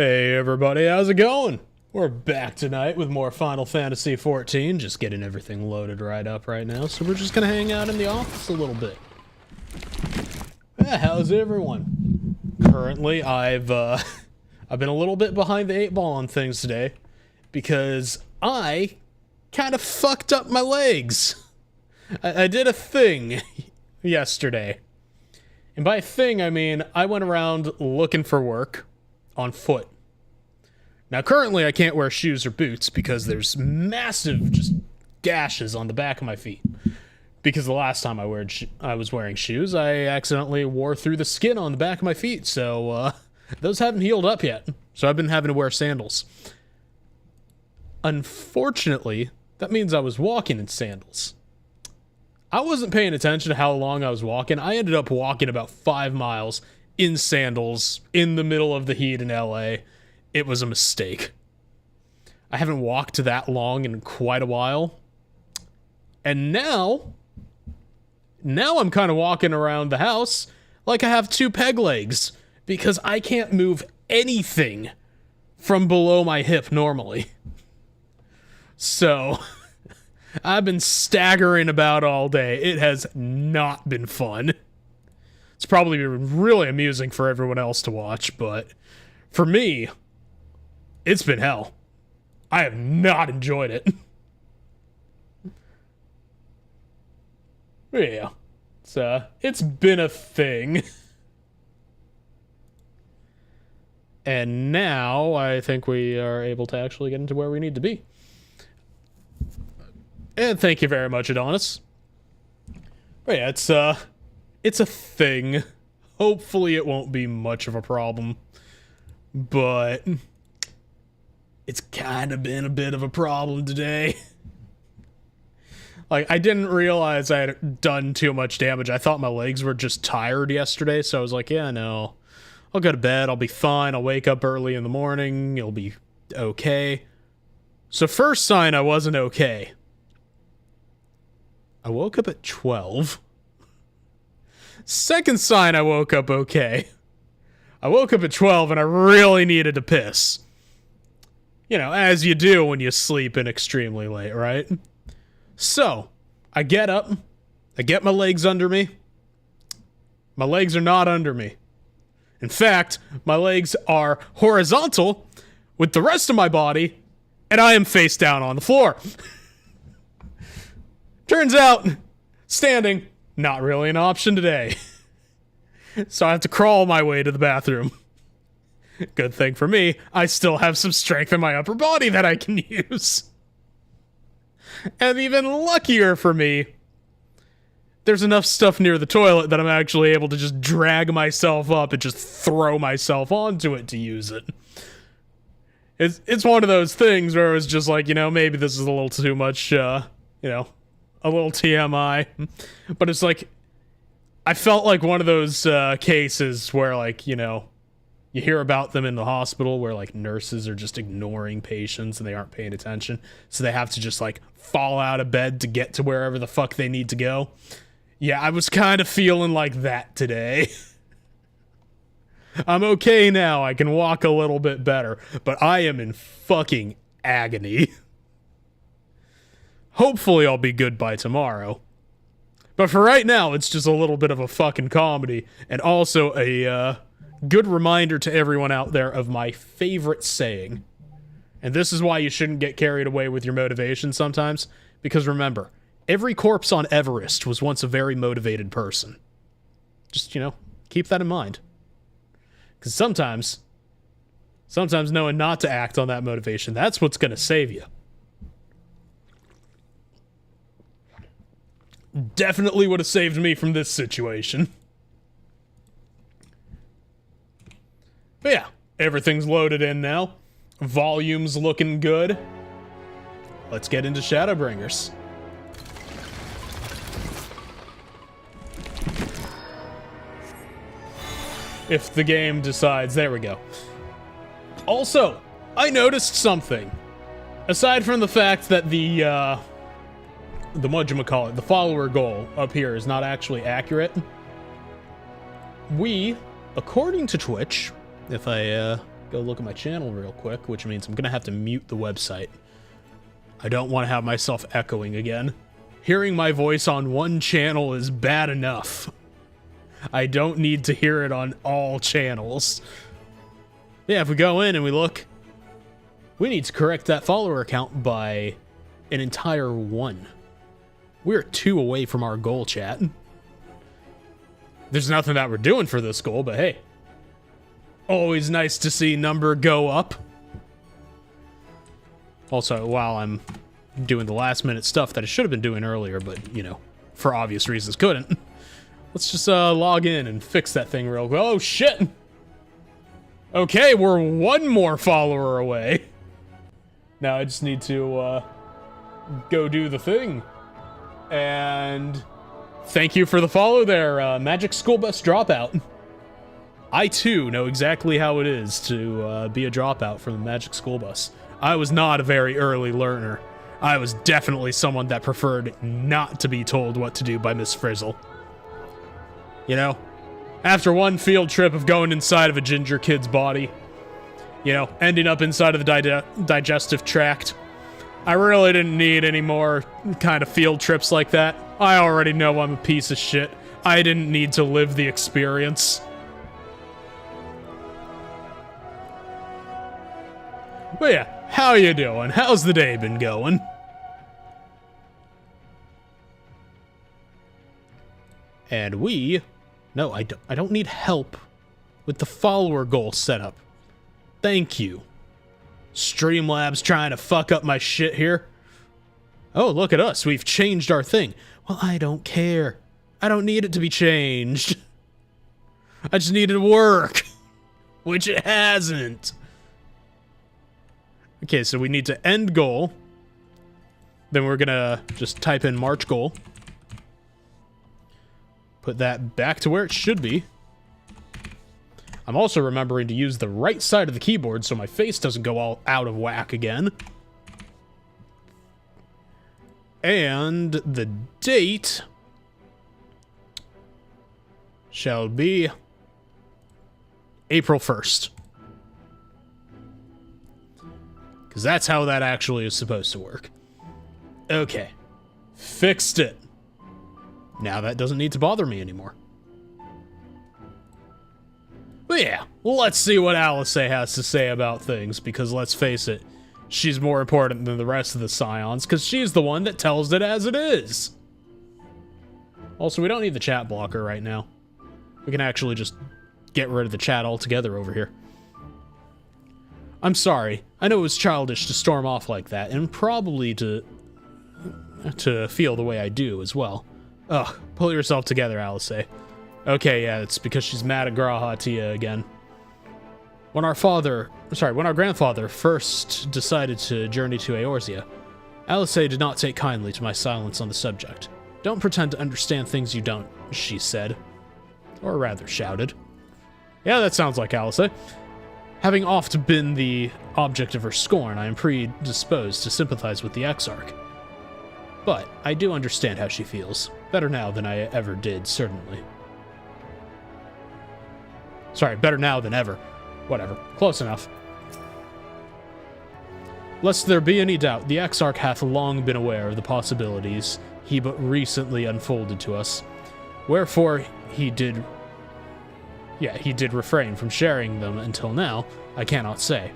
Hey everybody, how's it going? We're back tonight with more Final Fantasy XIV, just getting everything loaded right up right now, so we're just gonna hang out in the office a little bit. Yeah, how's everyone? Currently, I've been a little bit behind the 8 ball on things today, because I kind of fucked up my legs. I did a thing yesterday. And by thing, I mean, I went around looking for work on foot. Now, currently, I can't wear shoes or boots because there's massive just gashes on the back of my feet. Because the last time I was wearing shoes, I accidentally wore through the skin on the back of my feet. So, those haven't healed up yet. So I've been having to wear sandals. Unfortunately, that means I was walking in sandals. I wasn't paying attention to how long I was walking. I ended up walking about 5 miles in sandals in the middle of the heat in LA. It was a mistake. I haven't walked that long in quite a while. And now I'm kind of walking around the house like I have 2 peg legs because I can't move anything from below my hip normally. So I've been staggering about all day. It has not been fun. It's probably been really amusing for everyone else to watch, but for me, it's been hell. I have not enjoyed it. Yeah. It's been a thing. And now I think we are able to actually get into where we need to be. And thank you very much, Adonis. But yeah, it's a thing. Hopefully it won't be much of a problem. But it's kind of been a bit of a problem today. Like, I didn't realize I had done too much damage. I thought my legs were just tired yesterday, so I was like, yeah, no. I'll go to bed, I'll be fine, I'll wake up early in the morning, it'll be okay. So first sign I wasn't okay. I woke up at 12. Second sign I woke up okay. I woke up at 12 and I really needed to piss. You know, as you do when you sleep in extremely late, right? So, I get up, I get my legs under me. My legs are not under me. In fact, my legs are horizontal with the rest of my body, and I am face down on the floor. Turns out, standing, not really an option today. So I have to crawl my way to the bathroom. Good thing for me, I still have some strength in my upper body that I can use. And even luckier for me, there's enough stuff near the toilet that I'm actually able to just drag myself up and just throw myself onto it to use it. It's one of those things where it was just like, you know, maybe this is a little too much, you know, a little TMI. But it's like, I felt like one of those cases where, like, you know, you hear about them in the hospital where, like, nurses are just ignoring patients and they aren't paying attention. So they have to just, like, fall out of bed to get to wherever the fuck they need to go. Yeah, I was kind of feeling like that today. I'm okay now. I can walk a little bit better. But I am in fucking agony. Hopefully I'll be good by tomorrow. But for right now, it's just a little bit of a fucking comedy. And also a good reminder to everyone out there of my favorite saying. And this is why you shouldn't get carried away with your motivation sometimes. Because remember, every corpse on Everest was once a very motivated person. Just, you know, keep that in mind. Because sometimes knowing not to act on that motivation, that's what's going to save you. Definitely would have saved me from this situation. But yeah, everything's loaded in now. Volume's looking good. Let's get into Shadowbringers. If the game decides, there we go. Also, I noticed something. Aside from the fact that the whatchamacallit, the follower goal up here is not actually accurate. We, according to Twitch, if I go look at my channel real quick, which means I'm gonna have to mute the website. I don't want to have myself echoing again. Hearing my voice on one channel is bad enough. I don't need to hear it on all channels. Yeah, if we go in and we look, we need to correct that follower count by an entire 1. We're 2 away from our goal, chat. There's nothing that we're doing for this goal, but hey. Always nice to see number go up. Also, while I'm doing the last minute stuff that I should have been doing earlier, but, you know, for obvious reasons couldn't. Let's just log in and fix that thing real quick. Oh, shit! Okay, we're 1 more follower away. Now I just need to go do the thing. And thank you for the follow there, Magic School Bus Dropout. I, too, know exactly how it is to be a dropout from the Magic School Bus. I was not a very early learner. I was definitely someone that preferred not to be told what to do by Miss Frizzle. You know, after one field trip of going inside of a ginger kid's body, you know, ending up inside of the digestive tract, I really didn't need any more kind of field trips like that. I already know I'm a piece of shit. I didn't need to live the experience. But yeah, how you doing? How's the day been going? And no, I don't need help with the follower goal setup. Thank you. Streamlabs trying to fuck up my shit here. Oh, look at us. We've changed our thing. Well, I don't care. I don't need it to be changed. I just need it to work. Which it hasn't. Okay, so we need to end goal. Then we're gonna just type in March goal. Put that back to where it should be. I'm also remembering to use the right side of the keyboard so my face doesn't go all out of whack again. And the date shall be April 1st. Because that's how that actually is supposed to work. Okay. Fixed it. Now that doesn't need to bother me anymore. But yeah, let's see what Alice has to say about things, because let's face it, she's more important than the rest of the Scions, because she's the one that tells it as it is. Also, we don't need the chat blocker right now. We can actually just get rid of the chat altogether over here. I'm sorry. I know it was childish to storm off like that, and probably to feel the way I do as well. Ugh, pull yourself together, Alice. Okay, yeah, it's because she's mad at Graha Tia again. When our grandfather first decided to journey to Eorzea, Alice did not take kindly to my silence on the subject. Don't pretend to understand things you don't, she said. Or rather, shouted. Yeah, that sounds like Alice. Having oft been the object of her scorn, I am predisposed to sympathize with the Exarch. But I do understand how she feels. Better now than I ever did, certainly. Sorry, better now than ever. Whatever. Close enough. Lest there be any doubt, the Exarch hath long been aware of the possibilities he but recently unfolded to us. Wherefore he did refrain from sharing them until now, I cannot say.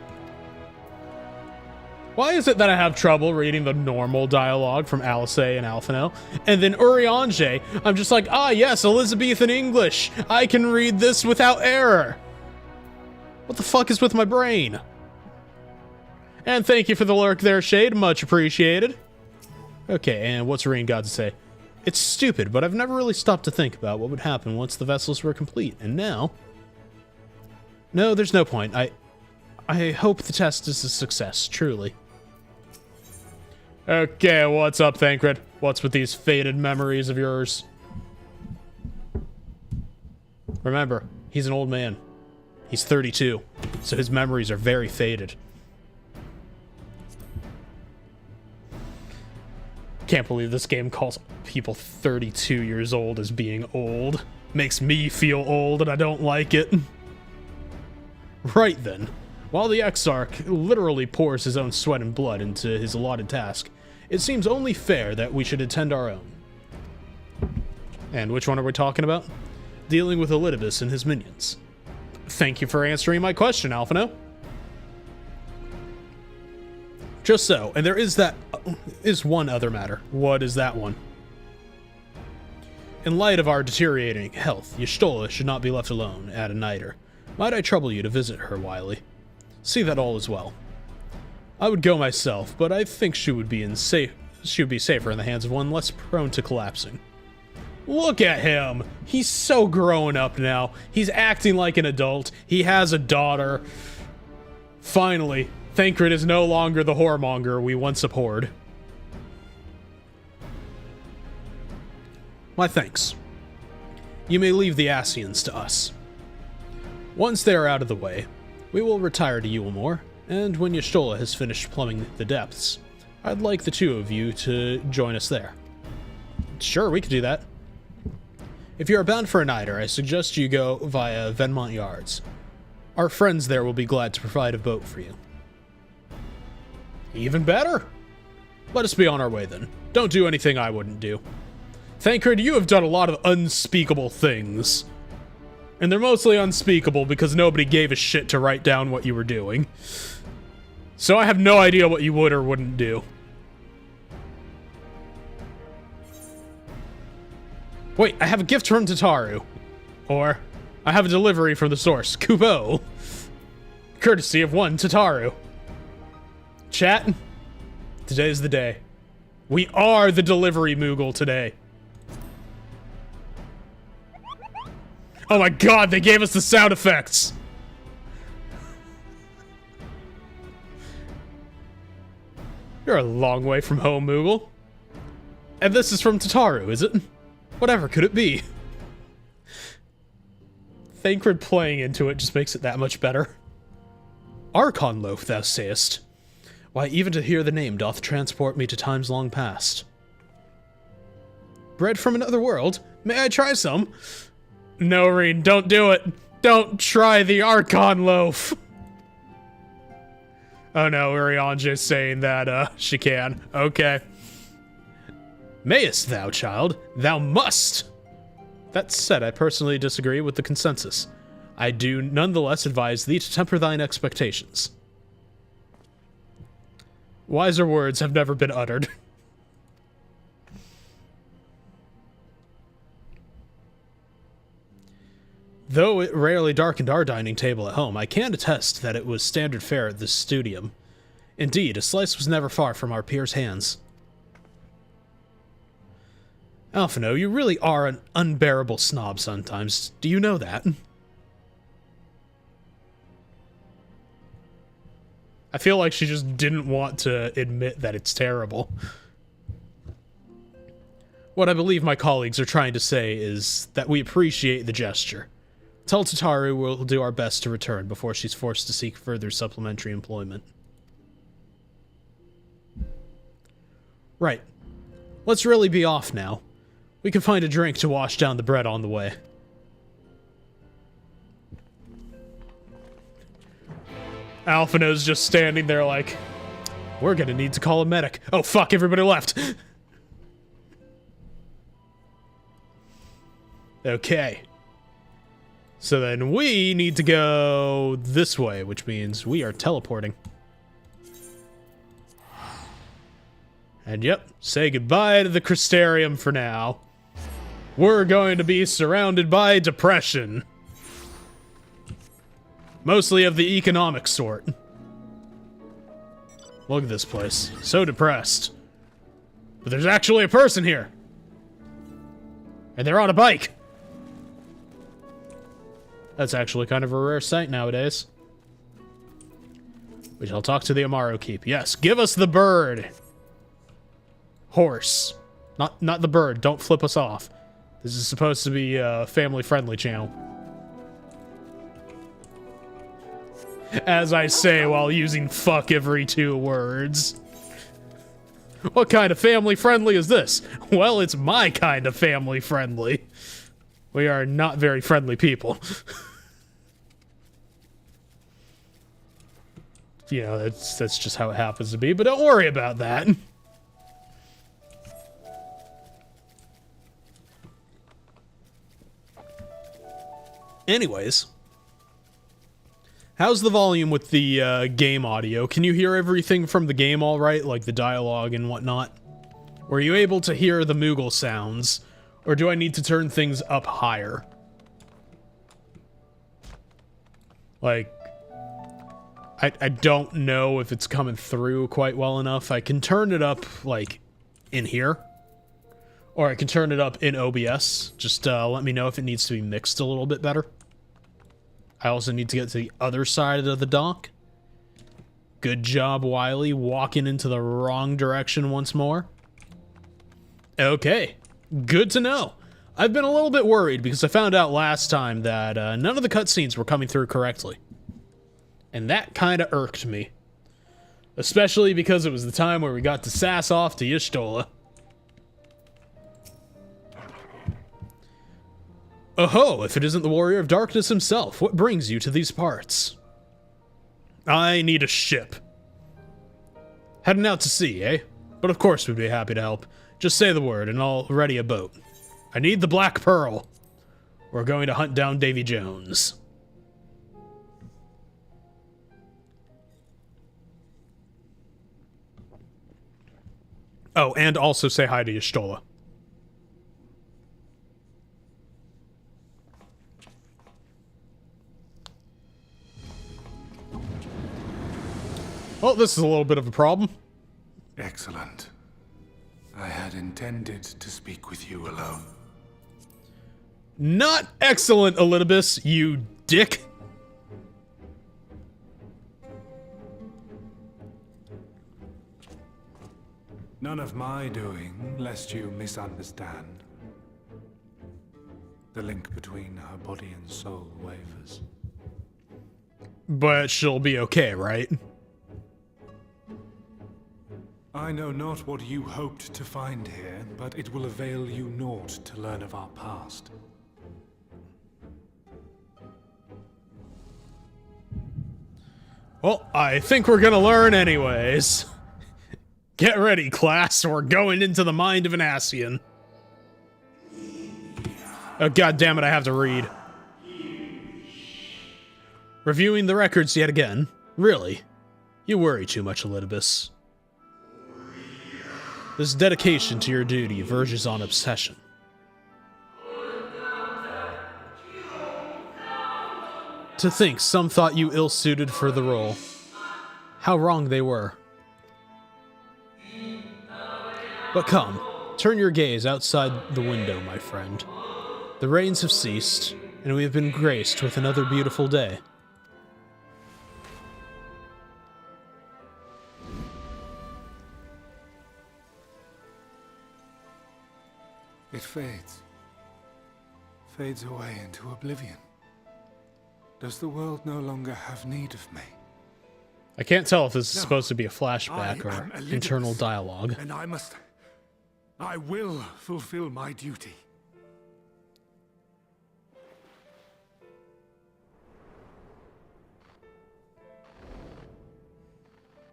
Why is it that I have trouble reading the normal dialogue from Alice and Alphino? And then Urianger, I'm just like, ah yes, Elizabethan English. I can read this without error. What the fuck is with my brain? And thank you for the lurk there, Shade. Much appreciated. Okay, and what's Rain got to say? It's stupid, but I've never really stopped to think about what would happen once the vessels were complete, and now... No, there's no point. I hope the test is a success, truly. Okay, what's up, Thancred? What's with these faded memories of yours? Remember, he's an old man. He's 32, so his memories are very faded. Can't believe this game calls people 32 years old as being old. Makes me feel old and I don't like it. Right then, While the Exarch literally pours his own sweat and blood into his allotted task, it seems only fair that we should attend our own. And which one are we talking about? Dealing with Elidibus and his minions. Thank you for answering my question, Alphino. Just so, and there is one other matter. What is that one? In light of our deteriorating health, Y'shtola should not be left alone at a niter. Might I trouble you to visit her, Wily? See that all is well. I would go myself, but I think she would be safer in the hands of one less prone to collapsing. Look at him! He's so grown up now. He's acting like an adult. He has a daughter. Finally, Thancred is no longer the whoremonger we once abhorred. My thanks. You may leave the Ascians to us. Once they are out of the way, we will retire to Eulmore, and when Y'shtola has finished plumbing the depths, I'd like the two of you to join us there. Sure, we could do that. If you are bound for a niter, I suggest you go via Venmont Yards. Our friends there will be glad to provide a boat for you. Even better! Let us be on our way then. Don't do anything I wouldn't do. Thancred, you have done a lot of unspeakable things. And they're mostly unspeakable because nobody gave a shit to write down what you were doing. So I have no idea what you would or wouldn't do. Wait, I have a gift from Tataru. Or, I have a delivery from the source, Kubo. Courtesy of one Tataru. Chat, today's the day. We are the delivery Moogle today. Oh my god, they gave us the sound effects! You're a long way from home, Moogle. And this is from Tataru, is it? Whatever could it be? Thancred playing into it just makes it that much better. Archon loaf, thou sayest. Why, even to hear the name doth transport me to times long past. Bread from another world? May I try some? No, Reed, don't do it. Don't try the Archon loaf. Oh no, Urianja's saying that, she can. Okay. Mayest thou, child? Thou must! That said, I personally disagree with the consensus. I do nonetheless advise thee to temper thine expectations. Wiser words have never been uttered. Though it rarely darkened our dining table at home, I can attest that it was standard fare at the studium. Indeed, a slice was never far from our peers' hands. Alphino, you really are an unbearable snob sometimes. Do you know that? I feel like she just didn't want to admit that it's terrible. What I believe my colleagues are trying to say is that we appreciate the gesture. Tell Tataru we'll do our best to return before she's forced to seek further supplementary employment. Right. Let's really be off now. We can find a drink to wash down the bread on the way. Alphino's just standing there like, we're gonna need to call a medic. Oh fuck, everybody left. Okay. So then we need to go this way, which means we are teleporting. And yep, say goodbye to the Crystarium for now. We're going to be surrounded by depression. Mostly of the economic sort. Look at this place. So depressed. But there's actually a person here. And they're on a bike. That's actually kind of a rare sight nowadays. We shall talk to the Amaro Keep. Yes, give us the bird. Horse. Not the bird. Don't flip us off. This is supposed to be a family-friendly channel. As I say while using fuck every 2 words. What kind of family-friendly is this? Well, it's my kind of family-friendly. We are not very friendly people. you know, that's just how it happens to be, but don't worry about that. Anyways, how's the volume with the game audio? Can you hear everything from the game all right, like the dialogue and whatnot? Or are you able to hear the Moogle sounds? Or do I need to turn things up higher? Like, I don't know if it's coming through quite well enough. I can turn it up, like, in here. Or I can turn it up in OBS. Just let me know if it needs to be mixed a little bit better. I also need to get to the other side of the dock. Good job, Wiley, walking into the wrong direction once more. Okay, good to know. I've been a little bit worried because I found out last time that none of the cutscenes were coming through correctly. And that kind of irked me. Especially because it was the time where we got to sass off to Y'shtola. Oh-ho, if it isn't the Warrior of Darkness himself, what brings you to these parts? I need a ship. Heading out to sea, eh? But of course we'd be happy to help. Just say the word and I'll ready a boat. I need the Black Pearl. We're going to hunt down Davy Jones. Oh, and also say hi to Y'shtola. Well, this is a little bit of a problem. Excellent. I had intended to speak with you alone. Not excellent, Elidibus, you dick. None of my doing, lest you misunderstand. The link between her body and soul wavers. But she'll be okay, right? I know not what you hoped to find here, but it will avail you naught to learn of our past. Well, I think we're gonna learn anyways. Get ready, class, we're going into the mind of an Ascian. Oh, god damn it, I have to read. Reviewing the records yet again. Really? You worry too much, Elidibus. This dedication to your duty verges on obsession. To think some thought you ill-suited for the role. How wrong they were. But come, turn your gaze outside the window, my friend. The rains have ceased, and we have been graced with another beautiful day. It fades. Fades away into oblivion. Does the world no longer have need of me? I can't tell if this is supposed to be a flashback or internal dialogue. And I will fulfill my duty.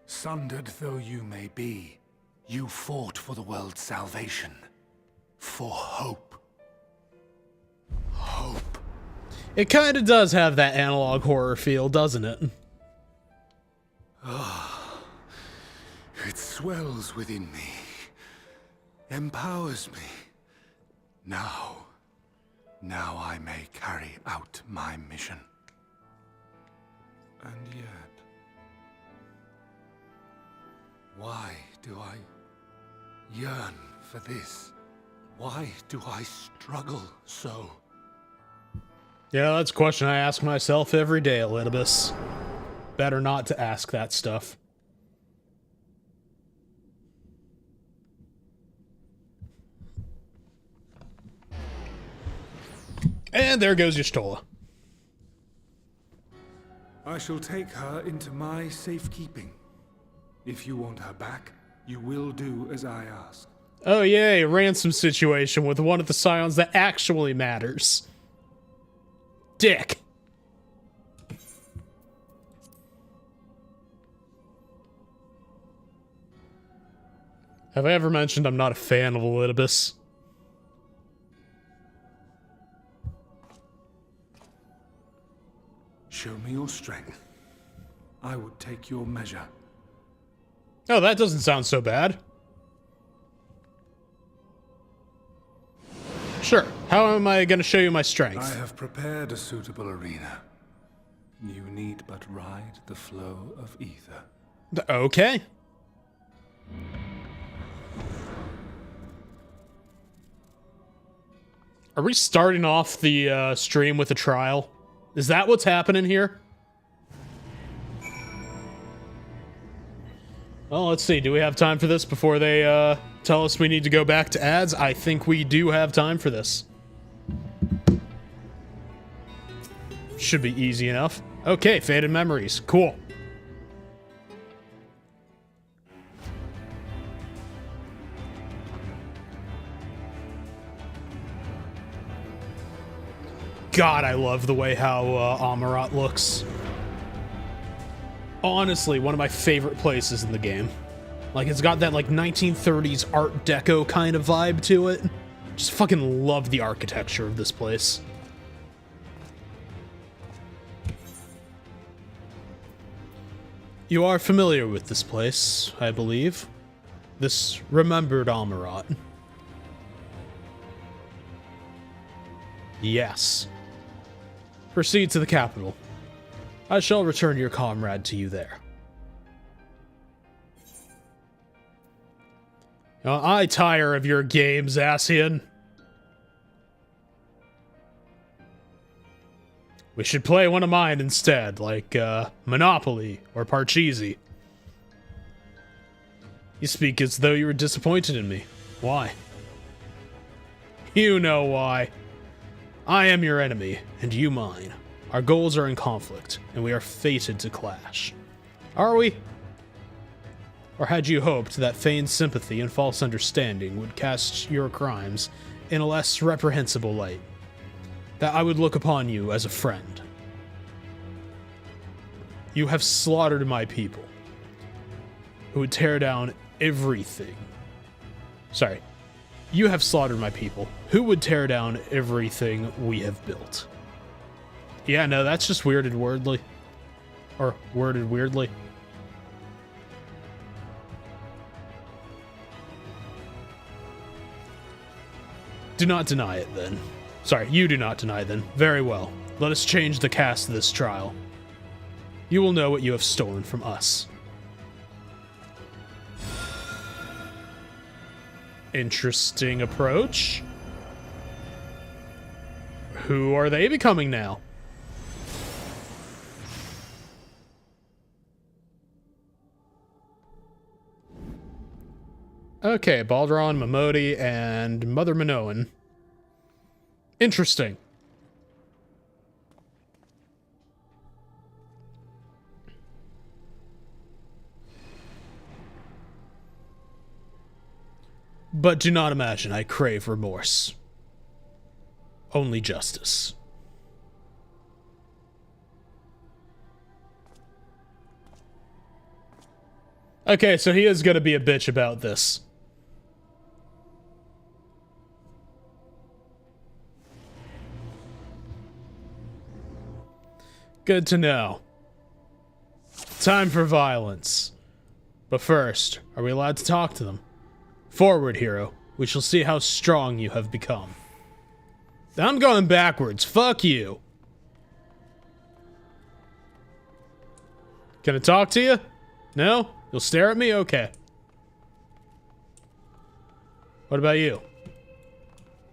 Sundered though you may be, you fought for the world's salvation. For hope. Hope. It kind of does have that analog horror feel, doesn't it? It swells within me. Empowers me. Now I may carry out my mission. And yet, why do I yearn for this? Why do I struggle so? Yeah, that's a question I ask myself every day, Elidibus. Better not to ask that stuff. And there goes Y'shtola. I shall take her into my safekeeping. If you want her back, you will do as I ask. Oh yay, ransom situation with one of the Scions that actually matters. Dick. Have I ever mentioned I'm not a fan of Elidibus? Show me your strength. I would take your measure. Oh, that doesn't sound so bad. Sure. How am I going to show you my strength? I have prepared a suitable arena. You need but ride the flow of ether. Okay. Are we starting off the stream with a trial? Is that what's happening here? Well, let's see. Do we have time for this before they tell us we need to go back to ads? I think we do have time for this. Should be easy enough. Okay, Faded Memories. Cool. God, I love the way how Amarat looks. Honestly, one of my favorite places in the game. Like, it's got that, like, 1930s Art Deco kind of vibe to it. Just fucking love the architecture of this place. You are familiar with this place, I believe. This remembered Amarat. Yes. Proceed to the capital. I shall return your comrade to you there. I tire of your games, Ascian. We should play one of mine instead, like Monopoly or Parcheesi. You speak as though you were disappointed in me. Why? You know why. I am your enemy, and you mine. Our goals are in conflict, and we are fated to clash. Are we? Or had you hoped that feigned sympathy and false understanding would cast your crimes in a less reprehensible light? That I would look upon you as a friend? You have slaughtered my people, who would tear down everything. Sorry. You have slaughtered my people, who would tear down everything we have built. Yeah, no, that's just worded weirdly. Or worded weirdly. Do not deny it, then. Sorry, you do not deny, then. Very well. Let us change the cast of this trial. You will know what you have stolen from us. Interesting approach. Who are they becoming now? Okay, Baldraon, Momodi, and Mother Minoan. Interesting. But do not imagine I crave remorse. Only justice. Okay, so he is gonna be a bitch about this. Good to know. Time for violence. But first, are we allowed to talk to them? Forward, hero. We shall see how strong you have become. I'm going backwards. Fuck you. Can I talk to you? No? You'll stare at me? Okay. What about you?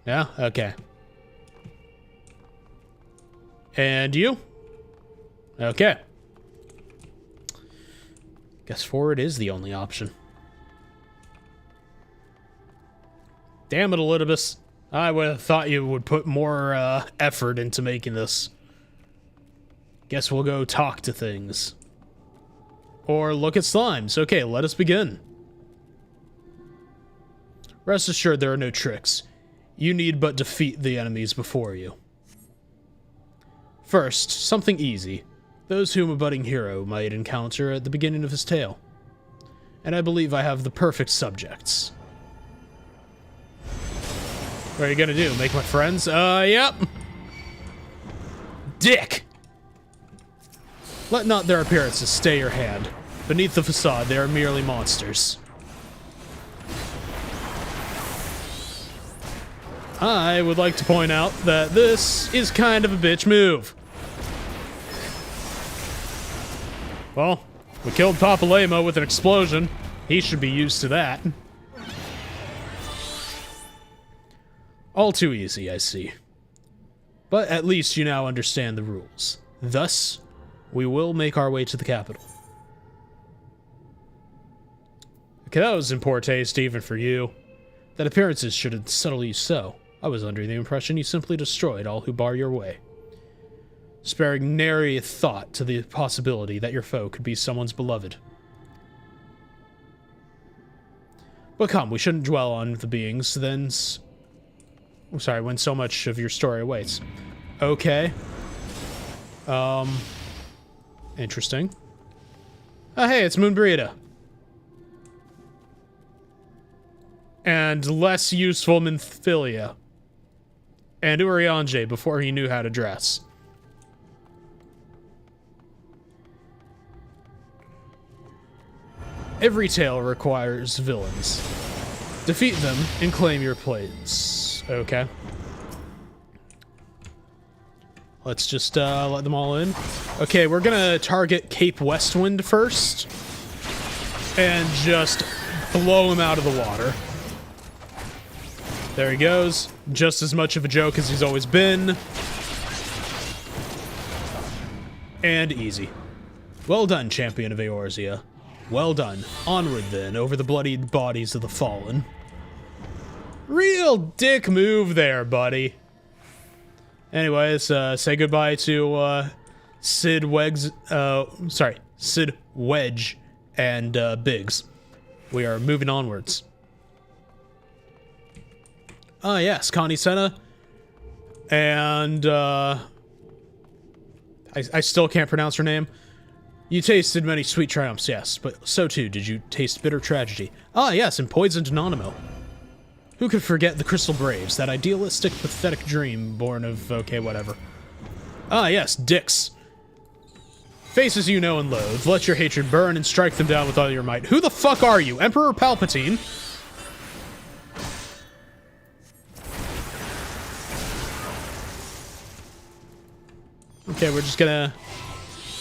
Yeah? Okay. And you? Okay. Guess forward is the only option. Damn it, Elidibus. I would have thought you would put more effort into making this. Guess we'll go talk to things. Or look at slimes. Okay, let us begin. Rest assured there are no tricks. You need but defeat the enemies before you. First, something easy. Those whom a budding hero might encounter at the beginning of his tale. and I believe I have the perfect subjects. What are you gonna do? Make my friends? Yep. Dick! Let not their appearances stay your hand. Beneath the facade, they are merely monsters. I would like to point out that this is kind of a bitch move. Well, we killed Papalema with an explosion. He should be used to that. All too easy, I see. But at least you now understand the rules. Thus, we will make our way to the capital. Okay, that was in poor taste even for you. That appearances should unsettle you so. I was under the impression you simply destroyed all who bar your way, sparing nary a thought to the possibility that your foe could be someone's beloved. But come, we shouldn't dwell on the beings, then... Sorry, when so much of your story awaits. Okay. Interesting. Oh, hey, it's Moon Burrito. And less useful Minfilia. And Urianger before he knew how to dress. Every tale requires villains. Defeat them and claim your place. Okay. Let's just let them all in. Okay, we're gonna target Cape Westwind first. And just blow him out of the water. There he goes. Just as much of a joke as he's always been. And easy. Well done, champion of Eorzea. Well done. Onward then, over the bloodied bodies of the fallen. Real dick move there, buddy. Anyways, say goodbye to Sid Wedge and Biggs. We are moving onwards. Ah, yes, Connie Senna. And, I still can't pronounce her name. You tasted many sweet triumphs, yes, but so too did you taste bitter tragedy. Ah, yes, and poisoned Anonymous. Who could forget the Crystal Braves, that idealistic, pathetic dream born of, okay, whatever. Ah, yes, dicks. Faces you know and loathe, let your hatred burn and strike them down with all your might. Who the fuck are you, Emperor Palpatine? Okay, we're just gonna...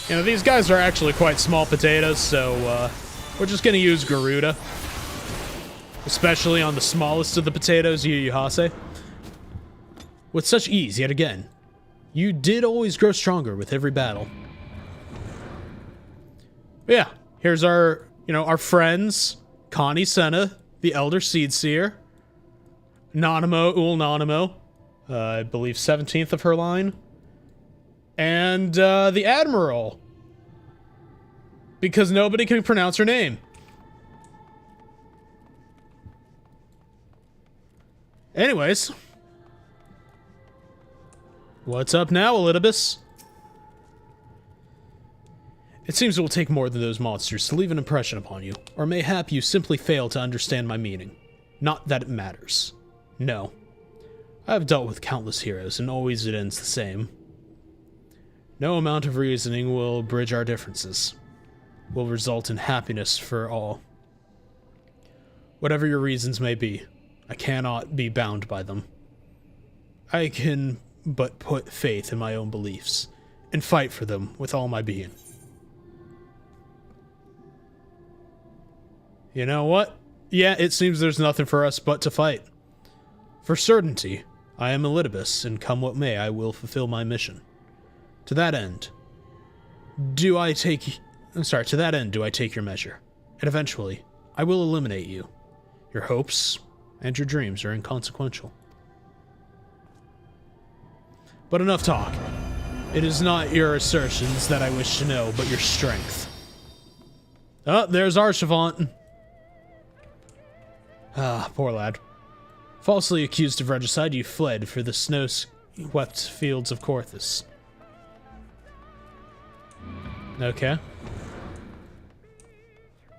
You know, these guys are actually quite small potatoes, so, we're just gonna use Garuda. Especially on the smallest of the potatoes, Yu Hase. With such ease, yet again. You did always grow stronger with every battle. But yeah, here's our, you know, our friends. Connie Senna, the Elder Seedseer. Nanamo, Nanamo. I believe 17th of her line. And, the Admiral. Because nobody can pronounce her name. Anyways. What's up now, Elidibus? It seems it will take more than those monsters to leave an impression upon you, or mayhap you simply fail to understand my meaning. Not that it matters. No. I have dealt with countless heroes, and always it ends the same. No amount of reasoning will bridge our differences. Will result in happiness for all. Whatever your reasons may be, I cannot be bound by them. I can but put faith in my own beliefs, and fight for them with all my being. You know what? Yeah, it seems there's nothing for us but to fight. For certainty, I am Elidibus, and come what may, I will fulfill my mission. To that end, do I take your measure, and eventually, I will eliminate you. Your hopes and your dreams are inconsequential. But enough talk. It is not your assertions that I wish to know, but your strength. Oh, there's Archivant. Ah, poor lad. Falsely accused of regicide, you fled for the snow-swept fields of Korthus. Okay.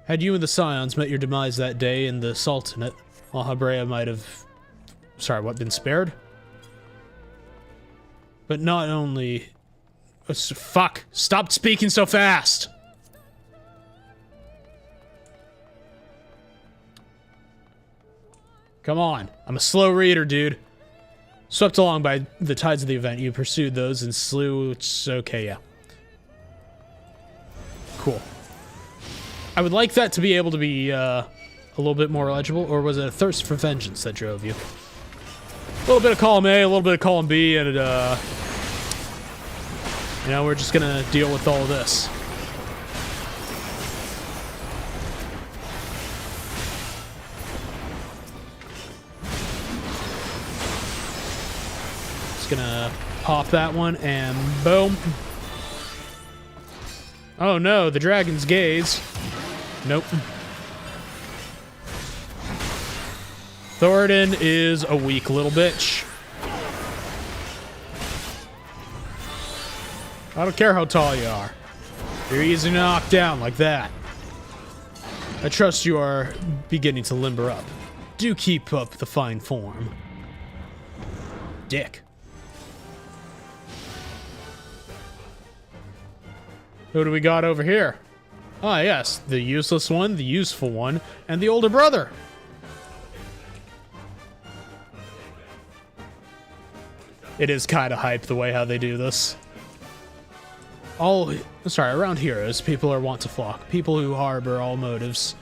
Had you and the Scions met your demise that day in the Sultanate, Alhabrea might have... Sorry, what, been spared? But not only... Fuck! Stop speaking so fast! Come on. I'm a slow reader, dude. Swept along by the tides of the event, you pursued those and slew... It's okay, yeah. Cool. I would like that to be able to be a little bit more legible, or was it a thirst for vengeance that drove you? A little bit of column A, a little bit of column B, and you know, we're just gonna deal with all of this. Just gonna pop that one, and boom. Oh no, the dragon's gaze. Nope. Thoradin is a weak little bitch. I don't care how tall you are. You're easy to knock down like that. I trust you are beginning to limber up. Do keep up the fine form. Dick. Who do we got over here? Ah, yes, the useless one, the useful one, and the older brother. It is kind of hype the way how they do this. Around heroes, people are wont to flock. People who harbor all motives.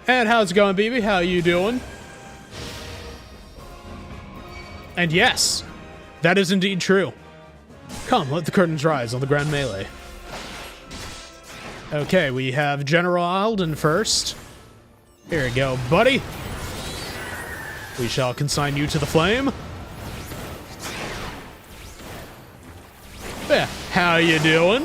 And how's it going, BB? How you doing? And yes, that is indeed true. Come, let the curtains rise on the grand melee. Okay, we have General Alden first. Here we go, buddy. We shall consign you to the flame. Yeah, how you doing?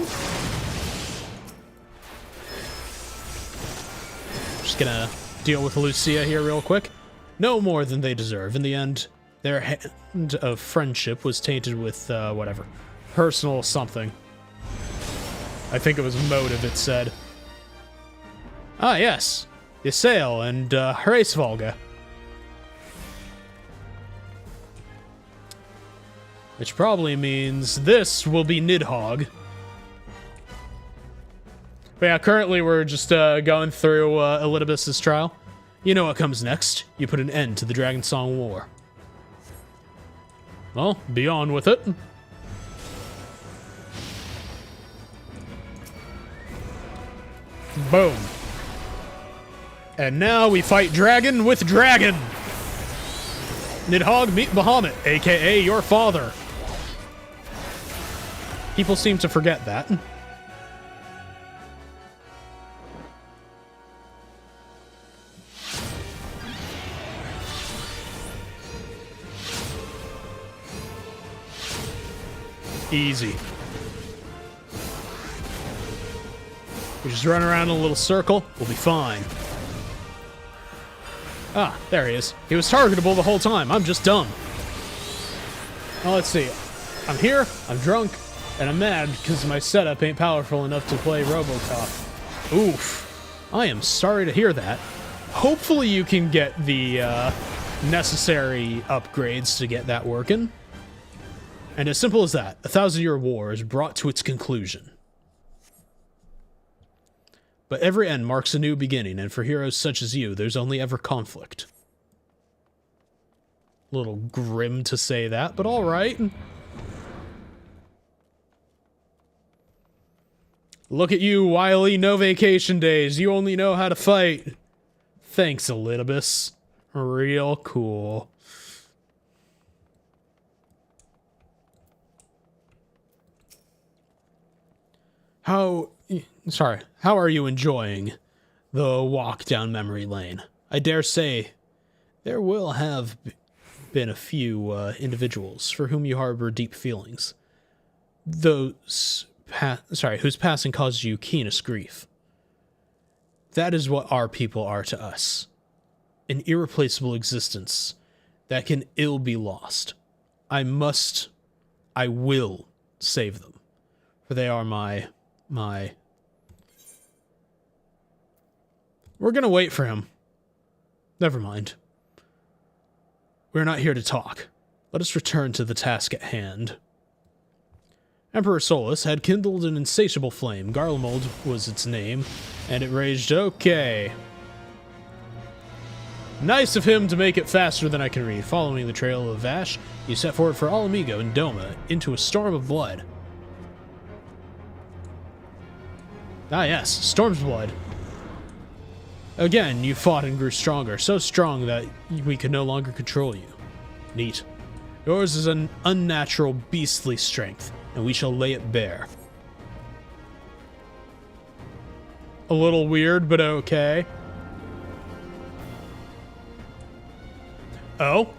Just gonna deal with Lucia here real quick. No more than they deserve. In the end, their hand of friendship was tainted with, whatever. Personal something. I think it was motive, it said. Ah, yes. Ysael and, Hraesvalga. Which probably means this will be Nidhogg. But yeah, currently we're just, going through, Elidibus' trial. You know what comes next. You put an end to the Dragon Song War. Well, be on with it. Boom. And now we fight dragon with dragon. Nidhogg, meet Bahamut, aka your father. People seem to forget that. Easy. We just run around in a little circle. We'll be fine. Ah, there he is. He was targetable the whole time. I'm just dumb. Well, let's see. I'm here, I'm drunk, and I'm mad because my setup ain't powerful enough to play Robocop. Oof. I am sorry to hear that. Hopefully you can get the necessary upgrades to get that working. And as simple as that, a 1,000-year war is brought to its conclusion. But every end marks a new beginning, and for heroes such as you, there's only ever conflict. A little grim to say that, but alright. Look at you, wily, no vacation days. You only know how to fight. Thanks, Elidibus. Real cool. How are you enjoying the walk down memory lane? I dare say there will have been a few individuals for whom you harbor deep feelings. Whose passing caused you keenest grief. That is what our people are to us. An irreplaceable existence that can ill be lost. I will save them, for they are my We're gonna wait for him. Never mind. We're not here to talk. Let us return to the task at hand. Emperor Solus had kindled an insatiable flame. Garlemald was its name, and it raged, okay. Nice of him to make it faster than I can read. Following the trail of Vash, you set forward for Alamigo and Doma into a storm of blood. Ah yes, Storm's blood. Again, you fought and grew stronger, so strong that we could no longer control you. Neat. Yours is an unnatural, beastly strength, and we shall lay it bare. A little weird, but okay. Oh?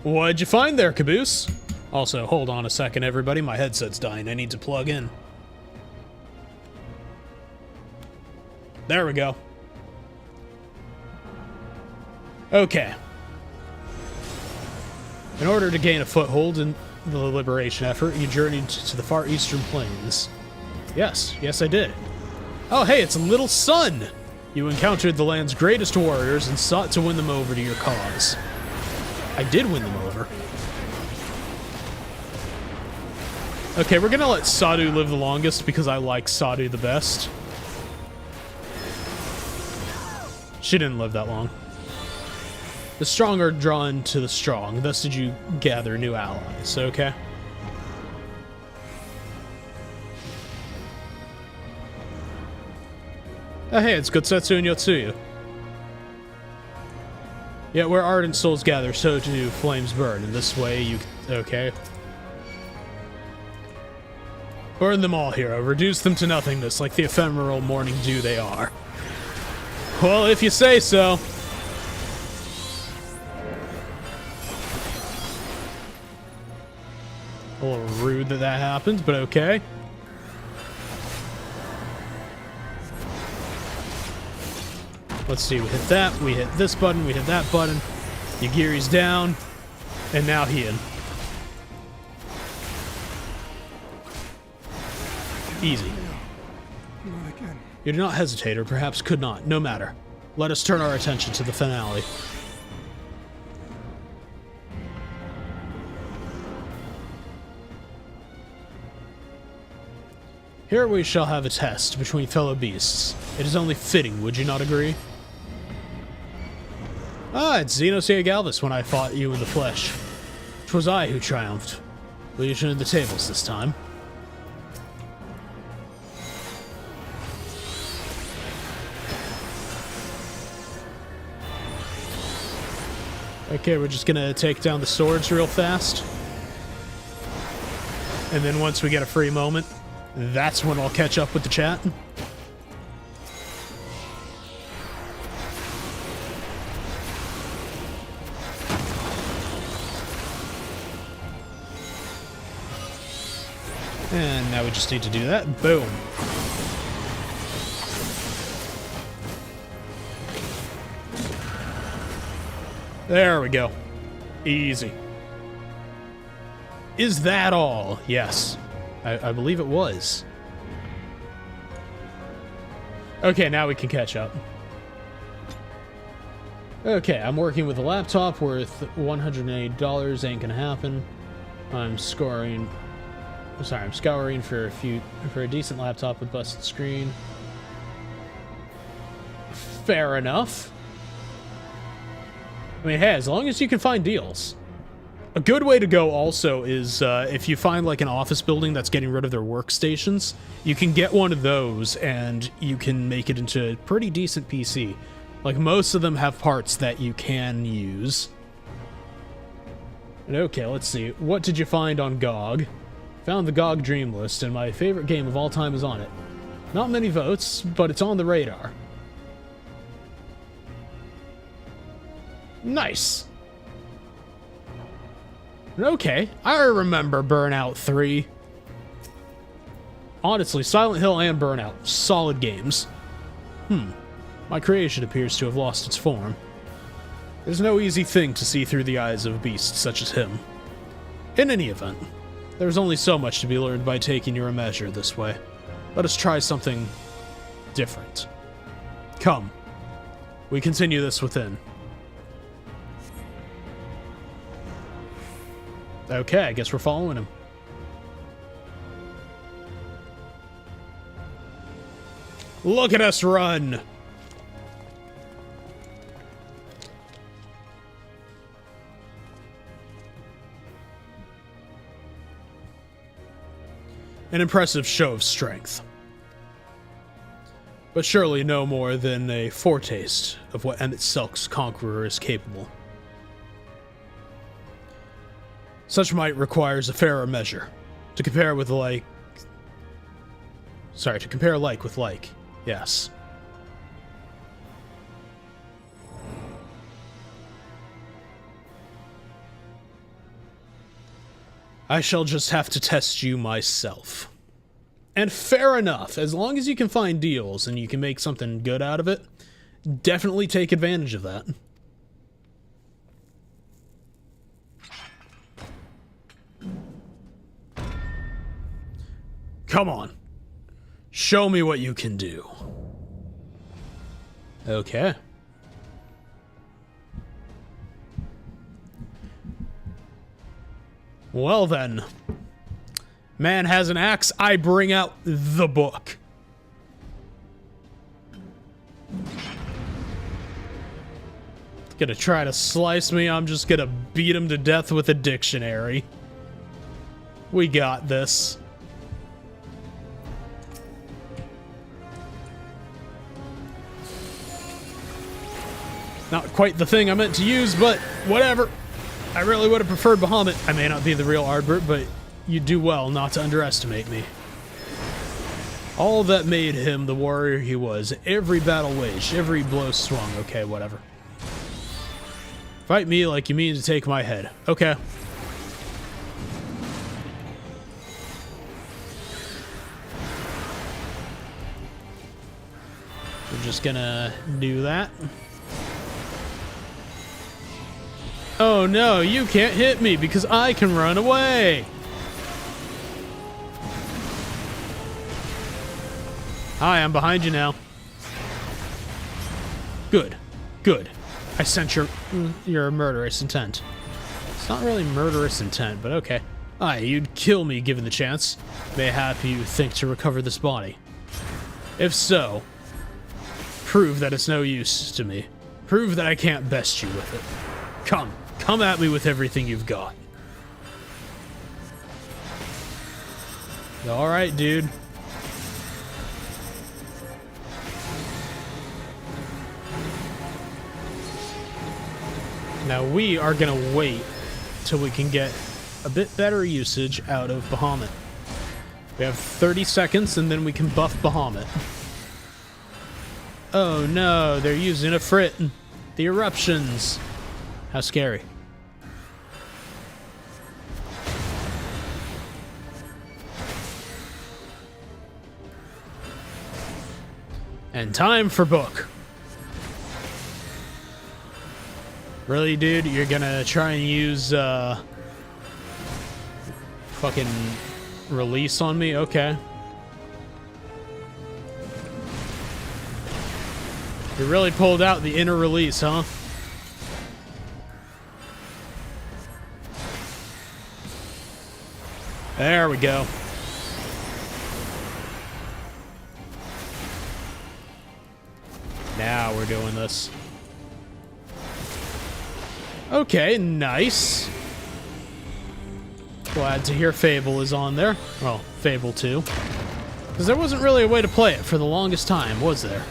What'd you find there, Caboose? Also, hold on a second, everybody. My headset's dying. I need to plug in. There we go. Okay. In order to gain a foothold in the liberation effort, you journeyed to the far eastern plains. Yes, I did. Oh, hey, it's Little Sun! You encountered the land's greatest warriors and sought to win them over to your cause. I did win them over. Okay, we're gonna let Sadu live the longest because I like Sadu the best. She didn't live that long. The strong are drawn to the strong, thus did you gather new allies, okay? Oh hey, it's Gotsetsu and Yotsuyu. Yet where ardent souls gather, so do flames burn. In this way, you... okay. Burn them all, hero. Reduce them to nothingness, like the ephemeral morning dew they are. Well, if you say so. A little rude that happened, but okay. Let's see, we hit that, we hit this button, we hit that button. Yagiri's down, and now Hien. Easy. Not again. You do not hesitate, or perhaps could not. No matter. Let us turn our attention to the finale. Here we shall have a test between fellow beasts. It is only fitting, would you not agree? Ah, it's Xenosia Galvus when I fought you in the flesh. 'Twas I who triumphed. Will you turn the tables this time? Okay, we're just gonna take down the swords real fast. And then once we get a free moment, that's when I'll catch up with the chat. And now we just need to do that. Boom. There we go. Easy. Is that all? Yes. I believe it was. Okay, now we can catch up. Okay, I'm working with a laptop worth $180. Ain't gonna happen. I'm scouring for a decent laptop with busted screen. Fair enough. I mean, hey, as long as you can find deals. A good way to go also is if you find like an office building that's getting rid of their workstations, you can get one of those and you can make it into a pretty decent PC. Like most of them have parts that you can use. And okay, let's see. What did you find on GOG? Found the GOG Dream List, and my favorite game of all time is on it. Not many votes, but it's on the radar. Nice. Okay, I remember Burnout 3. Honestly, Silent Hill and Burnout, solid games. My creation appears to have lost its form. There's no easy thing to see through the eyes of a beast such as him. In any event, there's only so much to be learned by taking your measure this way. Let us try something different. Come, we continue this within. Okay, I guess we're following him. Look at us run! An impressive show of strength. But surely no more than a foretaste of what Emmett Selk's conqueror is capable. Such might requires a fairer measure, to compare with like... Sorry, to compare like with like, yes. I shall just have to test you myself. And fair enough, as long as you can find deals and you can make something good out of it, definitely take advantage of that. Come on. Show me what you can do. Okay. Well then. Man has an axe, I bring out the book. Gonna try to slice me, I'm just gonna beat him to death with a dictionary. We got this. Not quite the thing I meant to use, but whatever. I really would have preferred Bahamut. I may not be the real Ardbert, but you do well not to underestimate me. All that made him the warrior he was. Every battle waged, every blow swung. Okay, whatever. Fight me like you mean to take my head. Okay. We're just gonna do that. Oh no, you can't hit me because I can run away. Hi, I'm behind you now. Good. Good. I sense your murderous intent. It's not really murderous intent, but okay. Aye, you'd kill me given the chance. Mayhap you think to recover this body. If so, prove that it's no use to me. Prove that I can't best you with it. Come at me with everything you've got. Alright, dude. Now we are gonna wait till we can get a bit better usage out of Bahamut. We have 30 seconds and then we can buff Bahamut. Oh no, they're using a Frit. The eruptions. How scary. And time for book. Really, dude? You're gonna try and use, fucking release on me? Okay. You really pulled out the inner release, huh? There we go. Now we're doing this. Okay, nice. Glad to hear Fable is on there. Well, Fable 2. Because there wasn't really a way to play it for the longest time, was there?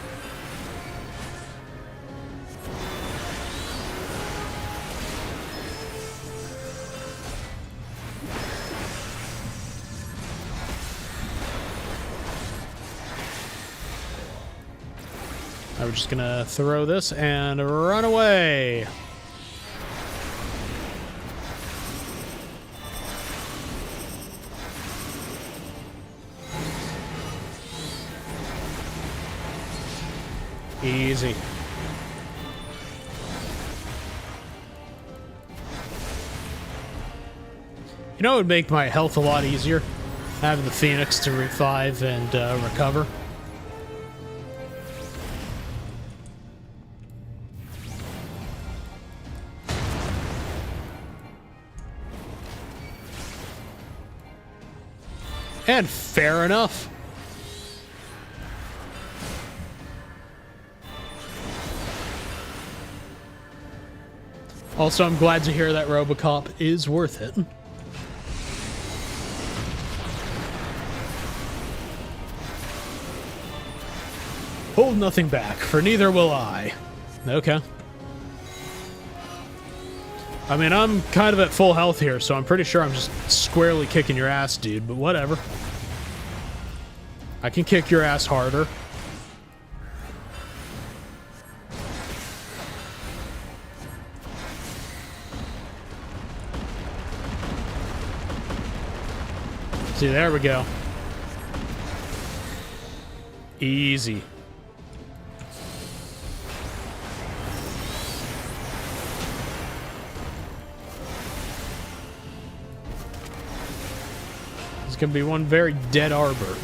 We're just gonna throw this and run away. Easy. You know, it would make my health a lot easier, having the Phoenix to revive and recover. And fair enough. Also, I'm glad to hear that Robocop is worth it. Hold nothing back, for neither will I. Okay. I mean, I'm kind of at full health here, so I'm pretty sure I'm just squarely kicking your ass, dude, but whatever. I can kick your ass harder. See, there we go. Easy. It's gonna be one very dead arbor.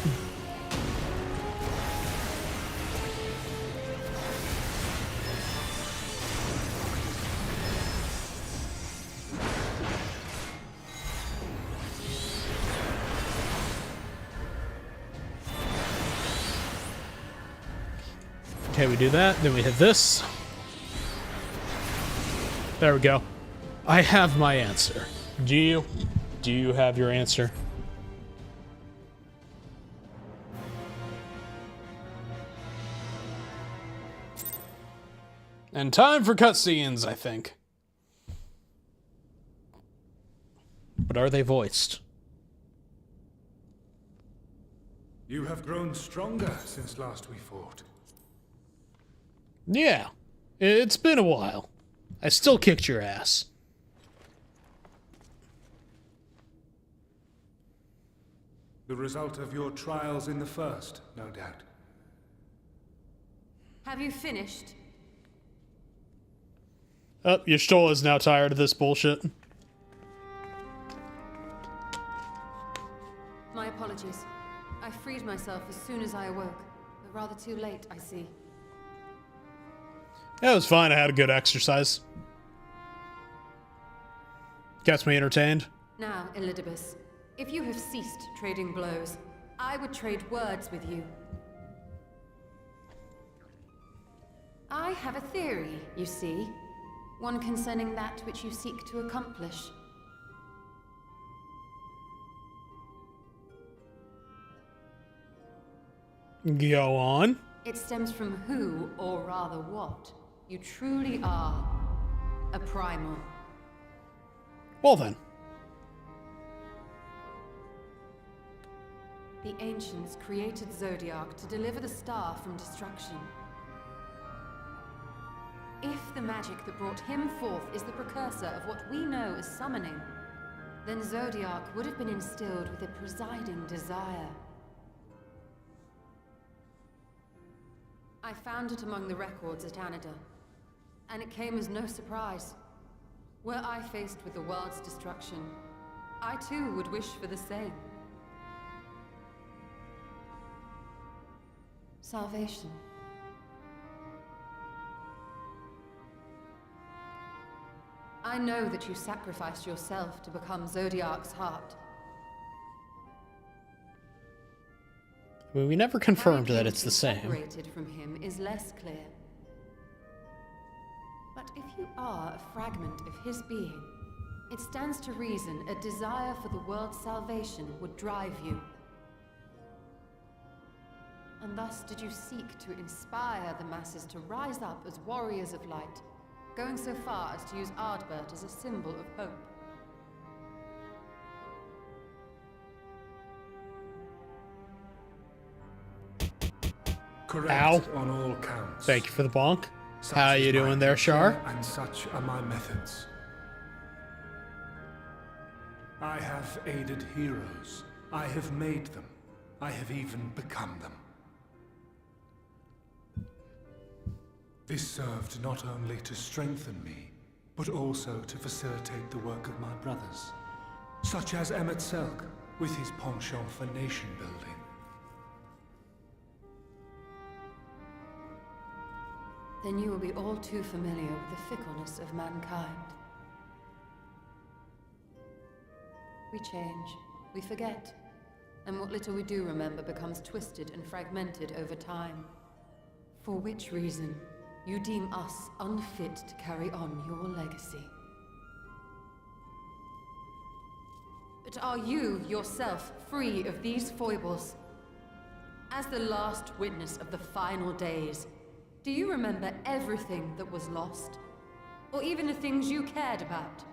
Okay, we do that, then we hit this. There we go. I have my answer. Do you? Do you have your answer? And time for cutscenes, I think. But are they voiced? You have grown stronger since last we fought. Yeah, it's been a while. I still kicked your ass. The result of your trials in the first, no doubt. Have you finished? Oh, Y'shtola is now tired of this bullshit. My apologies. I freed myself as soon as I awoke, but rather too late, I see. Yeah, it was fine. I had a good exercise. Gets me entertained. Now, Elidibus, if you have ceased trading blows, I would trade words with you. I have a theory, you see. One concerning that which you seek to accomplish. Go on. It stems from who, or rather what, you truly are. A primal. Well then. The Ancients created Zodiac to deliver the star from destruction. If the magic that brought him forth is the precursor of what we know as summoning, then Zodiac would have been instilled with a presiding desire. I found it among the records at Anida, and it came as no surprise. Were I faced with the world's destruction, I too would wish for the same. Salvation. I know that you sacrificed yourself to become Zodiac's heart. Well, we never confirmed How you that came it's to the be same. separated from him is less clear. But if you are a fragment of his being, it stands to reason a desire for the world's salvation would drive you. And thus did you seek to inspire the masses to rise up as warriors of light, going so far as to use Ardbert as a symbol of hope. Correct on all counts. Thank you for the bonk. Such How is you my doing there, nature, Shar? And such are my methods. I have aided heroes. I have made them. I have even become them. This served not only to strengthen me, but also to facilitate the work of my brothers, such as Emmett Selk, with his penchant for nation building. Then you will be all too familiar with the fickleness of mankind. We change, we forget, and what little we do remember becomes twisted and fragmented over time. For which reason, you deem us unfit to carry on your legacy. But are you, yourself, free of these foibles? As the last witness of the final days, do you remember everything that was lost? Or even the things you cared about?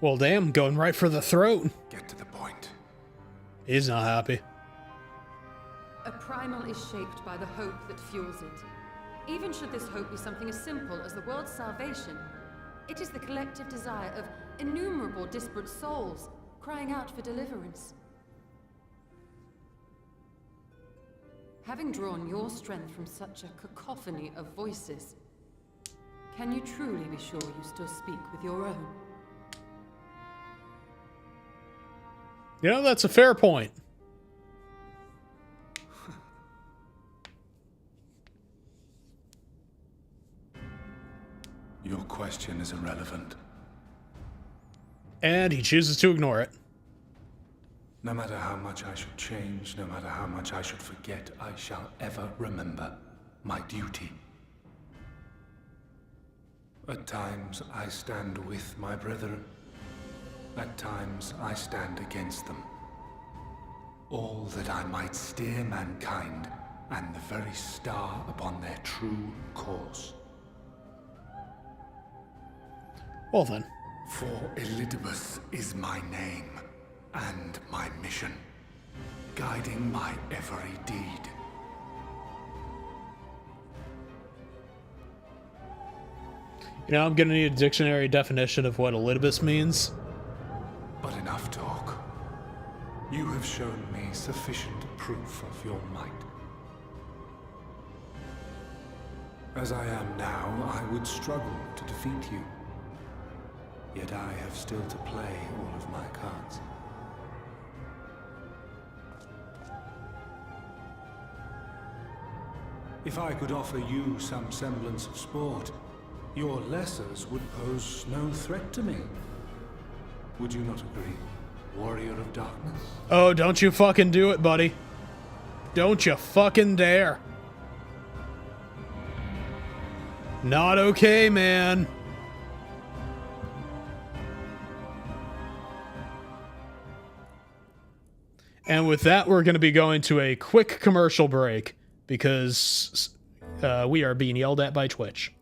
Well, damn, going right for the throat. Get to the point. He's not happy. A primal is shaped by the hope that fuels it. Even should this hope be something as simple as the world's salvation, it is the collective desire of innumerable disparate souls crying out for deliverance. Having drawn your strength from such a cacophony of voices, can you truly be sure you still speak with your own? You know, that's a fair point. Your question is irrelevant. And he chooses to ignore it. No matter how much I should change, no matter how much I should forget, I shall ever remember my duty. At times I stand with my brethren. At times I stand against them. All that I might steer mankind and the very star upon their true course. Well then. For Elidibus is my name and my mission, guiding my every deed. You know, I'm gonna need a dictionary definition of what Elidibus means. But enough talk. You have shown me sufficient proof of your might. As I am now, I would struggle to defeat you. Yet I have still to play all of my cards. If I could offer you some semblance of sport, your lessers would pose no threat to me. Would you not agree, warrior of darkness? Oh, don't you fucking do it, buddy. Don't you fucking dare. Not okay, man. And with that, we're going to be going to a quick commercial break because we are being yelled at by Twitch.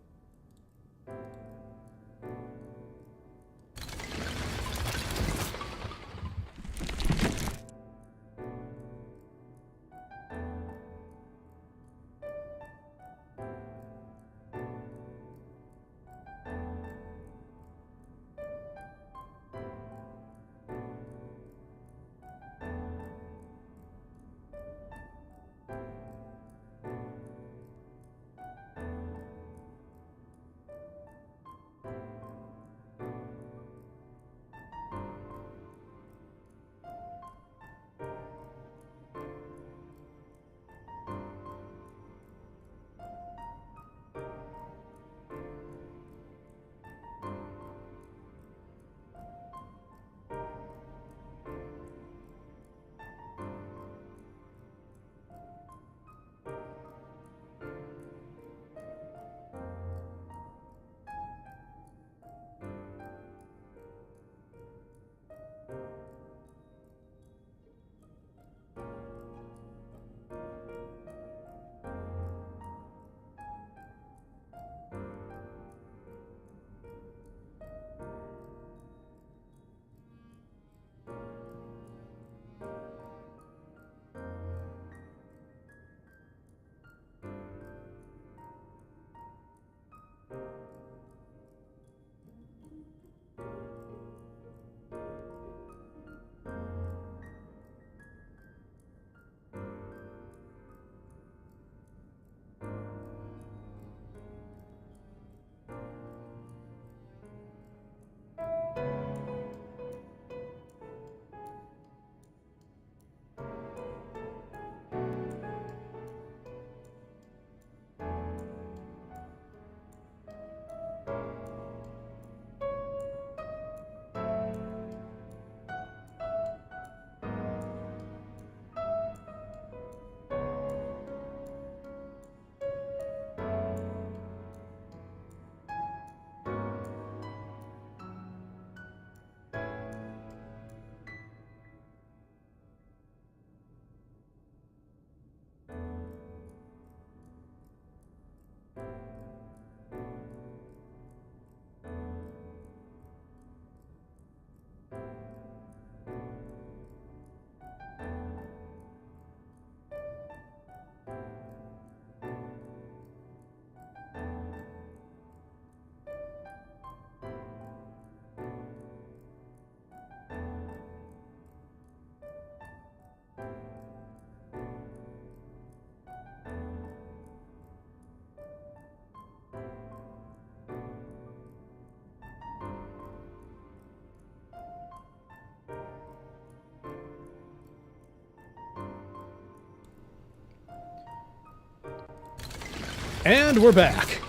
And we're back.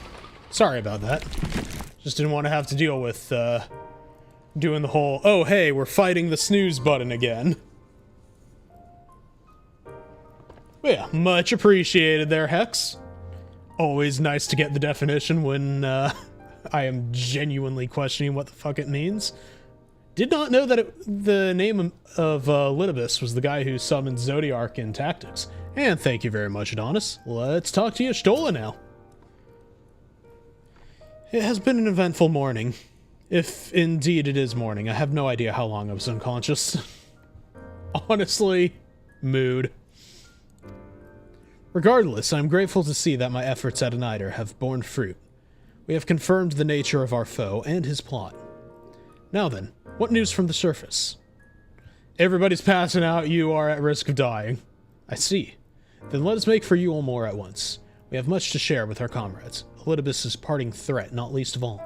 Sorry about that. Just didn't want to have to deal with, doing the whole, oh hey, we're fighting the snooze button again. But yeah, much appreciated there, Hex. Always nice to get the definition when, I am genuinely questioning what the fuck it means. Did not know that the name of Litibus was the guy who summoned Zodiark in Tactics. And thank you very much, Adonis. Let's talk to Y'shtola now. It has been an eventful morning. If indeed it is morning, I have no idea how long I was unconscious. Honestly, mood. Regardless, I'm grateful to see that my efforts at Aniter have borne fruit. We have confirmed the nature of our foe and his plot. Now then, what news from the surface? Everybody's passing out, you are at risk of dying. I see. Then let us make for you all more at once. We have much to share with our comrades. Elidibus' parting threat, not least of all.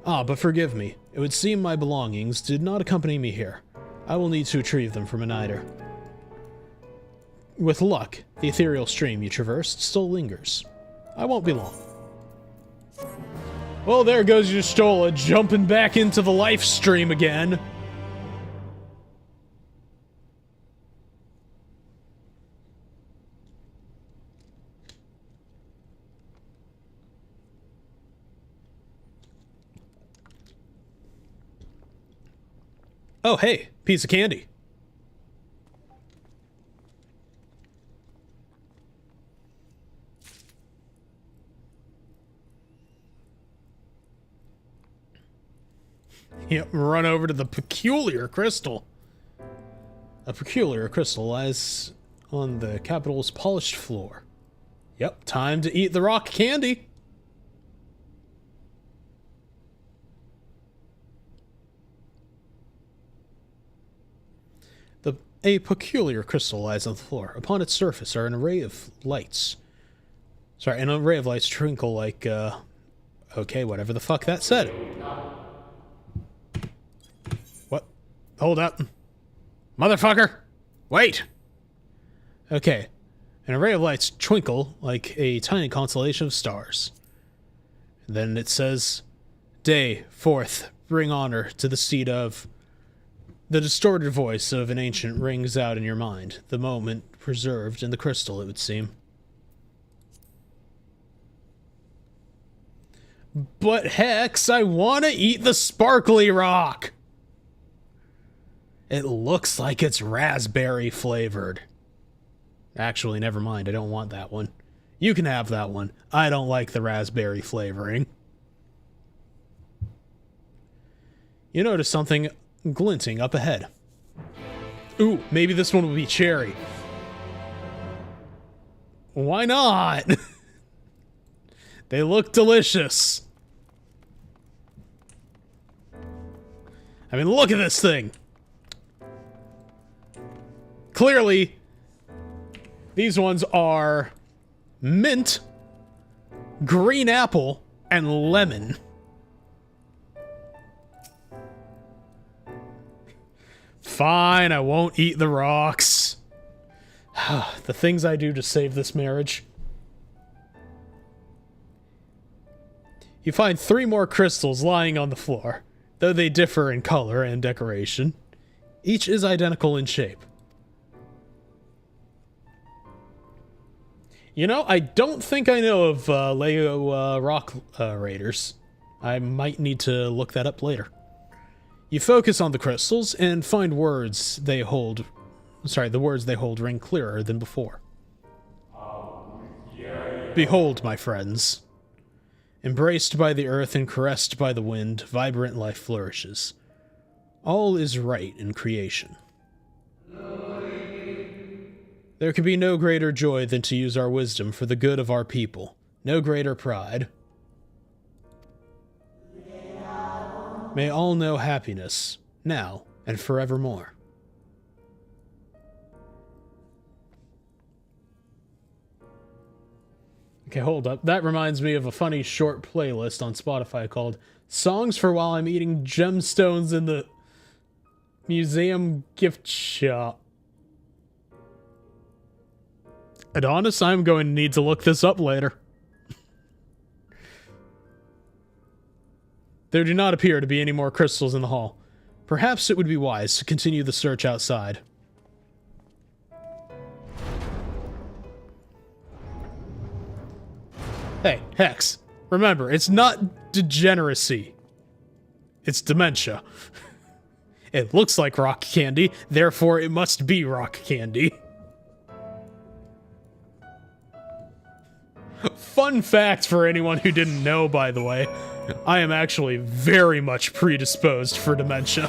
Ah, but forgive me. It would seem my belongings did not accompany me here. I will need to retrieve them from Aniter. With luck, the ethereal stream you traversed still lingers. I won't be long. Well, there goes Y'shtola jumping back into the life stream again. Oh, hey, piece of candy. Yep, run over to the peculiar crystal. A peculiar crystal lies on the capital's polished floor. Yep, time to eat the rock candy. A peculiar crystal lies on the floor. Upon its surface are an array of lights. Sorry, an array of lights twinkle like, okay, whatever the fuck that said. What? Hold up. Motherfucker! Wait! Okay. An array of lights twinkle like a tiny constellation of stars. And then it says, Day, forth, bring honor to the seed of... The distorted voice of an ancient rings out in your mind, the moment preserved in the crystal, it would seem. But Hex, I want to eat the sparkly rock! It looks like it's raspberry flavored. Actually, never mind, I don't want that one. You can have that one. I don't like the raspberry flavoring. You notice something glinting up ahead. Ooh, maybe this one will be cherry. Why not? They look delicious. I mean, look at this thing. Clearly, these ones are mint, green apple, and lemon. Fine, I won't eat the rocks. The things I do to save this marriage. You find 3 more crystals lying on the floor, though they differ in color and decoration. Each is identical in shape. You know, I don't think I know of Lego rock raiders. I might need to look that up later. You focus on the crystals and find words they hold. Sorry, the words they hold ring clearer than before. Behold, my friends. Embraced by the earth and caressed by the wind, vibrant life flourishes. All is right in creation. There can be no greater joy than to use our wisdom for the good of our people. No greater pride. May all know happiness, now and forevermore. Okay, hold up. That reminds me of a funny short playlist on Spotify called Songs for While I'm Eating Gemstones in the Museum Gift Shop. Adonis, I'm going to need to look this up later. There do not appear to be any more crystals in the hall. Perhaps it would be wise to continue the search outside. Hey, Hex, remember, it's not degeneracy. It's dementia. It looks like rock candy, therefore it must be rock candy. Fun fact for anyone who didn't know, by the way, I am actually very much predisposed for dementia.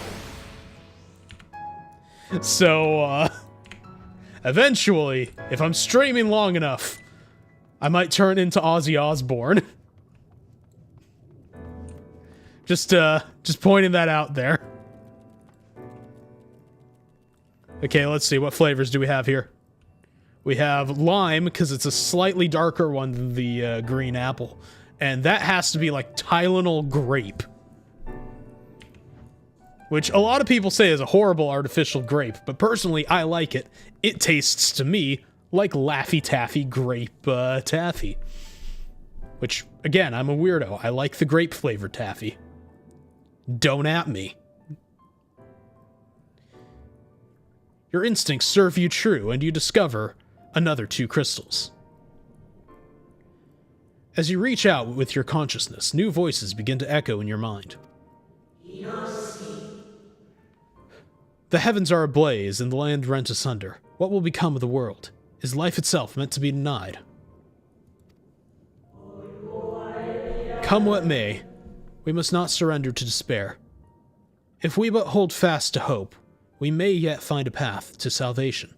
So, eventually, if I'm streaming long enough, I might turn into Ozzy Osbourne. Just pointing that out there. Okay, let's see. What flavors do we have here? We have lime, because it's a slightly darker one than the green apple. And that has to be like Tylenol grape. Which a lot of people say is a horrible artificial grape, but personally, I like it. It tastes to me like Laffy Taffy grape taffy. Which, again, I'm a weirdo. I like the grape-flavored taffy. Don't at me. Your instincts serve you true, and you discover another 2 crystals. As you reach out with your consciousness, new voices begin to echo in your mind. The heavens are ablaze, and the land rent asunder. What will become of the world? Is life itself meant to be denied? Come what may, we must not surrender to despair. If we but hold fast to hope, we may yet find a path to salvation.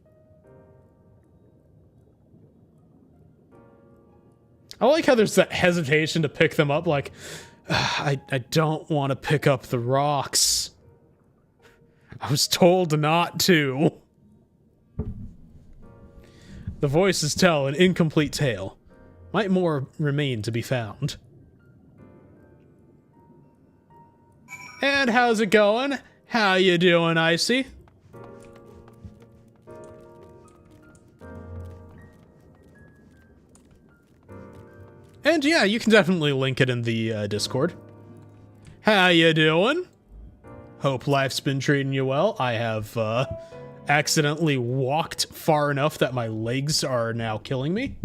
I like how there's that hesitation to pick them up, like, I don't want to pick up the rocks. I was told not to. The voices tell an incomplete tale. Might more remain to be found. And how's it going? How you doing, Icy? And yeah, you can definitely link it in the Discord. How you doing? Hope life's been treating you well. I have accidentally walked far enough that my legs are now killing me.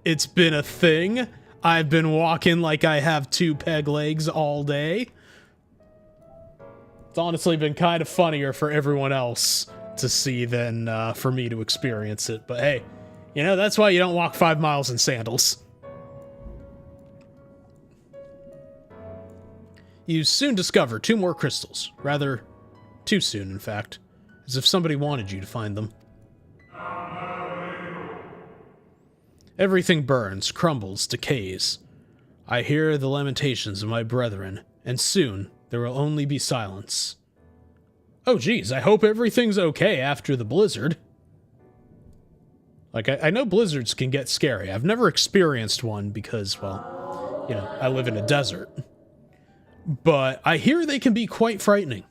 It's been a thing. I've been walking like I have 2 peg legs all day. It's honestly been kind of funnier for everyone else to see than for me to experience it. But hey, you know, that's why you don't walk 5 miles in sandals. You soon discover 2 more crystals. Rather, too soon, in fact. As if somebody wanted you to find them. Everything burns, crumbles, decays. I hear the lamentations of my brethren, and soon there will only be silence. Oh geez, I hope everything's okay after the blizzard. Like, I know blizzards can get scary. I've never experienced one because, well, you know, I live in a desert. But I hear they can be quite frightening.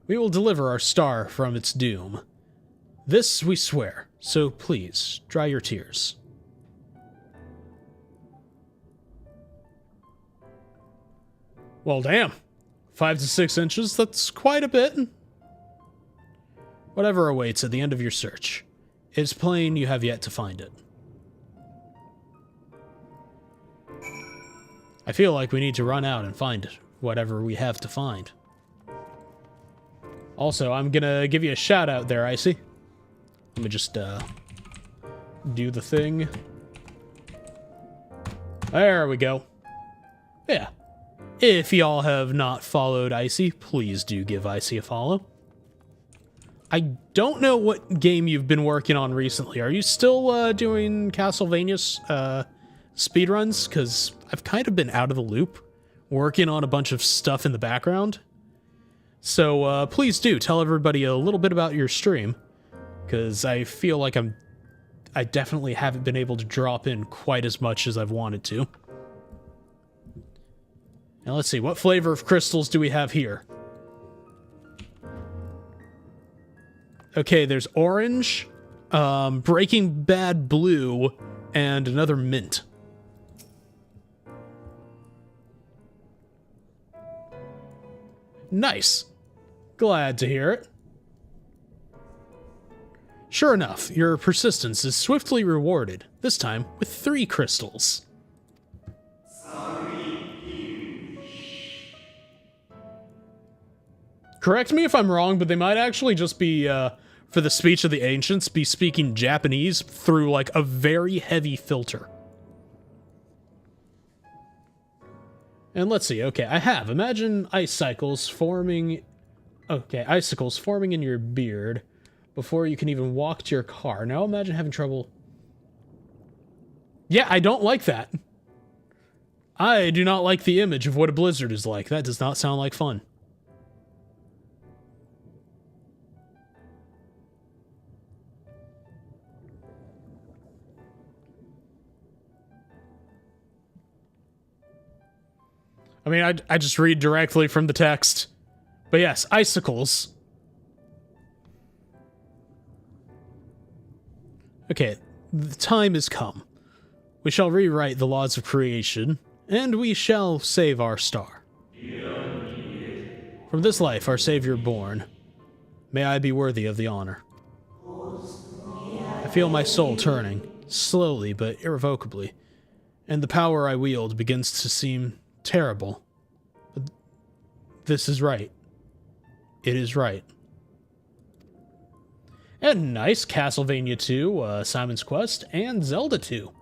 We will deliver our star from its doom. This we swear, so please, dry your tears. Well, damn. 5 to 6 inches, that's quite a bit. Whatever awaits at the end of your search, it's plain you have yet to find it. I feel like we need to run out and find whatever we have to find. Also, I'm gonna give you a shout out there, Icy. Let me just, do the thing. There we go. Yeah. If y'all have not followed Icy, please do give Icy a follow. I don't know what game you've been working on recently. Are you still, doing Castlevania's, speedruns? Because I've kind of been out of the loop, working on a bunch of stuff in the background. So please do tell everybody a little bit about your stream, because I feel like I definitely haven't been able to drop in quite as much as I've wanted to. Now let's see, what flavor of crystals do we have here? Okay, there's orange, Breaking Bad blue, and another mint. Nice. Glad to hear it. Sure enough, your persistence is swiftly rewarded, this time with 3 crystals. Correct me if I'm wrong, but they might actually just be, for the speech of the ancients, be speaking Japanese through, like, a very heavy filter. And let's see, okay, imagine icicles forming in your beard before you can even walk to your car. Now imagine having trouble. Yeah, I don't like that. I do not like the image of what a blizzard is like. That does not sound like fun. I mean, I just read directly from the text. But yes, icicles. Okay, the time has come. We shall rewrite the laws of creation, and we shall save our star. From this life our Savior born, may I be worthy of the honor. I feel my soul turning, slowly but irrevocably, and the power I wield begins to seem terrible. But this is right. It is right. And nice, Castlevania 2, Simon's Quest, and Zelda 2.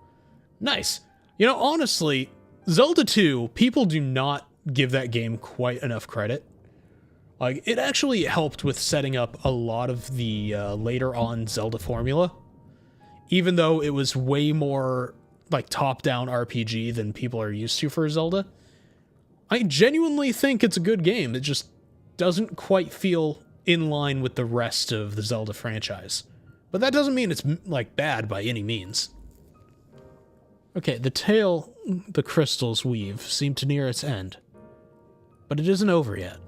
Nice. You know, honestly, Zelda 2, people do not give that game quite enough credit. Like, it actually helped with setting up a lot of the later on Zelda formula. Even though it was way more, like, top-down RPG than people are used to for Zelda. I genuinely think it's a good game. It just doesn't quite feel in line with the rest of the Zelda franchise. But that doesn't mean it's, like, bad by any means. Okay, the tale the crystals weave seemed to near its end. But it isn't over yet.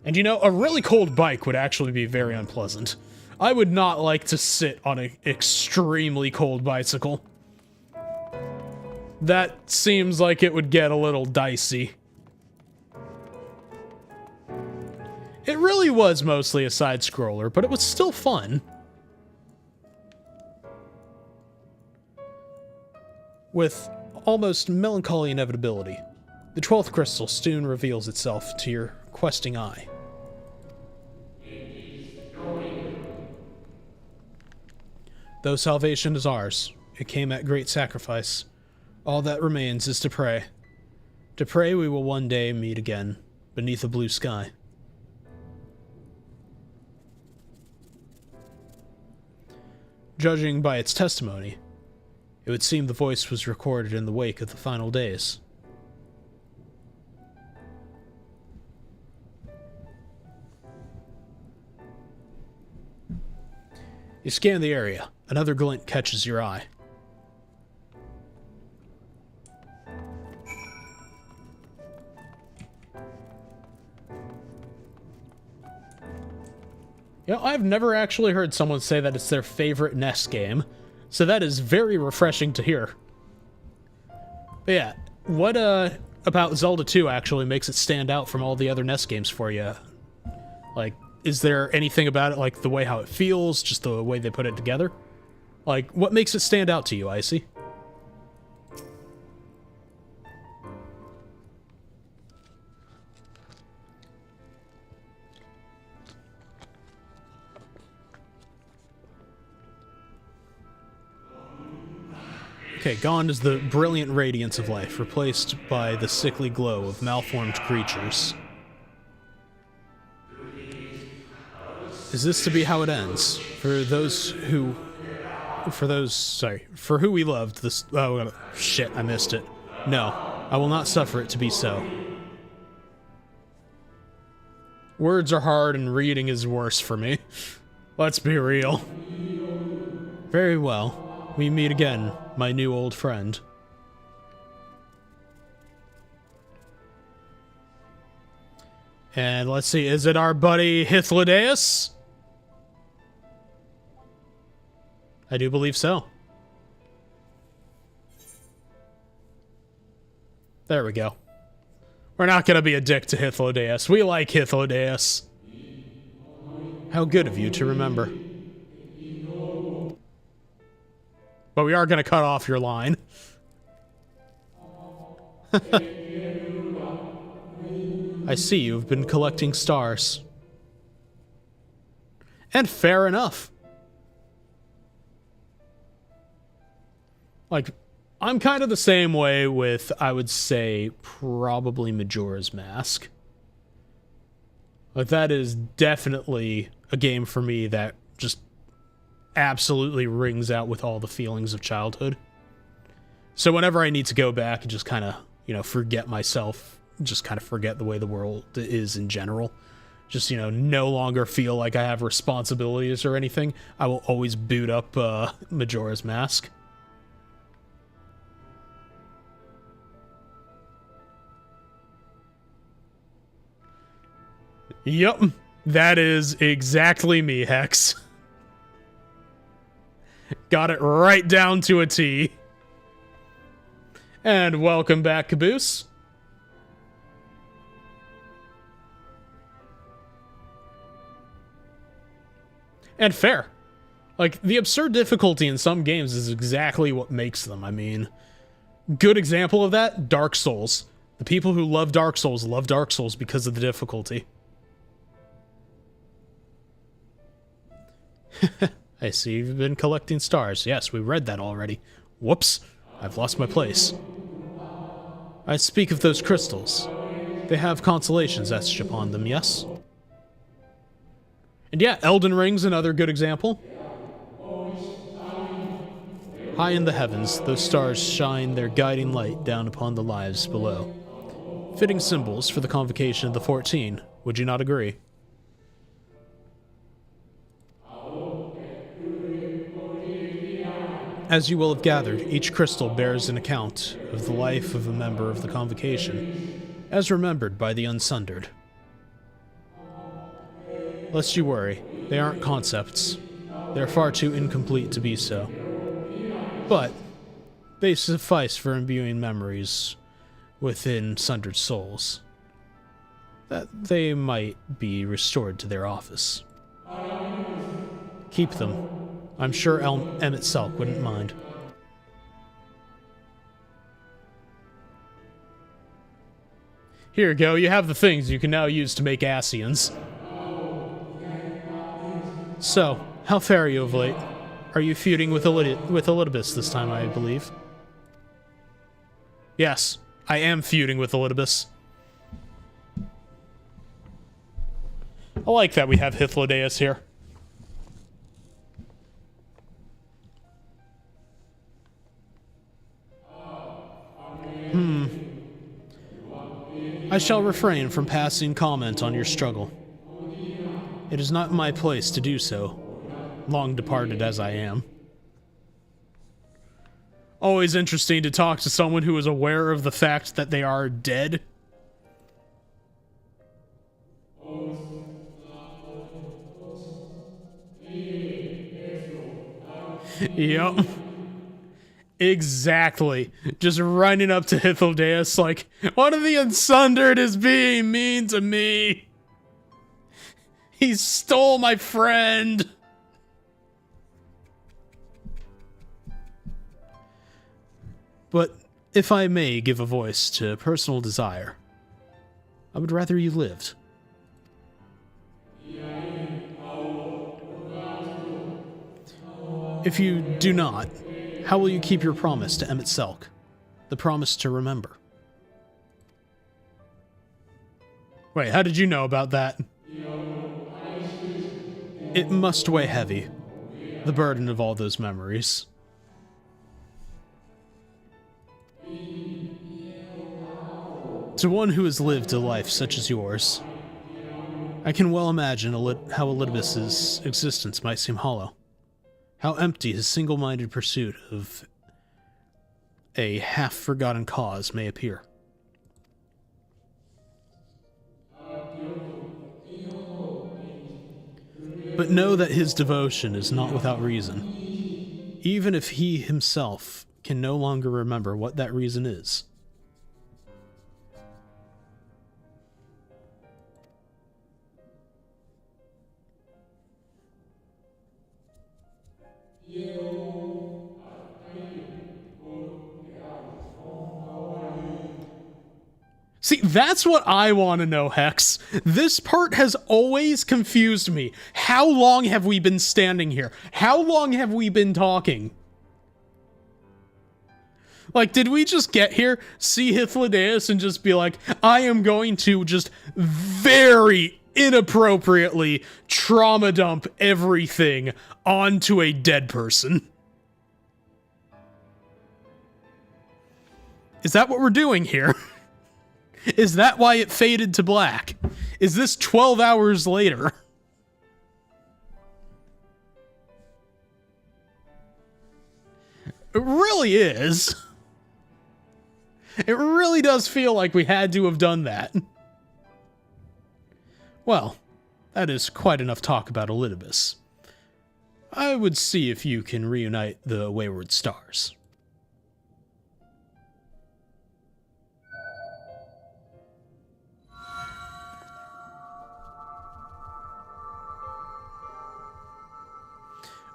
And you know, a really cold bike would actually be very unpleasant. I would not like to sit on an extremely cold bicycle. That seems like it would get a little dicey. It really was mostly a side-scroller, but it was still fun. With almost melancholy inevitability, the 12th crystal soon reveals itself to your questing eye. Though salvation is ours, it came at great sacrifice. All that remains is to pray. To pray we will one day meet again, beneath a blue sky. Judging by its testimony, it would seem the voice was recorded in the wake of the final days. You scan the area. Another glint catches your eye. You know, I've never actually heard someone say that it's their favorite NES game, so that is very refreshing to hear. But yeah, what about Zelda 2 actually makes it stand out from all the other NES games for you? Like, is there anything about it, like the way how it feels, just the way they put it together? Like, what makes it stand out to you, Icy? Okay, gone is the brilliant radiance of life, replaced by the sickly glow of malformed creatures. Is this to be how it ends? For who we loved, this... Oh, shit, I missed it. No, I will not suffer it to be so. Words are hard and reading is worse for me. Let's be real. Very well. We meet again, my new old friend. And let's see, is it our buddy Hythlodaeus? I do believe so. There we go. We're not gonna be a dick to Hythlodaeus. We like Hythlodaeus. How good of you to remember. But we are gonna cut off your line. I see you've been collecting stars. And fair enough. Like, I'm kind of the same way with, I would say, probably Majora's Mask. Like, that is definitely a game for me that just absolutely rings out with all the feelings of childhood. So whenever I need to go back and just kind of, you know, forget myself, just kind of forget the way the world is in general, just, you know, no longer feel like I have responsibilities or anything, I will always boot up Majora's Mask. Yup, that is exactly me, Hex. Got it right down to a T. And welcome back, Caboose. And fair. Like, the absurd difficulty in some games is exactly what makes them. I mean, good example of that, Dark Souls. The people who love Dark Souls because of the difficulty. I see you've been collecting stars. Yes, we read that already. Whoops, I've lost my place. I speak of those crystals. They have constellations etched upon them, yes? And yeah, Elden Ring's another good example. High in the heavens, those stars shine their guiding light down upon the lives below. Fitting symbols for the convocation of the 14, would you not agree? As you will have gathered, each crystal bears an account of the life of a member of the convocation, as remembered by the Unsundered. Lest you worry, they aren't concepts. They're far too incomplete to be so. But they suffice for imbuing memories within sundered souls, that they might be restored to their office. Keep them. I'm sure Emmett Selk wouldn't mind. Here you go, you have the things you can now use to make Ascians. So, how fare you of late? Are you feuding with Elidibus this time, I believe? Yes, I am feuding with Elidibus. I like that we have Hythlodaeus here. I shall refrain from passing comment on your struggle. It is not my place to do so, long departed as I am. Always interesting to talk to someone who is aware of the fact that they are dead. Yep. Exactly. Just running up to Hythlodaeus like, one of the Unsundered is being mean to me. He stole my friend. But if I may give a voice to personal desire, I would rather you lived. If you do not, how will you keep your promise to Emmett Selk? The promise to remember. Wait, how did you know about that? It must weigh heavy, the burden of all those memories. To one who has lived a life such as yours, I can well imagine how Elidibus's existence might seem hollow. How empty his single-minded pursuit of a half-forgotten cause may appear. But know that his devotion is not without reason, even if he himself can no longer remember what that reason is. See, that's what I want to know, Hex. This part has always confused me. How long have we been standing here? How long have we been talking? Like, did we just get here, see Hythlodaeus, and just be like, I am going to just very inappropriately trauma dump everything onto a dead person? Is that what we're doing here? Is that why it faded to black? Is this 12 hours later? It really is. It really does feel like we had to have done that. Well, that is quite enough talk about Elidibus. I would see if you can reunite the wayward stars.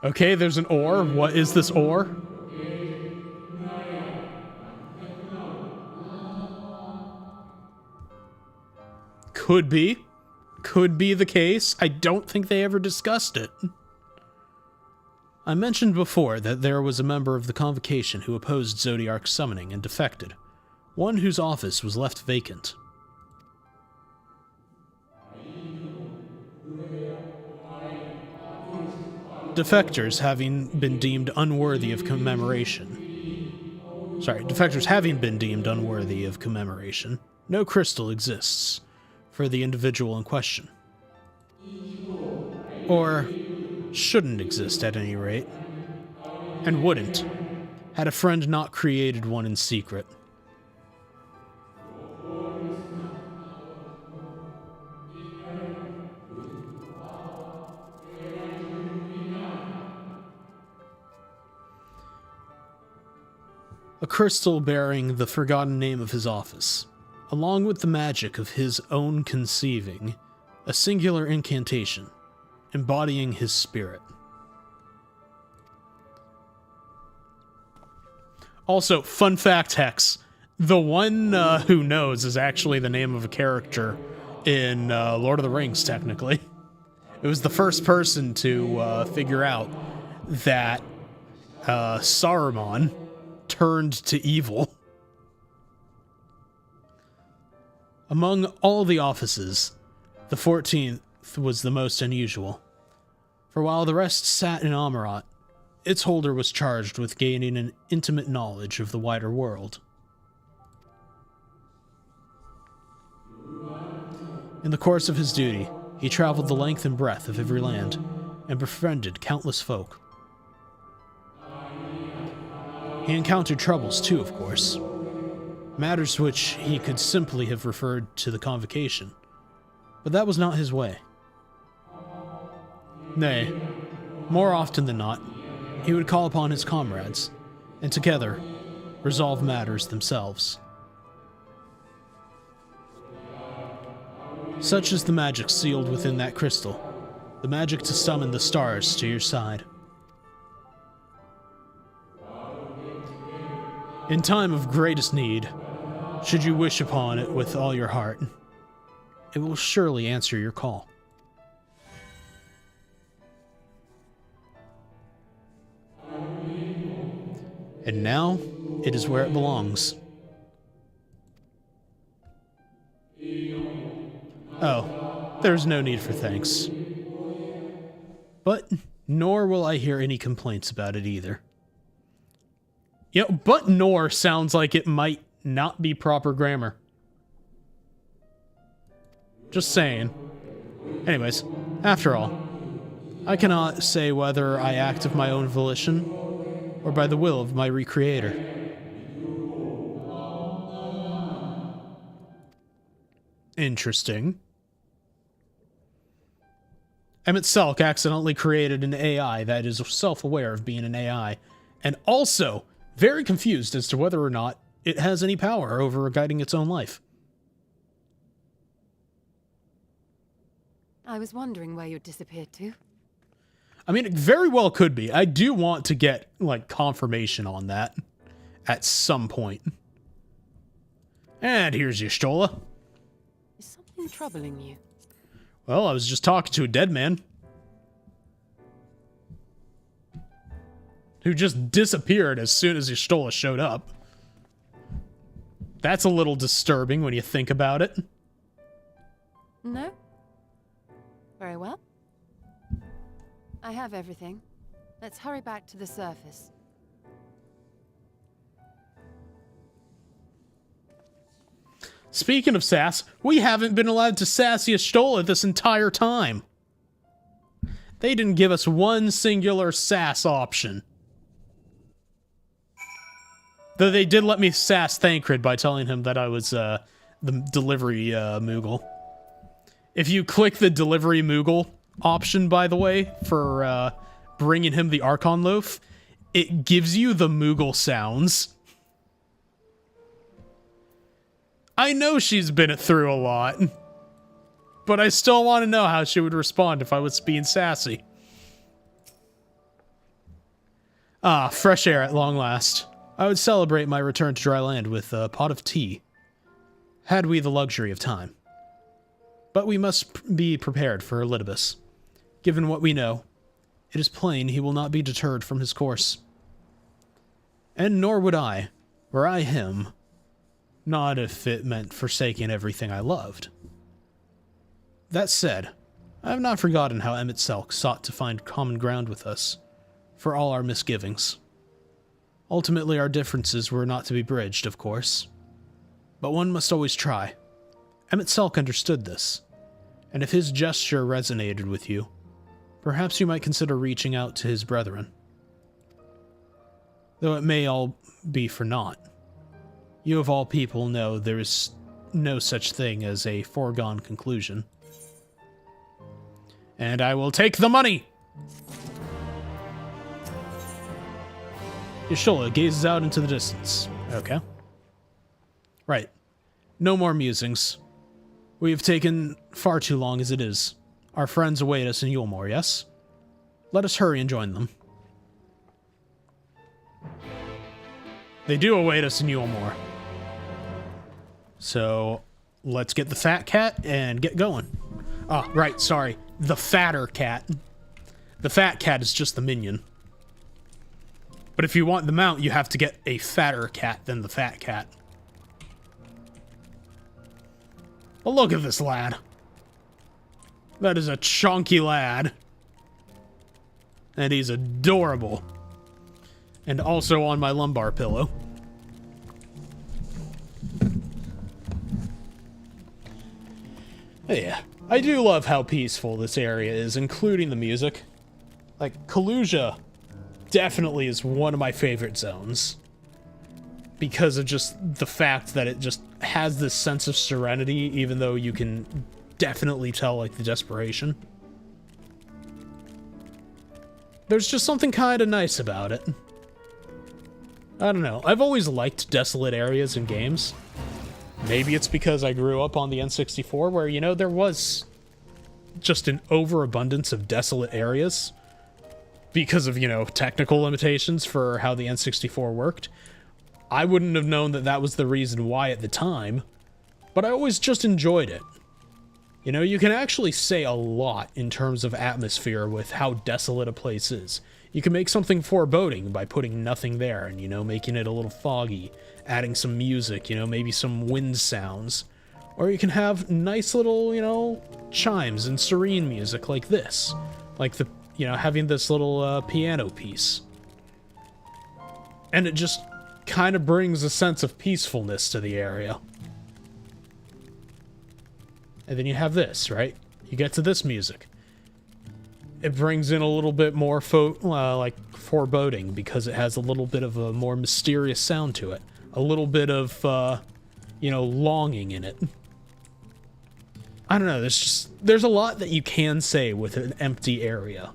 Okay, there's an ore. What is this ore? Could be. Could be the case. I don't think they ever discussed it. I mentioned before that there was a member of the Convocation who opposed Zodiark's summoning and defected, one whose office was left vacant. Defectors having been deemed unworthy of commemoration. Defectors having been deemed unworthy of commemoration, no crystal exists for the individual in question. Or shouldn't exist at any rate. And wouldn't, had a friend not created one in secret. A crystal bearing the forgotten name of his office, along with the magic of his own conceiving, a singular incantation, embodying his spirit. Also, fun fact, Hex, the one who knows is actually the name of a character in Lord of the Rings, technically. It was the first person to figure out that Saruman turned to evil. Among all the offices, the 14th was the most unusual, for while the rest sat in Amarat, its holder was charged with gaining an intimate knowledge of the wider world. In the course of his duty, he traveled the length and breadth of every land, and befriended countless folk. He encountered troubles too, of course. Matters which he could simply have referred to the Convocation. But that was not his way. Nay, more often than not, he would call upon his comrades, and together, resolve matters themselves. Such is the magic sealed within that crystal, the magic to summon the stars to your side. In time of greatest need, should you wish upon it with all your heart, it will surely answer your call. And now, it is where it belongs. Oh, there's no need for thanks. But, nor will I hear any complaints about it either. You know, but nor sounds like it might not be proper grammar. Just saying. Anyways, after all, I cannot say whether I act of my own volition or by the will of my recreator. Interesting. Emmett Selk accidentally created an AI that is self-aware of being an AI, and also very confused as to whether or not it has any power over guiding its own life. I was wondering where you'd disappeared to. I mean, it very well could be. I do want to get, like, confirmation on that at some point. And here's Y'shtola. Is something troubling you? Well, I was just talking to a dead man. Who just disappeared as soon as Y'shtola showed up. That's a little disturbing when you think about it. No? Very well. I have everything. Let's hurry back to the surface. Speaking of sass, we haven't been allowed to sass Y'shtola this entire time. They didn't give us one singular sass option. Though they did let me sass Thancred by telling him that I was the delivery Moogle. If you click the delivery Moogle option, by the way, for bringing him the Archon Loaf, it gives you the Moogle sounds. I know she's been through a lot, but I still want to know how she would respond if I was being sassy. Ah, fresh air at long last. I would celebrate my return to dry land with a pot of tea, had we the luxury of time. But we must be prepared for Elidibus. Given what we know, it is plain he will not be deterred from his course. And nor would I, were I him, not if it meant forsaking everything I loved. That said, I have not forgotten how Emmett Selk sought to find common ground with us, for all our misgivings. Ultimately, our differences were not to be bridged, of course. But one must always try. Emmett Selk understood this, and if his gesture resonated with you, perhaps you might consider reaching out to his brethren. Though it may all be for naught. You of all people know there is no such thing as a foregone conclusion. And I will take the money! Y'shtola gazes out into the distance. Okay. Right. No more musings. We have taken far too long as it is. Our friends await us in Yulmore, yes? Let us hurry and join them. They do await us in Yulmore. So, let's get the fat cat and get going. Oh, right, sorry. The fatter cat. The fat cat is just the minion. But if you want the mount, you have to get a fatter cat than the fat cat. Well, look at this lad. That is a chunky lad. And he's adorable. And also on my lumbar pillow. Yeah, I do love how peaceful this area is, including the music. Like, Kalusia definitely is one of my favorite zones. Because of just the fact that it just has this sense of serenity, even though you can definitely tell, like, the desperation. There's just something kind of nice about it. I don't know. I've always liked desolate areas in games. Maybe it's because I grew up on the N64 where, you know, there was just an overabundance of desolate areas because of, you know, technical limitations for how the N64 worked. I wouldn't have known that that was the reason why at the time, but I always just enjoyed it. You know, you can actually say a lot in terms of atmosphere with how desolate a place is. You can make something foreboding by putting nothing there and, you know, making it a little foggy, adding some music, you know, maybe some wind sounds. Or you can have nice little, you know, chimes and serene music like this. Like the, you know, having this little piano piece. And it just kind of brings a sense of peacefulness to the area. And then you have this, right? You get to this music. It brings in a little bit more like foreboding because it has a little bit of a more mysterious sound to it. A little bit of, you know, longing in it. I don't know, there's a lot that you can say with an empty area.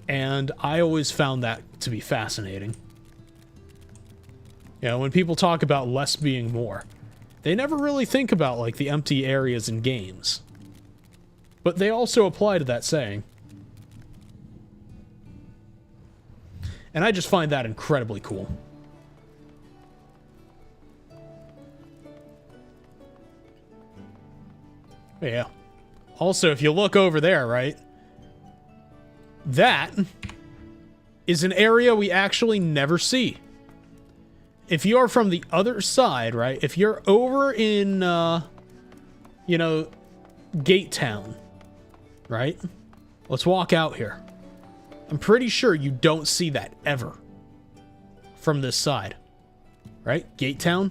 And I always found that to be fascinating. You know, when people talk about less being more, they never really think about, like, the empty areas in games. But they also apply to that saying. And I just find that incredibly cool. Yeah. Also, if you look over there, right? That is an area we actually never see. If you're from the other side, right? If you're over in, you know, Gate Town, right? Let's walk out here. I'm pretty sure you don't see that ever from this side, right? Gate Town.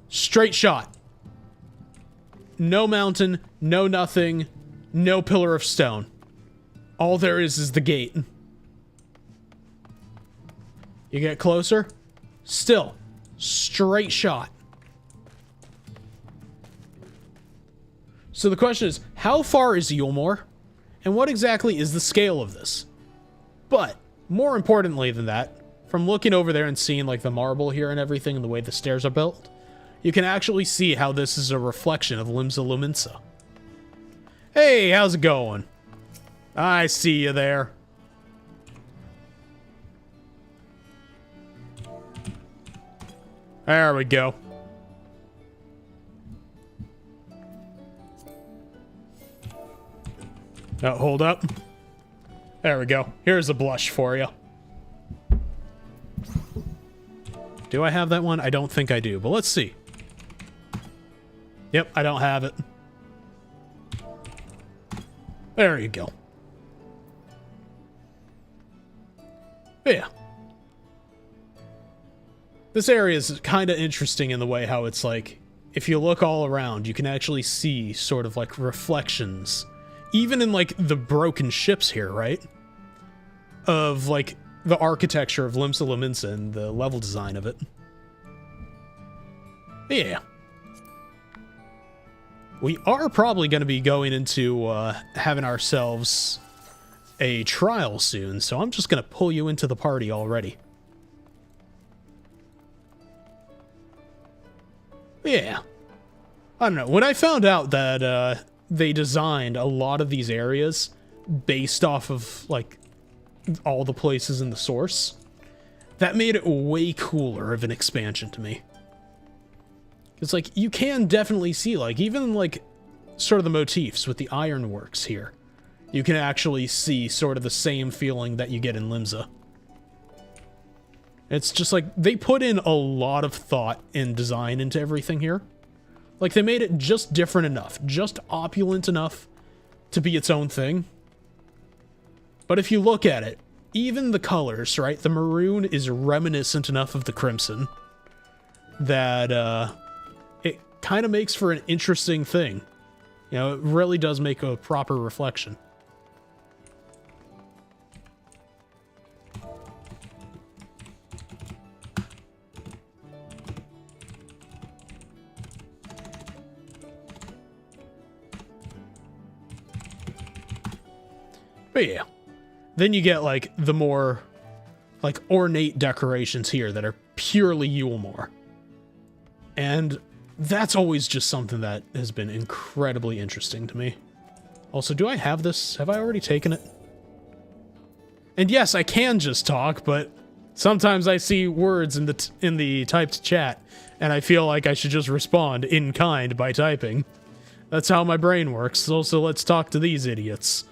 Straight shot. No mountain, no nothing, no pillar of stone. All there is the gate. You get closer, still, straight shot. So the question is, how far is Yulmore? And what exactly is the scale of this? But, more importantly than that, from looking over there and seeing like the marble here and everything and the way the stairs are built, you can actually see how this is a reflection of Limsa Luminsa. Hey, how's it going? I see you there. There we go. Oh, hold up. There we go. Here's a blush for you. Do I have that one? I don't think I do, but let's see. Yep, I don't have it. There you go. Yeah. This area is kind of interesting in the way how it's like, if you look all around, you can actually see sort of like reflections, even in like the broken ships here, right? Of like the architecture of Limsa Luminsa and the level design of it. Yeah. We are probably going to be going into having ourselves a trial soon, so I'm just going to pull you into the party already. Yeah. I don't know. When I found out that they designed a lot of these areas based off of, like, all the places in the source, that made it way cooler of an expansion to me. It's like, you can definitely see, like, even, like, sort of the motifs with the ironworks here. You can actually see sort of the same feeling that you get in Limsa. It's just like, they put in a lot of thought and design into everything here. Like, they made it just different enough, just opulent enough to be its own thing. But if you look at it, even the colors, right? The maroon is reminiscent enough of the crimson that, it kind of makes for an interesting thing. You know, it really does make a proper reflection. But yeah, then you get like the more like ornate decorations here that are purely Yulmore. And that's always just something that has been incredibly interesting to me. Also, do I have this? Have I already taken it? And yes, I can just talk, but sometimes I see words in the typed chat, and I feel like I should just respond in kind by typing. That's how my brain works. So let's talk to these idiots.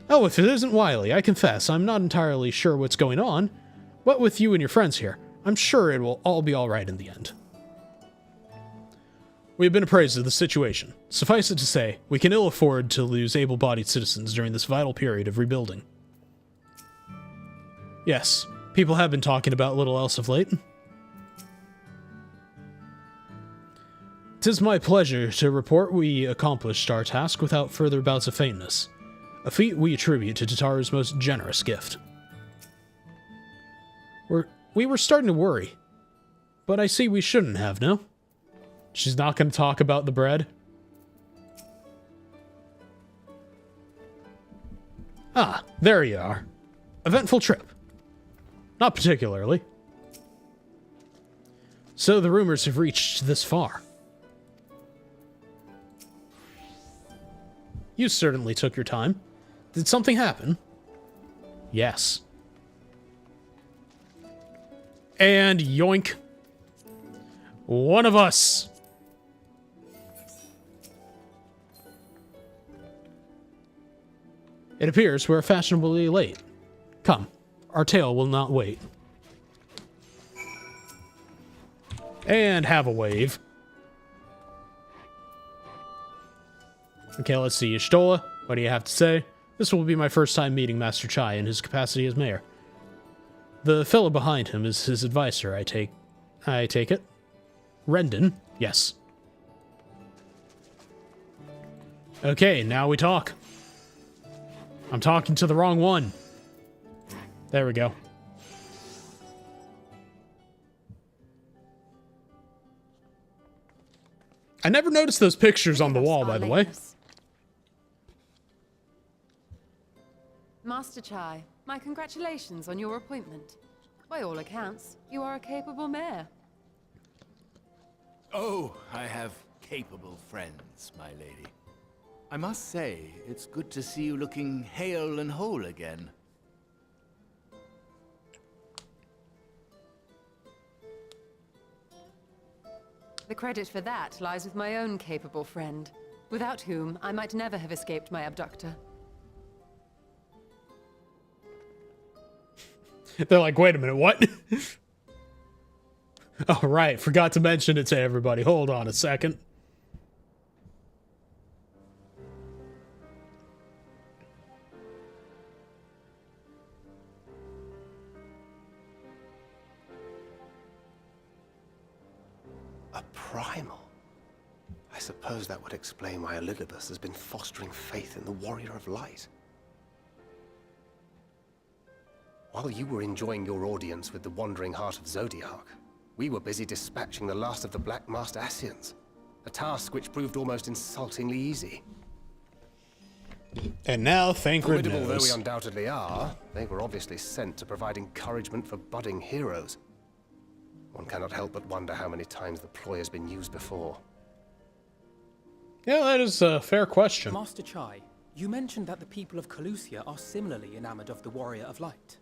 Oh, if it isn't Wily, I confess, I'm not entirely sure what's going on. What with you and your friends here? I'm sure it will all be alright in the end. We have been appraised of the situation. Suffice it to say, we can ill afford to lose able-bodied citizens during this vital period of rebuilding. Yes, people have been talking about little else of late. 'Tis my pleasure to report we accomplished our task without further bouts of faintness. A feat we attribute to Tataru's most generous gift. We were starting to worry, but I see we shouldn't have, no? She's not going to talk about the bread? Ah, there you are. Eventful trip. Not particularly. So the rumors have reached this far. You certainly took your time. Did something happen? Yes. And yoink. One of us. It appears we're fashionably late. Come, our tale will not wait. And have a wave. Okay, let's see. Y'shtola, what do you have to say? This will be my first time meeting Master Chai in his capacity as mayor. The fellow behind him is his advisor, I take it. Rendon? Yes. Okay, now we talk. I'm talking to the wrong one. There we go. I never noticed those pictures on the wall, by the way. Master Chai, my congratulations on your appointment. By all accounts, you are a capable mayor. Oh, I have capable friends, my lady. I must say, it's good to see you looking hale and whole again. The credit for that lies with my own capable friend, without whom I might never have escaped my abductor. They're like, wait a minute, what? Oh, right, forgot to mention it to everybody. Hold on a second. A primal? I suppose that would explain why Elidibus has been fostering faith in the Warrior of Light. While you were enjoying your audience with the Wandering Heart of Zodiac, we were busy dispatching the last of the Black Master Ascians, a task which proved almost insultingly easy. And now, Thancred Formidable though we knows. undoubtedly are, they were obviously sent to provide encouragement for budding heroes. One cannot help but wonder how many times the ploy has been used before. Yeah, that is a fair question. Master Chai, you mentioned that the people of Calusia are similarly enamored of the Warrior of Light.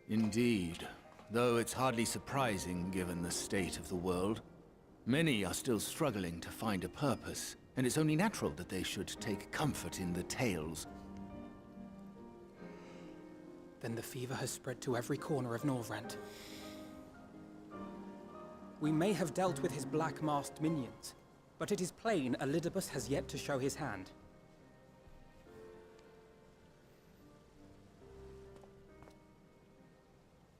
Indeed, though it's hardly surprising given the state of the world. Many are still struggling to find a purpose, and it's only natural that they should take comfort in the tales. Then the fever has spread to every corner of Norvrant. We may have dealt with his black-masked minions, but it is plain Elidibus has yet to show his hand.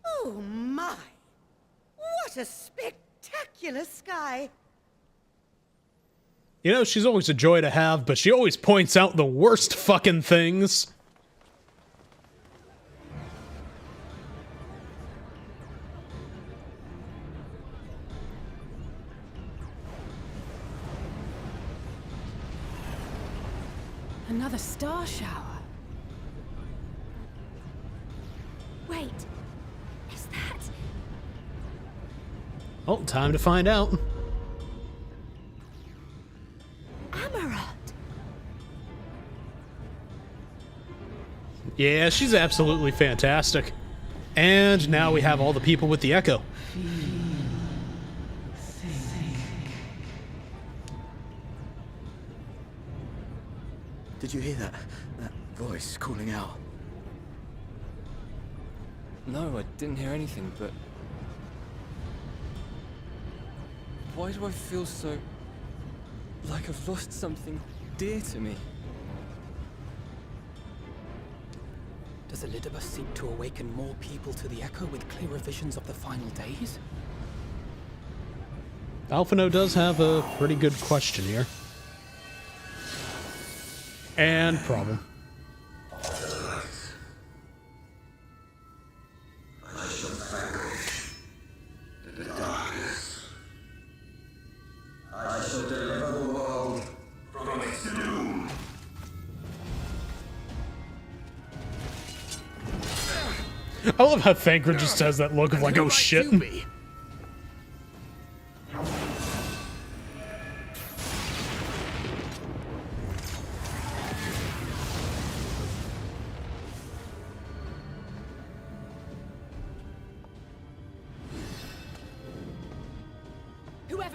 Oh my! What a spectacular sky! You know, she's always a joy to have, but she always points out the worst fucking things. Another star shower. Wait, is that... Oh, time to find out. Amaranth? Yeah, she's absolutely fantastic. And now we have all the people with the echo. Did you hear that? That voice calling out? No, I didn't hear anything, but... Why do I feel so... like I've lost something dear to me? Does Elidibus seek to awaken more people to the Echo with clearer visions of the final days? Alphino does have a pretty good question here. And problem. I love how Thancred just has that look of like, oh shit.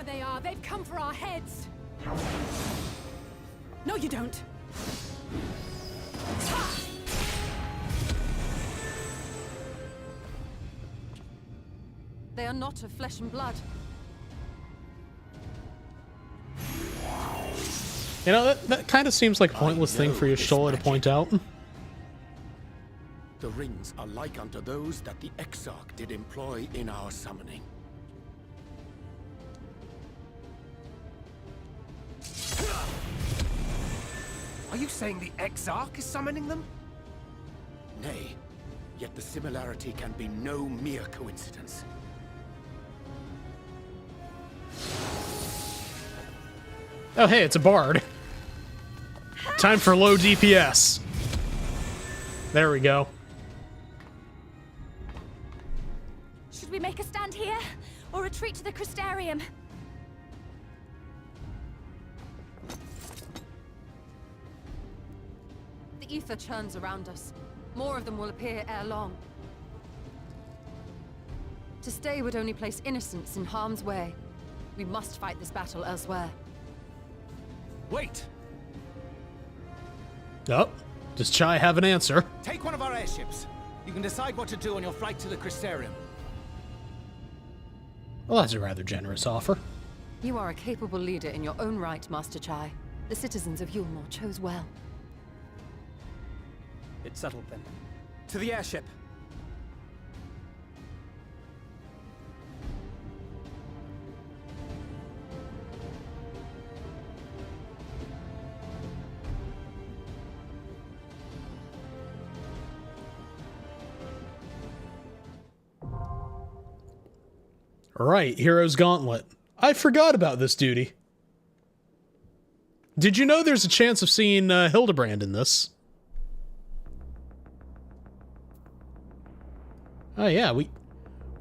whoever they are, they've come for our heads. No, you don't. They are not of flesh and blood. You know, that kind of seems like a pointless thing for Y'shtola to point out. The rings are like unto those that the Exarch did employ in our summoning. Are you saying the Exarch is summoning them? Nay, yet the similarity can be no mere coincidence. Oh, hey, it's a bard. Time for low DPS. There we go. Should we make a stand here, or retreat to the Crystarium? The ether churns around us. More of them will appear ere long. To stay would only place innocents in harm's way. We must fight this battle elsewhere. Wait! Oh, does Chai have an answer? Take one of our airships. You can decide what to do on your flight to the Crystarium. Well, that's a rather generous offer. You are a capable leader in your own right, Master Chai. The citizens of Yulmore chose well. It's settled then. To the airship! Right, Hero's Gauntlet. I forgot about this duty. Did you know there's a chance of seeing Hildebrand in this? Oh yeah, we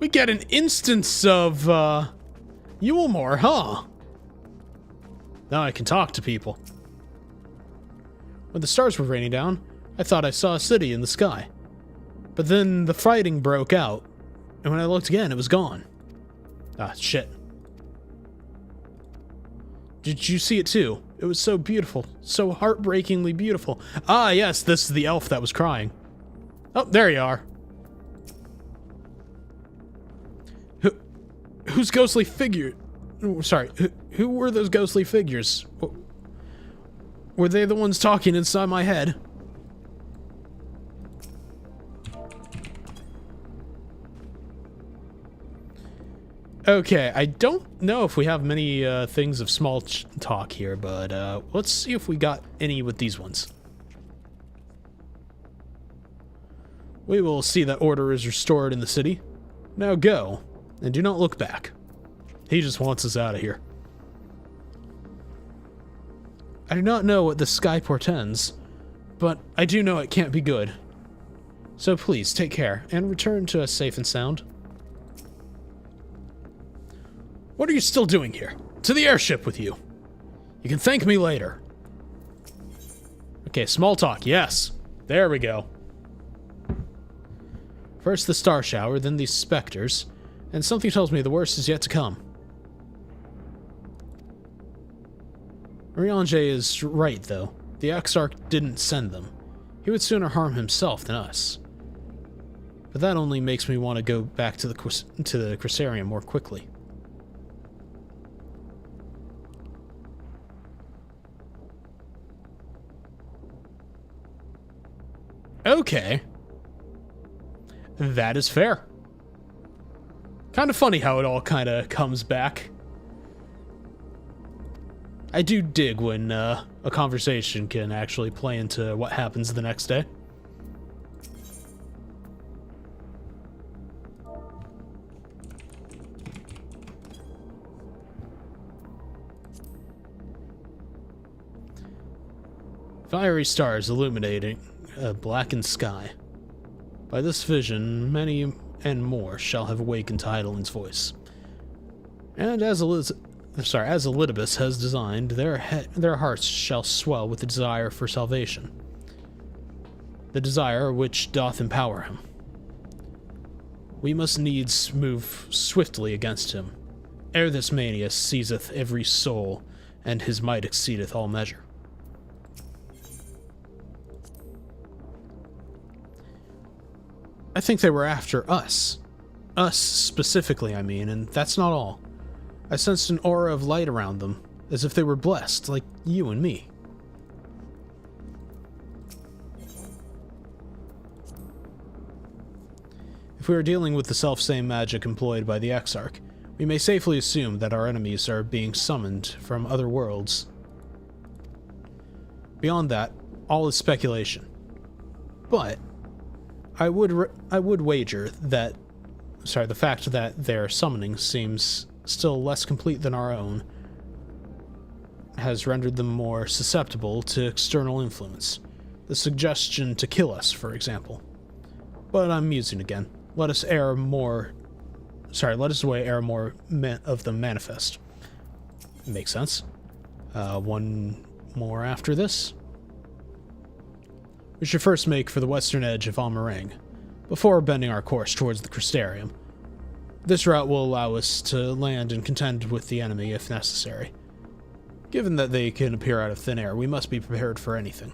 get an instance of Yulmore, huh? Now I can talk to people. When the stars were raining down, I thought I saw a city in the sky. But then the fighting broke out, and when I looked again, it was gone. Ah, shit. Did you see it too? It was so beautiful. So heartbreakingly beautiful. Ah, yes, this is the elf that was crying. Oh, there you are. Whose ghostly figure... Sorry, who were those ghostly figures? Were they the ones talking inside my head? Okay, I don't know if we have many things of small talk here, but let's see if we got any with these ones. We will see that order is restored in the city. Now go, and do not look back. He just wants us out of here. I do not know what the sky portends, but I do know it can't be good. So please, take care, and return to us safe and sound. What are you still doing here? To the airship with you. You can thank me later. Okay, small talk, yes. There we go. First the star shower, then these specters, and something tells me the worst is yet to come. Urianger is right, though. The Exarch didn't send them. He would sooner harm himself than us. But that only makes me want to go back to the Crystarium more quickly. Okay. That is fair. Kind of funny how it all kind of comes back. I do dig when a conversation can actually play into what happens the next day. Fiery stars illuminating a blackened sky. By this vision, many and more shall have awakened to Hydaelyn's voice. And as Elidibus has designed, their hearts shall swell with the desire for salvation. The desire which doth empower him. We must needs move swiftly against him, ere this mania seizeth every soul, and his might exceedeth all measure. I think they were after us. Us specifically, I mean, and that's not all. I sensed an aura of light around them, as if they were blessed, like you and me. If we are dealing with the selfsame magic employed by the Exarch, we may safely assume that our enemies are being summoned from other worlds. Beyond that, all is speculation. But I would wager that, the fact that their summoning seems still less complete than our own has rendered them more susceptible to external influence. The suggestion to kill us, for example. But I'm musing again. Let us away ere more of them manifest. Makes sense. One more after this. We should first make for the western edge of Amarang, before bending our course towards the Crystarium. This route will allow us to land and contend with the enemy if necessary. Given that they can appear out of thin air, we must be prepared for anything.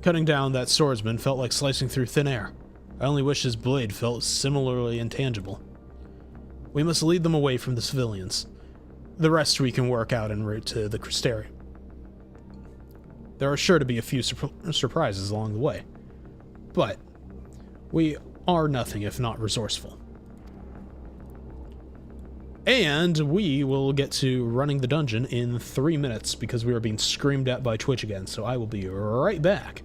Cutting down that swordsman felt like slicing through thin air. I only wish his blade felt similarly intangible. We must lead them away from the civilians. The rest we can work out en route to the Crystarium. There are sure to be a few surprises along the way. But we are nothing if not resourceful. And we will get to running the dungeon in 3 minutes because we are being screamed at by Twitch again, so I will be right back.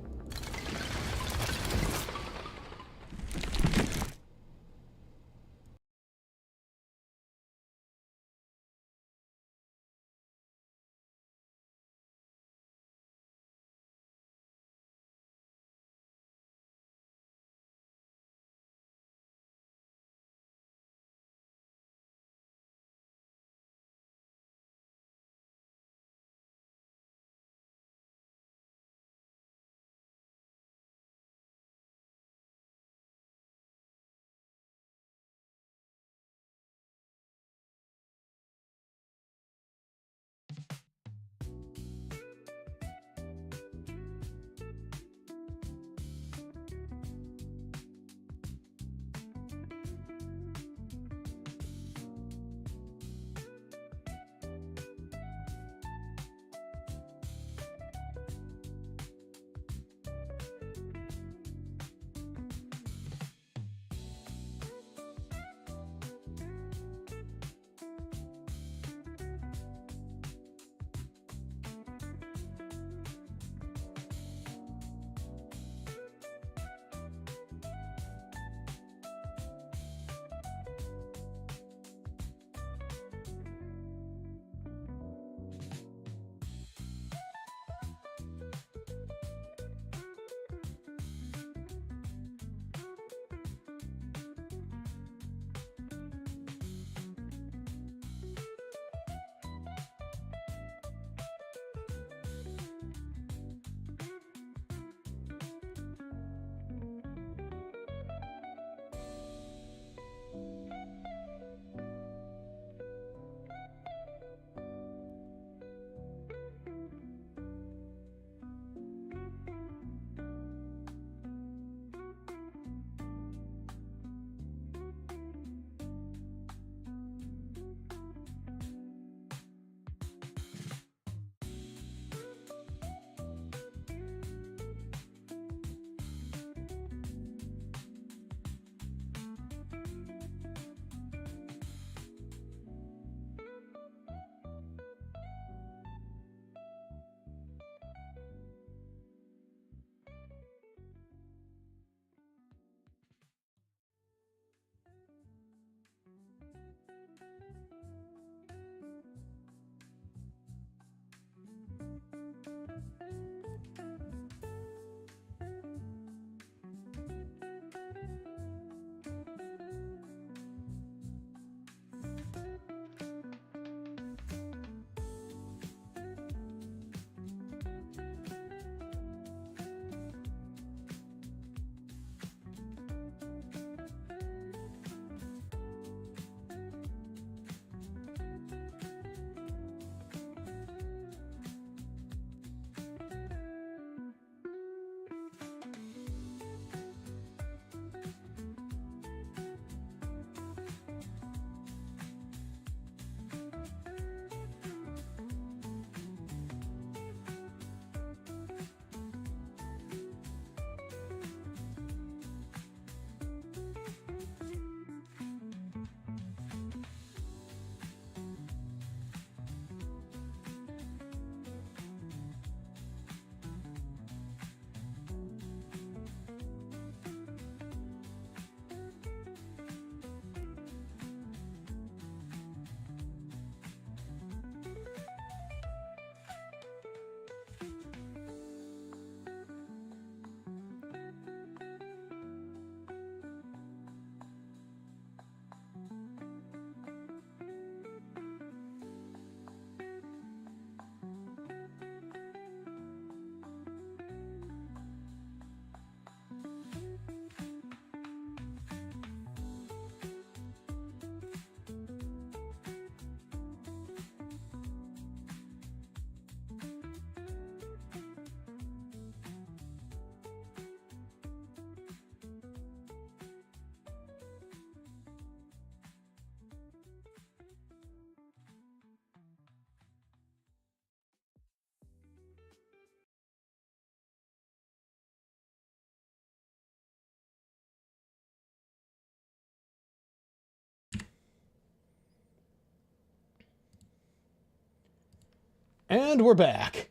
And we're back.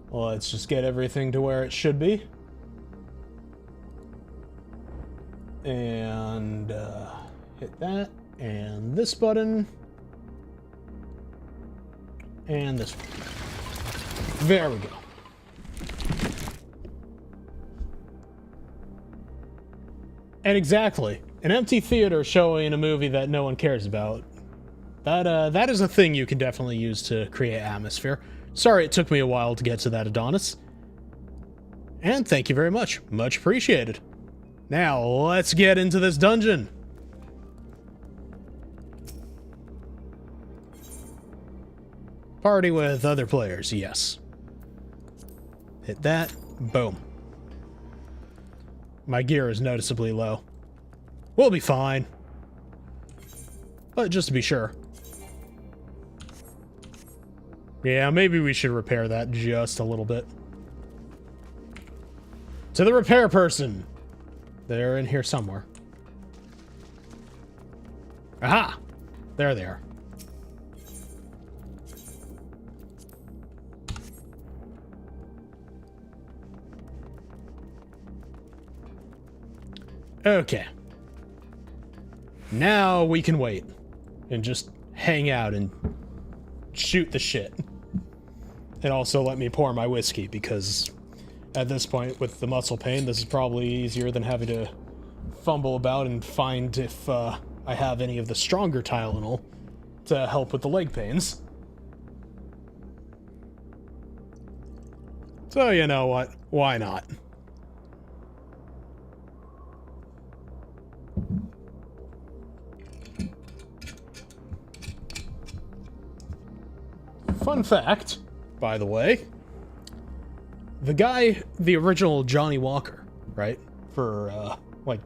Let's just get everything to where it should be. And hit that. And this button. And this one. There we go. And exactly. An empty theater showing a movie that no one cares about. That is a thing you can definitely use to create atmosphere. Sorry it took me a while to get to that Adonis. And thank you very much. Much appreciated. Now, let's get into this dungeon. Party with other players, yes. Hit that. Boom. My gear is noticeably low. We'll be fine. But just to be sure. Yeah, maybe we should repair that just a little bit. To the repair person! They're in here somewhere. Aha! There they are. Okay. Now we can wait. And just hang out and shoot the shit. And also let me pour my whiskey, because at this point, with the muscle pain, this is probably easier than having to fumble about and find if I have any of the stronger Tylenol to help with the leg pains. So you know what? Why not? Fun fact, by the way, the guy, the original Johnny Walker, right, for, like,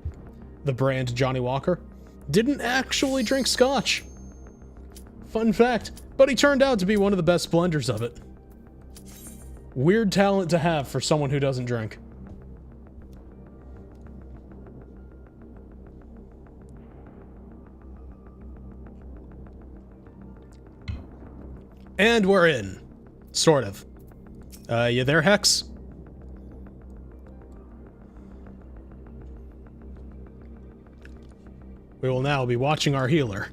the brand Johnny Walker, didn't actually drink scotch. Fun fact, but he turned out to be one of the best blenders of it. Weird talent to have for someone who doesn't drink. And we're in. Sort of. You there, Hex? We will now be watching our healer.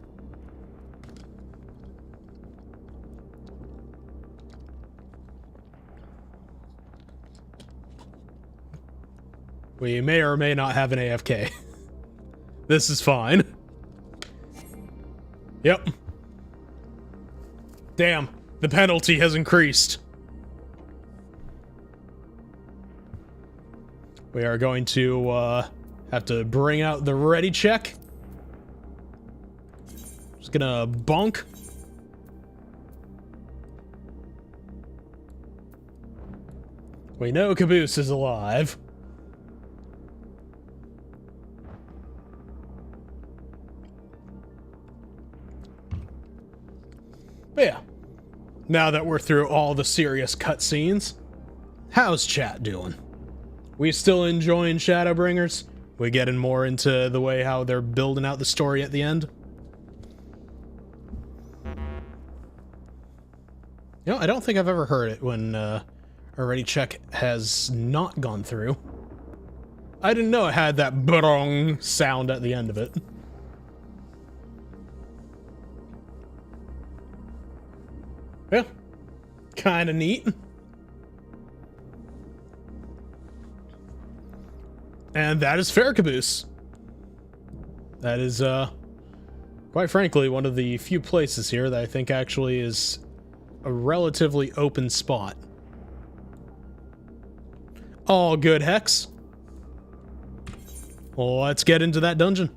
We may or may not have an AFK. This is fine. Yep. Damn, the penalty has increased. We are going to have to bring out the ready check. Just gonna bonk. We know Caboose is alive. But yeah, now that we're through all the serious cutscenes, how's chat doing? We still enjoying Shadowbringers? We getting more into the way how they're building out the story at the end? You know, I don't think I've ever heard it when a ready check has not gone through. I didn't know it had that brong sound at the end of it. Yeah, kind of neat. And that is fair, Caboose. That is, quite frankly, one of the few places here that I think actually is a relatively open spot. All good, Hex. Well, let's get into that dungeon.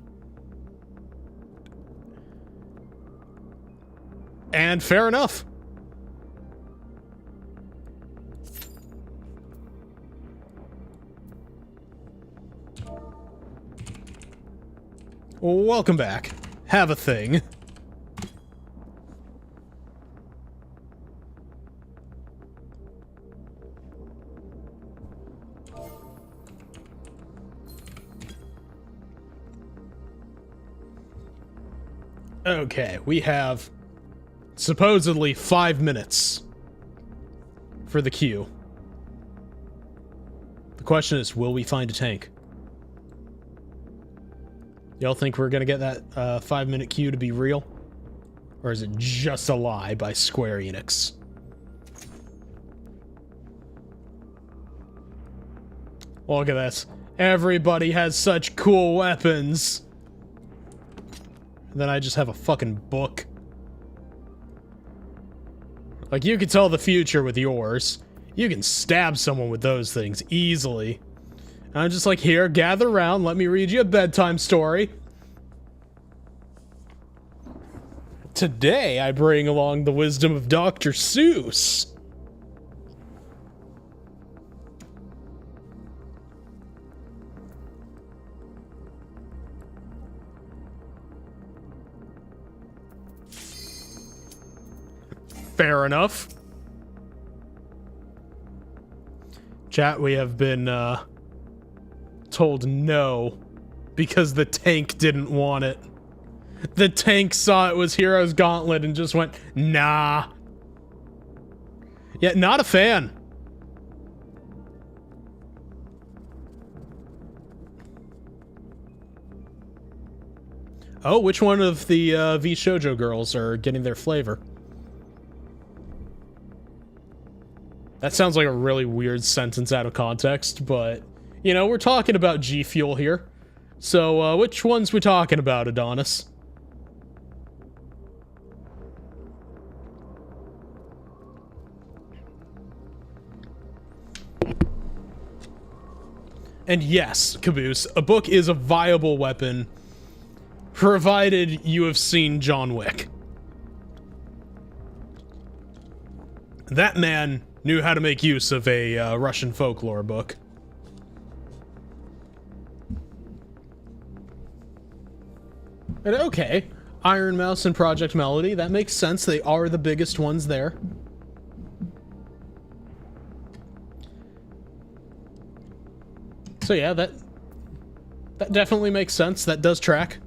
And fair enough. Welcome back. Have a thing. Okay, we have supposedly 5 minutes for the queue. The question is, will we find a tank? Y'all think we're gonna get that 5-minute queue to be real? Or is it just a lie by Square Enix? Look at this. Everybody has such cool weapons. And then I just have a fucking book. Like, you can tell the future with yours. You can stab someone with those things easily. And I'm just like, here, gather around, let me read you a bedtime story. Today, I bring along the wisdom of Dr. Seuss. Fair enough. Chat, we have been told no because the tank didn't want it. The tank saw it was Hero's Gauntlet and just went, nah. Yeah, not a fan. Oh, which one of the V Shoujo girls are getting their flavor? That sounds like a really weird sentence out of context, but, you know, we're talking about G Fuel here. So, which ones we talking about, Adonis? And yes, Caboose, a book is a viable weapon, provided you have seen John Wick. That man knew how to make use of a Russian folklore book. And okay, Iron Mouse and Project Melody, that makes sense. They are the biggest ones there. So yeah, that definitely makes sense. That does track.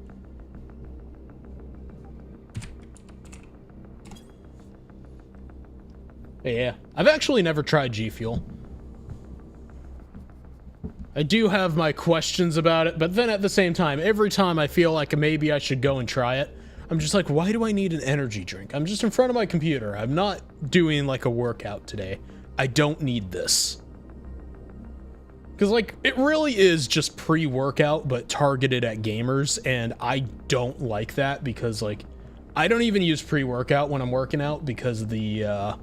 Yeah, I've actually never tried G Fuel. I do have my questions about it, but then at the same time, every time I feel like maybe I should go and try it, I'm just like, why do I need an energy drink? I'm just in front of my computer. I'm not doing like a workout today. I don't need this. Because like, it really is just pre-workout, but targeted at gamers, and I don't like that because like, I don't even use pre-workout when I'm working out because of the,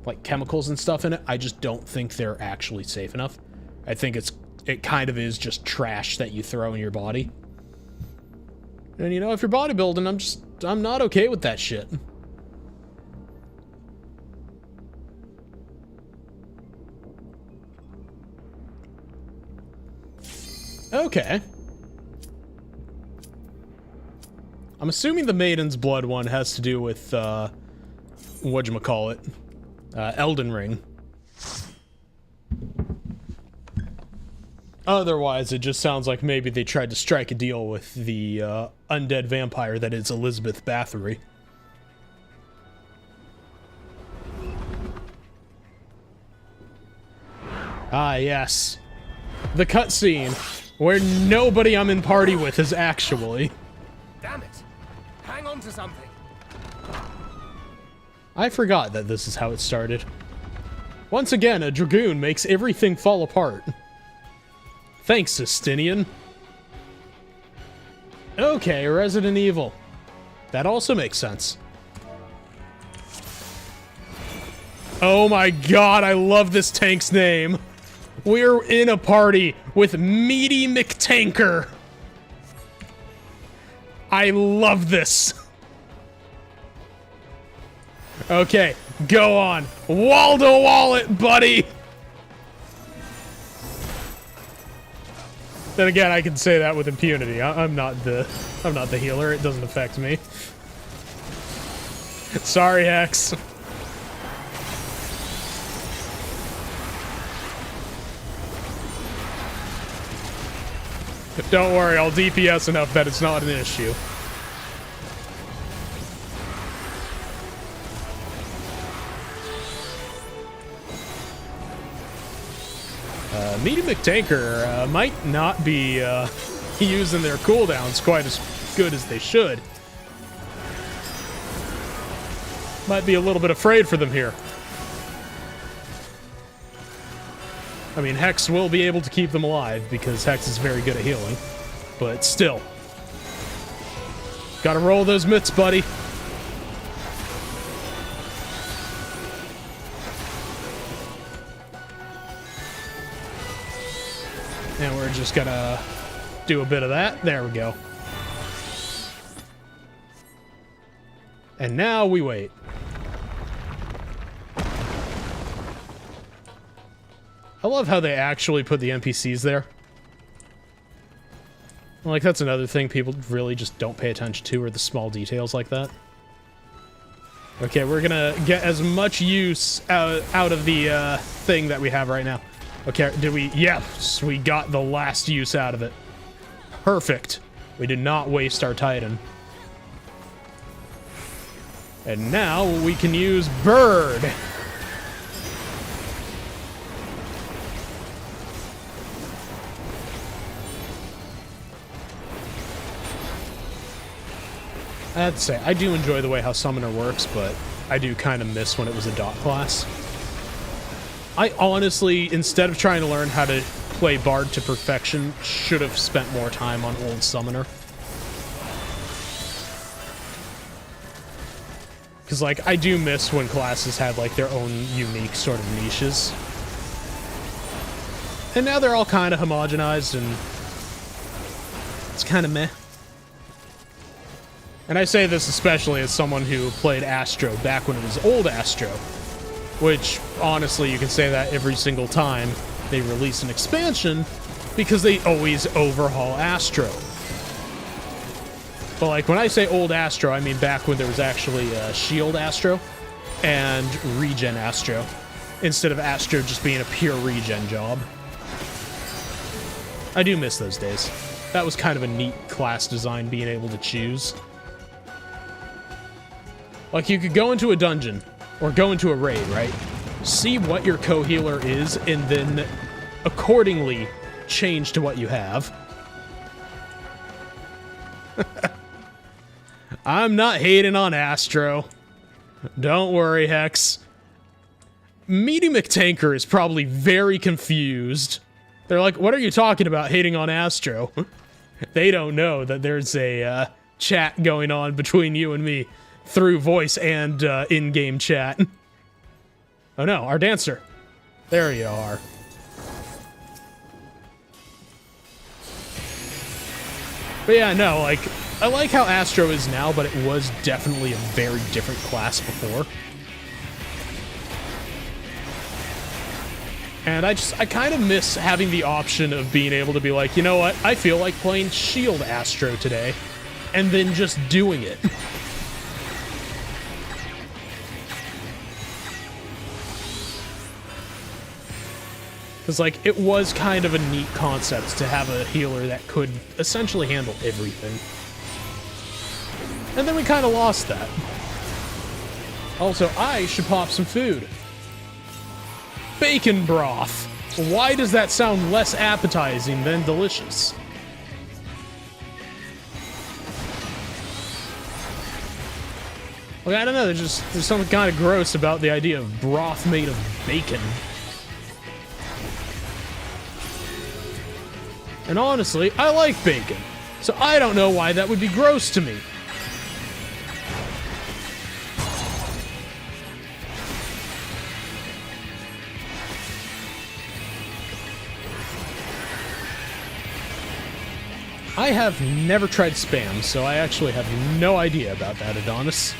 like chemicals and stuff in it. I just don't think they're actually safe enough. I think it kind of is just trash that you throw in your body. And you know, if you're bodybuilding, I'm not okay with that shit. Okay. I'm assuming the Maiden's Blood one has to do with, whatchamacallit? Elden Ring. Otherwise, it just sounds like maybe they tried to strike a deal with the undead vampire that is Elizabeth Bathory. Ah, yes. The cutscene where nobody I'm in party with is actually. Damn it! Hang on to something. I forgot that this is how it started. Once again, a dragoon makes everything fall apart. Thanks, Justinian. Okay, Resident Evil. That also makes sense. Oh my god, I love this tank's name. We're in a party with Meaty McTanker. I love this. Okay, go on. Wall to wall it, buddy. Then again, I can say that with impunity. I'm not the healer. It doesn't affect me. Sorry, Hex. Don't worry, I'll DPS enough that it's not an issue. Meaty McTanker might not be using their cooldowns quite as good as they should. Might be a little bit afraid for them here. I mean, Hex will be able to keep them alive because Hex is very good at healing. But still. Gotta roll those mitts, buddy. And we're just gonna do a bit of that. There we go. And now we wait. I love how they actually put the NPCs there. Like, that's another thing people really just don't pay attention to, are the small details like that. Okay, we're gonna get as much use out of the thing that we have right now. Okay, did we? Yes, we got the last use out of it. Perfect. We did not waste our Titan. And now we can use Bird. I have to say, I do enjoy the way how Summoner works, but I do kind of miss when it was a dot class. I honestly, instead of trying to learn how to play Bard to perfection, should have spent more time on old Summoner. Because, like, I do miss when classes had, like, their own unique sort of niches. And now they're all kind of homogenized, and it's kind of meh. And I say this especially as someone who played Astro back when it was old Astro. Which, honestly, you can say that every single time they release an expansion, because they always overhaul Astro. But, like, when I say old Astro, I mean back when there was actually Shield Astro and Regen Astro, instead of Astro just being a pure regen job. I do miss those days. That was kind of a neat class design, being able to choose. Like, you could go into a dungeon, or go into a raid, right? See what your co-healer is, and then accordingly change to what you have. I'm not hating on Astro. Don't worry, Hex. Meaty McTanker is probably very confused. They're like, what are you talking about, hating on Astro? They don't know that there's a chat going on between you and me. Through voice and in-game chat. Oh no, our dancer. There you are. But yeah, no, like, I like how Astro is now, but it was definitely a very different class before. And I kind of miss having the option of being able to be like, you know what, I feel like playing Shield Astro today, and then just doing it. Because, like, it was kind of a neat concept to have a healer that could essentially handle everything. And then we kind of lost that. Also, I should pop some food. Bacon broth. Why does that sound less appetizing than delicious? Like, I don't know, there's something kind of gross about the idea of broth made of bacon. And honestly, I like bacon, so I don't know why that would be gross to me. I have never tried spam, so I actually have no idea about that, Adonis.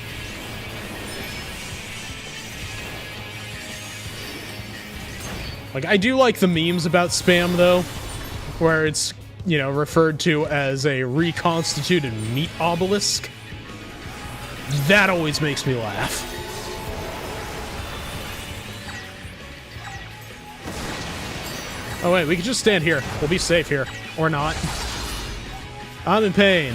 Like, I do like the memes about spam, though. Where it's, you know, referred to as a reconstituted meat obelisk. That always makes me laugh. Oh wait, we can just stand here. We'll be safe here. Or not. I'm in pain.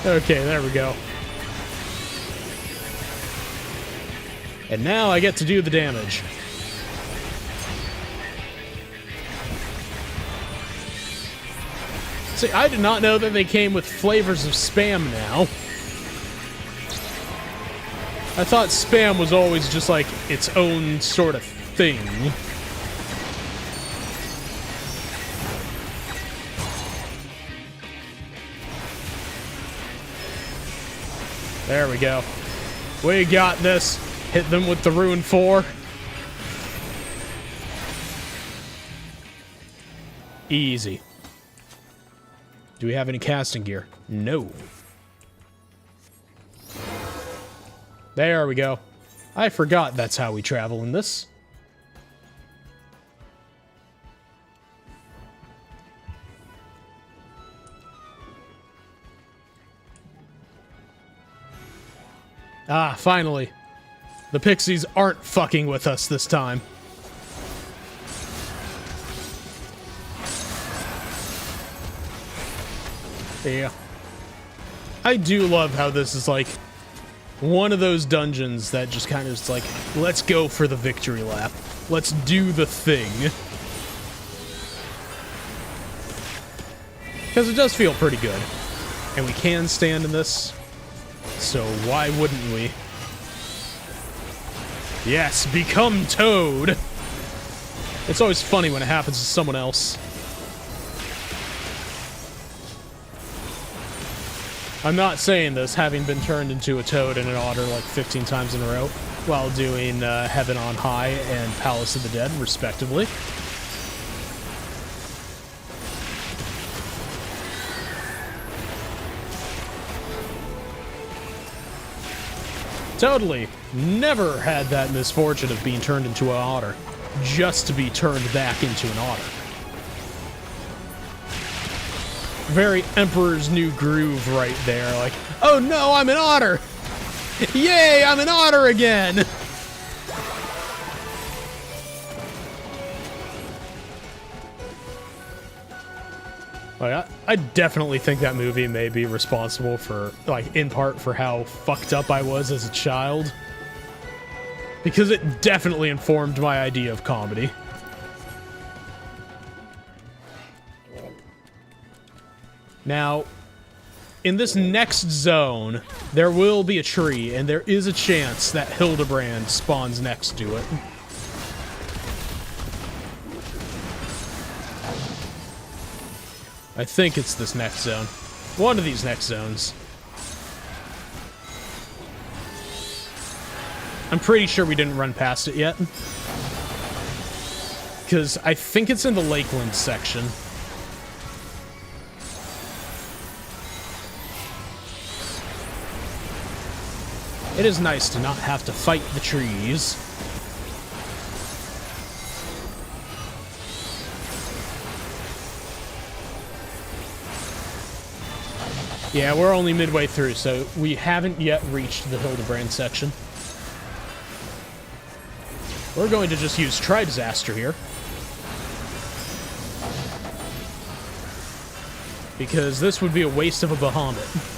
Okay, there we go. And now I get to do the damage. See, I did not know that they came with flavors of Spam now. I thought Spam was always just like its own sort of thing. There we go. We got this. Hit them with the Rune 4. Easy. Do we have any casting gear? No. There we go. I forgot that's how we travel in this. Ah, finally. The pixies aren't fucking with us this time. Yeah. I do love how this is like one of those dungeons that just kind of is like, let's go for the victory lap. Let's do the thing. Because it does feel pretty good. And we can stand in this. So why wouldn't we? Yes, become Toad! It's always funny when it happens to someone else. I'm not saying this, having been turned into a toad and an otter like 15 times in a row, while doing Heaven on High and Palace of the Dead, respectively. Totally. Never had that misfortune of being turned into an otter, just to be turned back into an otter. Very Emperor's New Groove right there, like, oh no, I'm an otter! Yay, I'm an otter again! Like, I definitely think that movie may be responsible for, like, in part for how fucked up I was as a child. Because it definitely informed my idea of comedy. Now, in this next zone, there will be a tree, and there is a chance that Hildebrand spawns next to it. I think it's this next zone. One of these next zones. I'm pretty sure we didn't run past it yet. Because I think it's in the Lakeland section. It is nice to not have to fight the trees. Yeah, we're only midway through, so we haven't yet reached the Hildebrand section. We're going to just use Tri-Disaster here. Because this would be a waste of a Bahamut.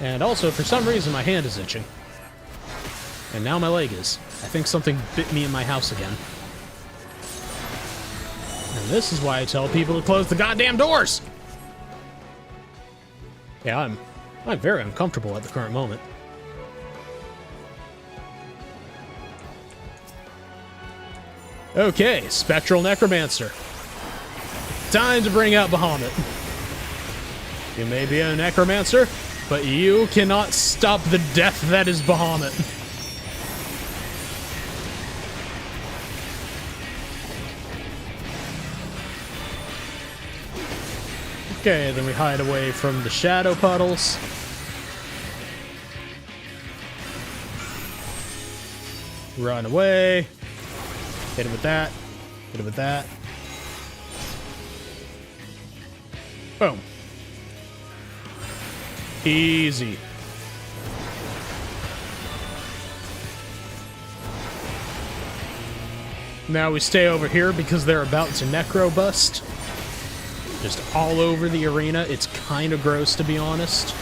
And also, for some reason, my hand is itching. And now my leg is. I think something bit me in my house again. And this is why I tell people to close the goddamn doors! Yeah, I'm very uncomfortable at the current moment. Okay, Spectral Necromancer. Time to bring out Bahamut. You may be a Necromancer, but you cannot stop the death that is Bahamut. Okay, then we hide away from the shadow puddles. Run away. Hit him with that. Hit him with that. Boom. Easy. Now we stay over here because they're about to necro bust. Just all over the arena. It's kind of gross, to be honest.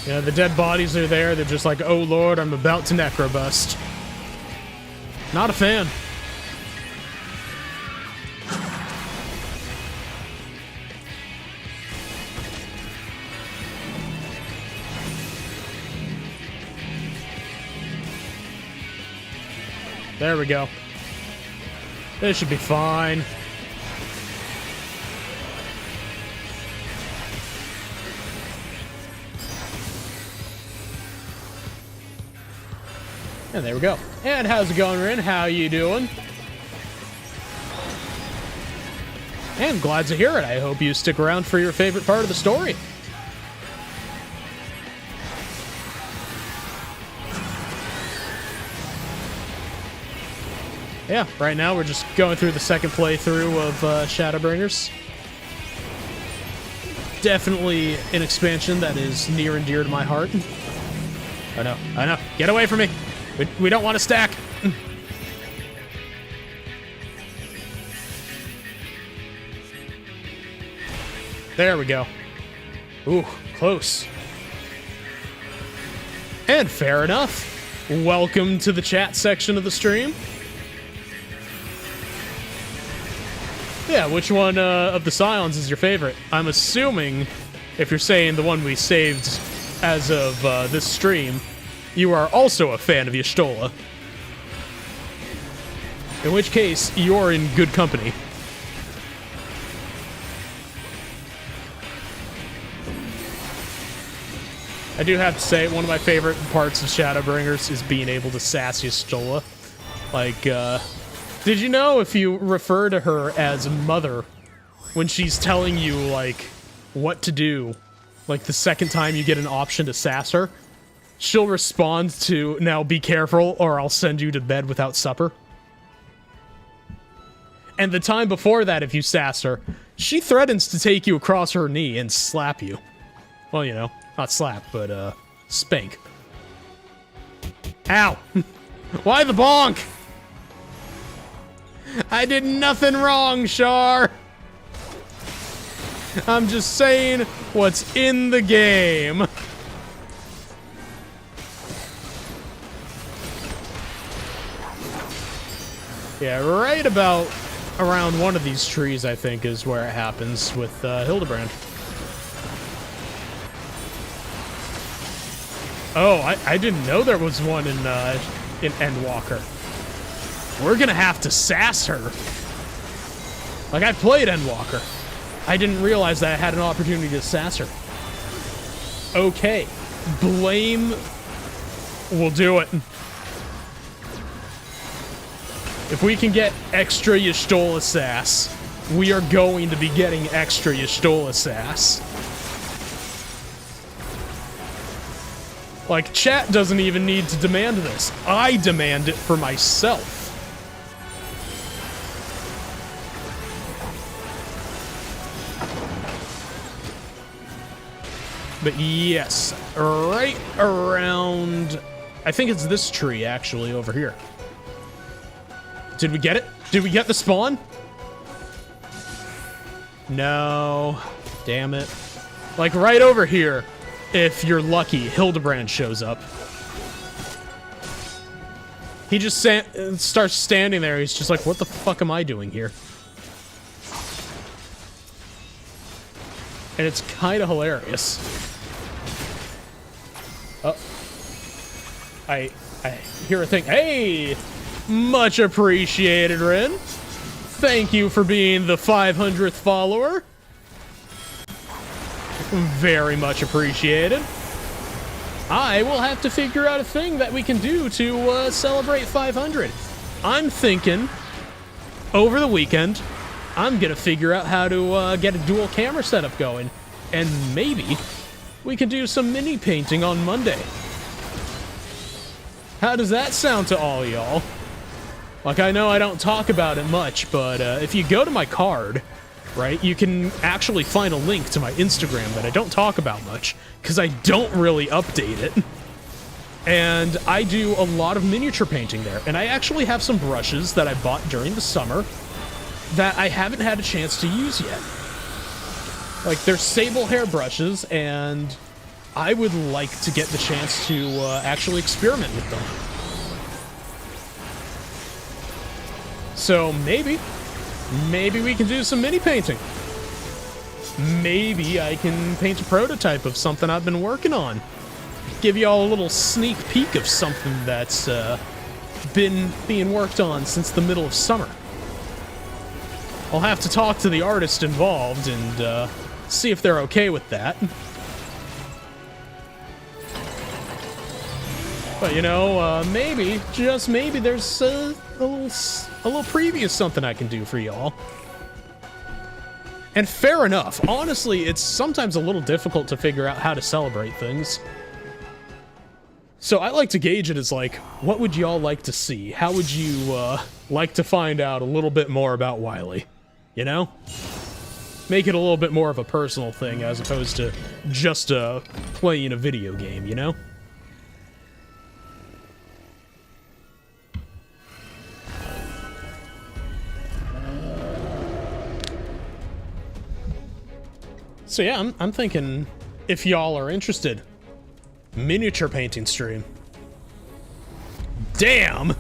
Yeah, the dead bodies are there. They're just like, oh lord, I'm about to necro bust. Not a fan. There we go. This should be fine. And there we go. And how's it going, Rin? How you doing? And glad to hear it. I hope you stick around for your favorite part of the story. Yeah, right now we're just going through the second playthrough of Shadowbringers. Definitely an expansion that is near and dear to my heart. I know. Get away from me. We don't want to stack. There we go. Ooh, close. And fair enough. Welcome to the chat section of the stream. Yeah, which one of the Scions is your favorite? I'm assuming, if you're saying the one we saved as of this stream, you are also a fan of Y'shtola. In which case, you're in good company. I do have to say, one of my favorite parts of Shadowbringers is being able to sass Y'shtola. Like, did you know if you refer to her as mother when she's telling you, like, what to do, like the second time you get an option to sass her, she'll respond to, now be careful or I'll send you to bed without supper? And the time before that, if you sass her, she threatens to take you across her knee and slap you. Well, you know, not slap, but, spank. Ow! Why the bonk? I did nothing wrong, Shar. I'm just saying what's in the game. Yeah, right about around one of these trees, I think, is where it happens with Hildebrand. Oh, I didn't know there was one in Endwalker. We're gonna have to sass her. Like, I played Endwalker. I didn't realize that I had an opportunity to sass her. Okay. Blame will do it. If we can get extra Y'shtola sass, we are going to be getting extra Y'shtola sass. Like, chat doesn't even need to demand this. I demand it for myself. But yes, right around... I think it's this tree, actually, over here. Did we get it? Did we get the spawn? No. Damn it. Like, right over here, if you're lucky, Hildebrand shows up. He just starts standing there. He's just like, what the fuck am I doing here? And it's kind of hilarious. Oh. I hear a thing. Hey! Much appreciated, Rin. Thank you for being the 500th follower. Very much appreciated. I will have to figure out a thing that we can do to celebrate 500. I'm thinking, over the weekend, I'm gonna figure out how to get a dual camera setup going. And maybe we can do some mini painting on Monday. How does that sound to all y'all? Like, I know I don't talk about it much, but if you go to my card, right? You can actually find a link to my Instagram that I don't talk about much because I don't really update it. And I do a lot of miniature painting there. And I actually have some brushes that I bought during the summer that I haven't had a chance to use yet. Like, they're sable hair brushes, and I would like to get the chance to actually experiment with them. So maybe we can do some mini painting. Maybe I can paint a prototype of something I've been working on. Give y'all a little sneak peek of something that's been being worked on since the middle of summer. I'll have to talk to the artist involved and see if they're okay with that. But you know, maybe, just maybe, there's a little preview of something I can do for y'all. And fair enough. Honestly, it's sometimes a little difficult to figure out how to celebrate things. So I like to gauge it as like, what would y'all like to see? How would you like to find out a little bit more about Wily? You know? Make it a little bit more of a personal thing as opposed to just playing a video game, you know? So yeah, I'm thinking if y'all are interested, miniature painting stream. Damn!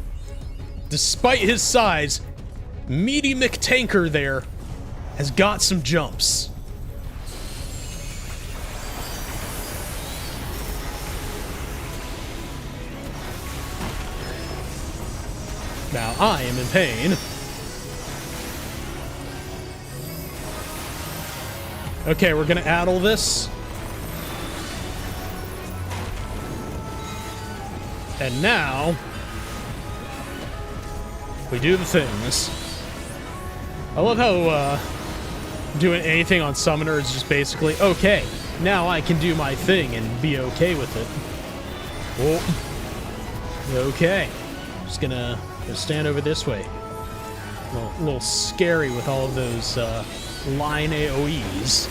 Despite his size, Meaty McTanker there has got some jumps. Now I am in pain. Okay, we're gonna add all this. And now, we do the things. I love how doing anything on Summoner is just basically, okay, now I can do my thing and be okay with it. Oh. Okay. Just gonna stand over this way. A little scary with all of those line AoEs.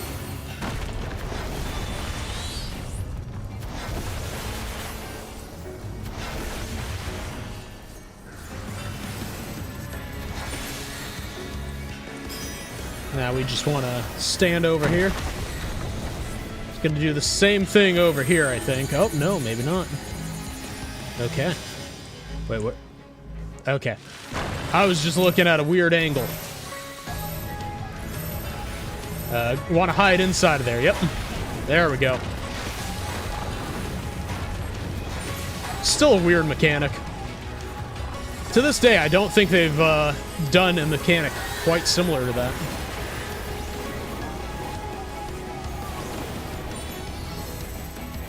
Now we just want to stand over here. It's going to do the same thing over here, I think. Oh, no, maybe not. Okay. Wait, what? Okay. I was just looking at a weird angle. Want to hide inside of there. Yep. There we go. Still a weird mechanic. To this day, I don't think they've done a mechanic quite similar to that.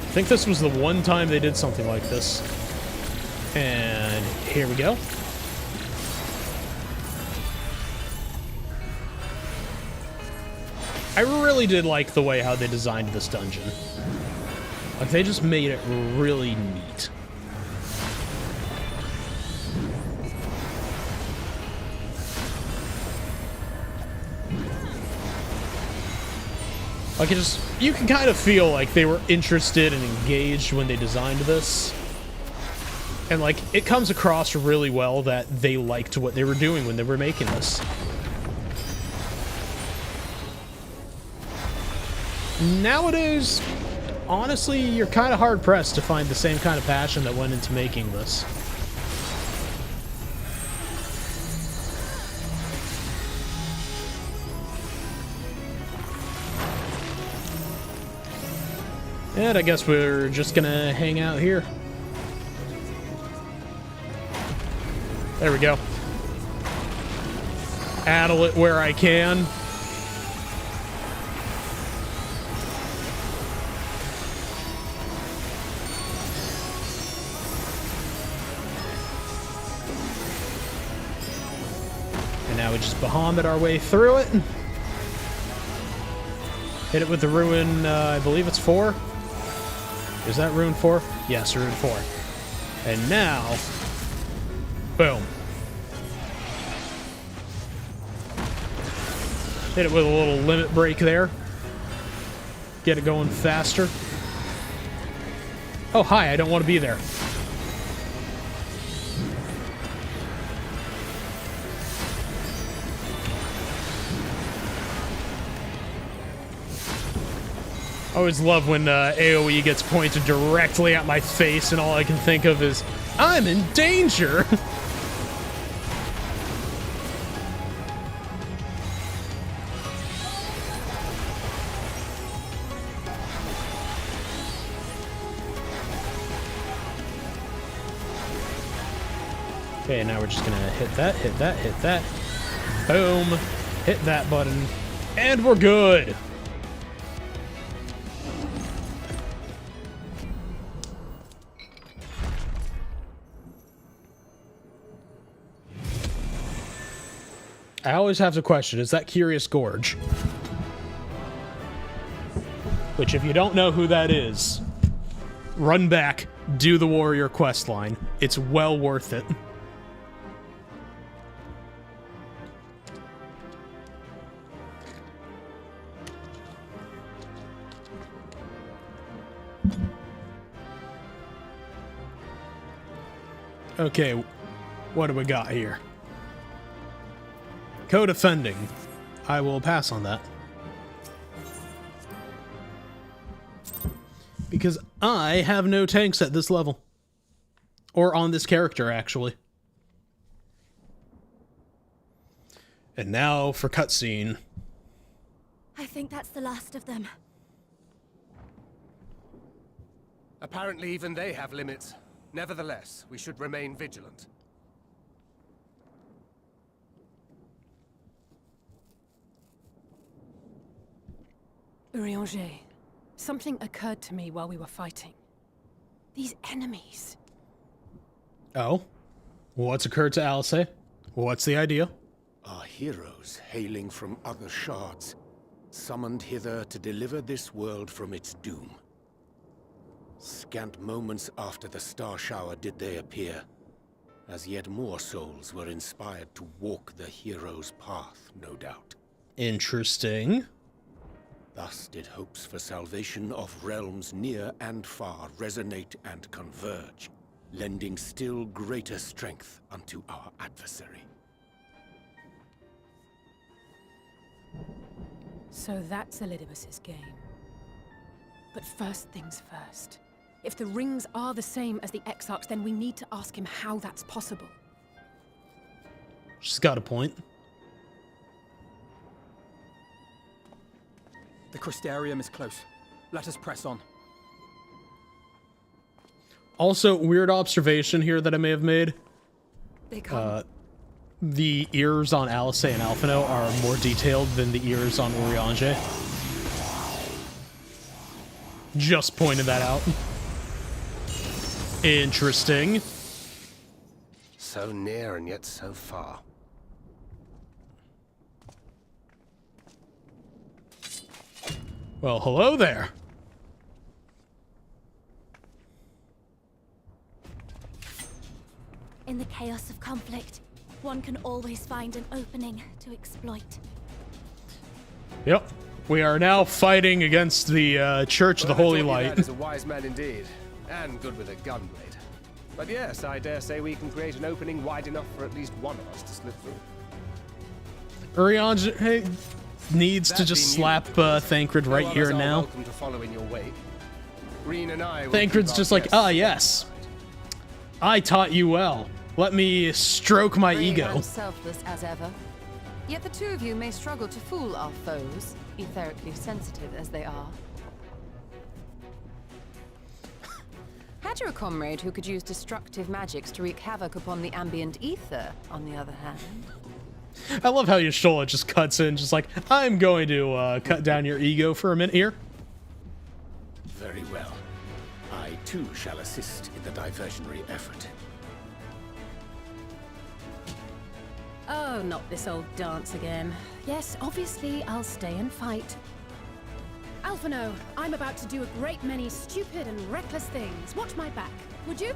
I think this was the one time they did something like this. And here we go. I really did like the way how they designed this dungeon. Like, they just made it really neat. Like, you can kind of feel like they were interested and engaged when they designed this. And, like, it comes across really well that they liked what they were doing when they were making this. Nowadays, honestly, you're kind of hard-pressed to find the same kind of passion that went into making this. And I guess we're just gonna hang out here. There we go. Addle it where I can. And now we just Bahamut our way through it. Hit it with the rune, I believe it's 4. Is that rune 4? Yes, rune 4. And now, boom. Hit it with a little limit break there. Get it going faster. Oh, hi, I don't want to be there. I always love when AoE gets pointed directly at my face and all I can think of is, I'm in danger! Okay, now we're just gonna hit that, hit that, hit that. Boom. Hit that button. And we're good! I always have to question, is that Curious Gorge? Which, if you don't know who that is, run back, do the Warrior quest line. It's well worth it. Okay, what do we got here? Co-defending. I will pass on that. Because I have no tanks at this level. Or on this character, actually. And now for cutscene. I think that's the last of them. Apparently even they have limits. Nevertheless, we should remain vigilant. Urianger, something occurred to me while we were fighting. These enemies. Oh? What's occurred to Alice? What's the idea? Our heroes, hailing from other shards, summoned hither to deliver this world from its doom. Scant moments after the star shower did they appear, as yet more souls were inspired to walk the hero's path, no doubt. Interesting. Thus did hopes for salvation of realms near and far resonate and converge, lending still greater strength unto our adversary. So that's Elidibus's game. But first things first. If the rings are the same as the Exarchs, then we need to ask him how that's possible. She's got a point. The Crystarium is close. Let us press on. Also, weird observation here that I may have made. They come. The ears on Alice and Alphino are more detailed than the ears on Urianger. Just pointed that out. Interesting. So near and yet so far. Well, hello there. In the chaos of conflict, one can always find an opening to exploit. Yep. We are now fighting against the Church of the Holy Light. That is a wise man indeed, and good with a gunblade. But yes, I dare say we can create an opening wide enough for at least one of us to slip through. Urianger needs to just slap Thancred right here and now. Welcome to follow in your wake. Green and I. Thancred's just like, ah, yes. I taught you well. Let me stroke my ego. And selfless as ever. Yet the two of you may struggle to fool our foes, etherically sensitive as they are. Had you a comrade who could use destructive magics to wreak havoc upon the ambient ether, on the other hand? I love how Y'shtola just cuts in, just like, I'm going to cut down your ego for a minute here. Very well. I too shall assist in the diversionary effort. Oh, not this old dance again. Yes, obviously I'll stay and fight. Alphino, I'm about to do a great many stupid and reckless things. Watch my back, would you?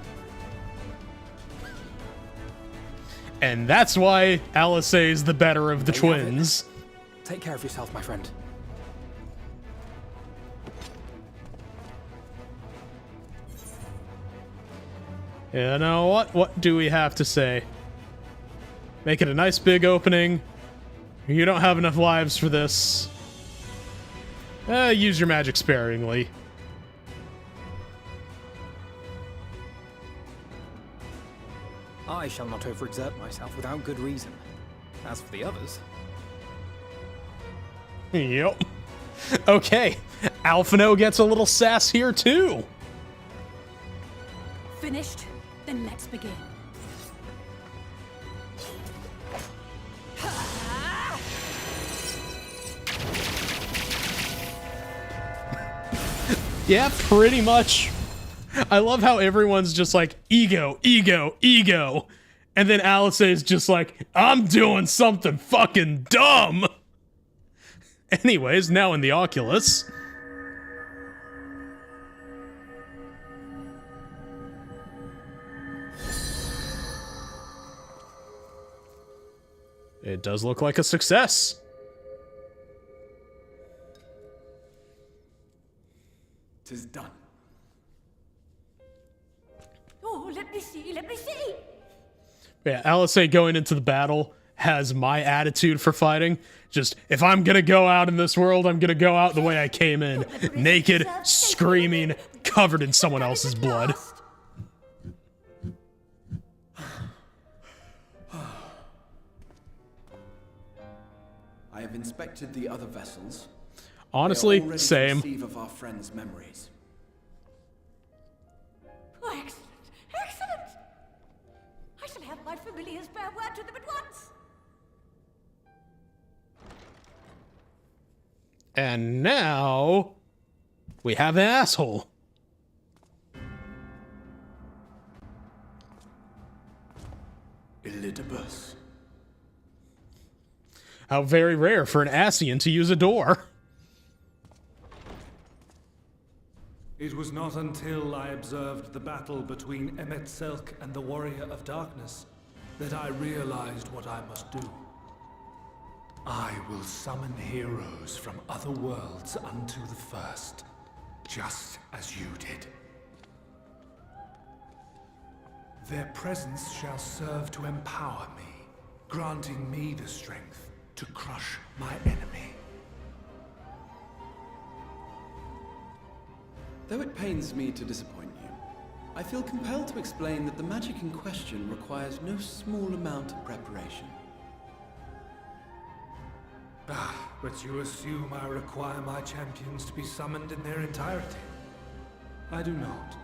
And that's why Alice is the better of the twins. Take care of yourself, my friend. You know what? What do we have to say? Make it a nice big opening. You don't have enough lives for this. Use your magic sparingly. I shall not overexert myself without good reason. As for the others... Yep. Okay. Alphino gets a little sass here, too. Finished? Then let's begin. Yeah, pretty much. I love how everyone's just like, ego, ego, ego. And then Alice is just like, I'm doing something fucking dumb. Anyways, now in the Oculus. It does look like a success. Tis done. Oh, let me see, let me see. Yeah, Alice going into the battle has my attitude for fighting. Just, if I'm gonna go out in this world, I'm gonna go out the way I came in. Naked, screaming, covered in someone else's blood. I have inspected the other vessels. Honestly, They are all ready to same. receive of our friends' memories. Oh, excellent, excellent. I shall have my familiars bear word to them at once. And now we have an asshole. Elidibus. How very rare for an Ascian to use a door. It was not until I observed the battle between Emet-Selch and the Warrior of Darkness that I realized what I must do. I will summon heroes from other worlds unto the first, just as you did. Their presence shall serve to empower me, granting me the strength to crush my enemy. Though it pains me to disappoint you, I feel compelled to explain that the magic in question requires no small amount of preparation. Ah, but you assume I require my champions to be summoned in their entirety. I do not.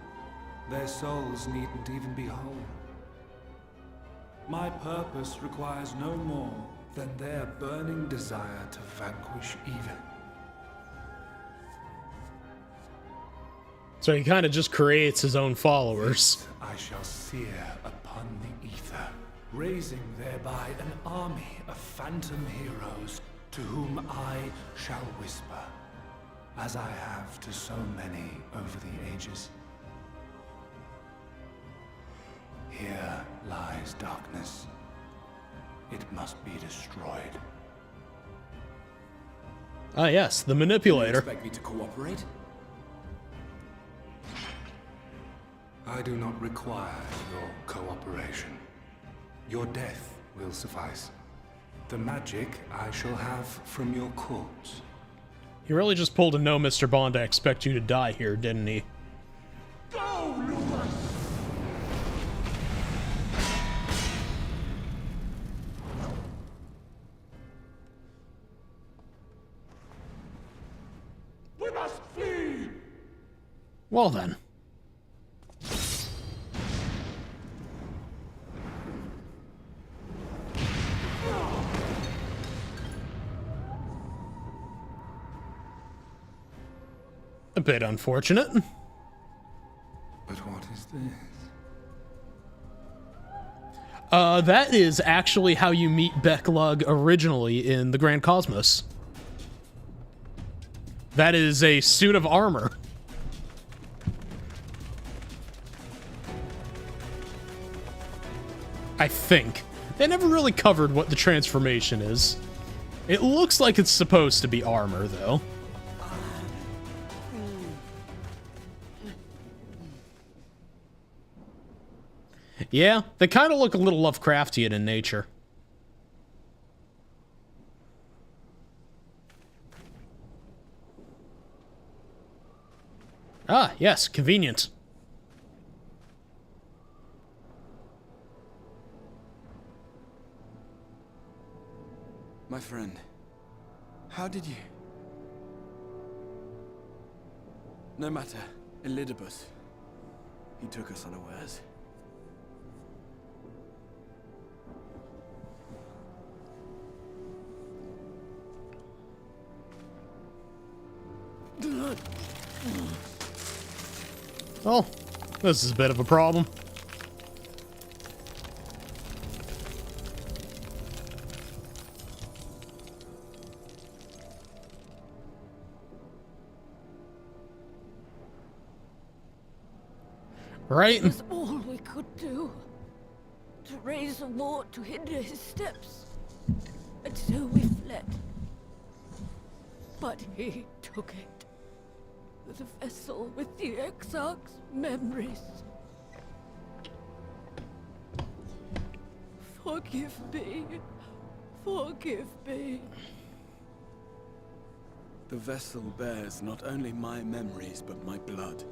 Their souls needn't even be whole. My purpose requires no more than their burning desire to vanquish evil. So he kind of just creates his own followers. I shall sear upon the ether, raising thereby an army of phantom heroes to whom I shall whisper, as I have to so many over the ages. Here lies darkness. It must be destroyed. Ah, yes, the manipulator. You expect me to cooperate? I do not require your cooperation. Your death will suffice. The magic I shall have from your corpse. He really just pulled a no, Mr. Bond, I expect you to die here, didn't he? Go, Lucas! We must flee! Well then. A bit unfortunate. But what is this? That is actually how you meet Becklug originally in the Grand Cosmos. That is a suit of armor. I think. They never really covered what the transformation is. It looks like it's supposed to be armor, though. Yeah, they kind of look a little Lovecraftian in nature. Ah, yes, convenient. My friend, how did you... No matter, Elidibus. He took us unawares. Oh, this is a bit of a problem. Right? It was all we could do. To raise a war to hinder his steps. And so we fled. But he took it. The vessel with the Exarch's memories. Forgive me. Forgive me. The vessel bears not only my memories, but my blood.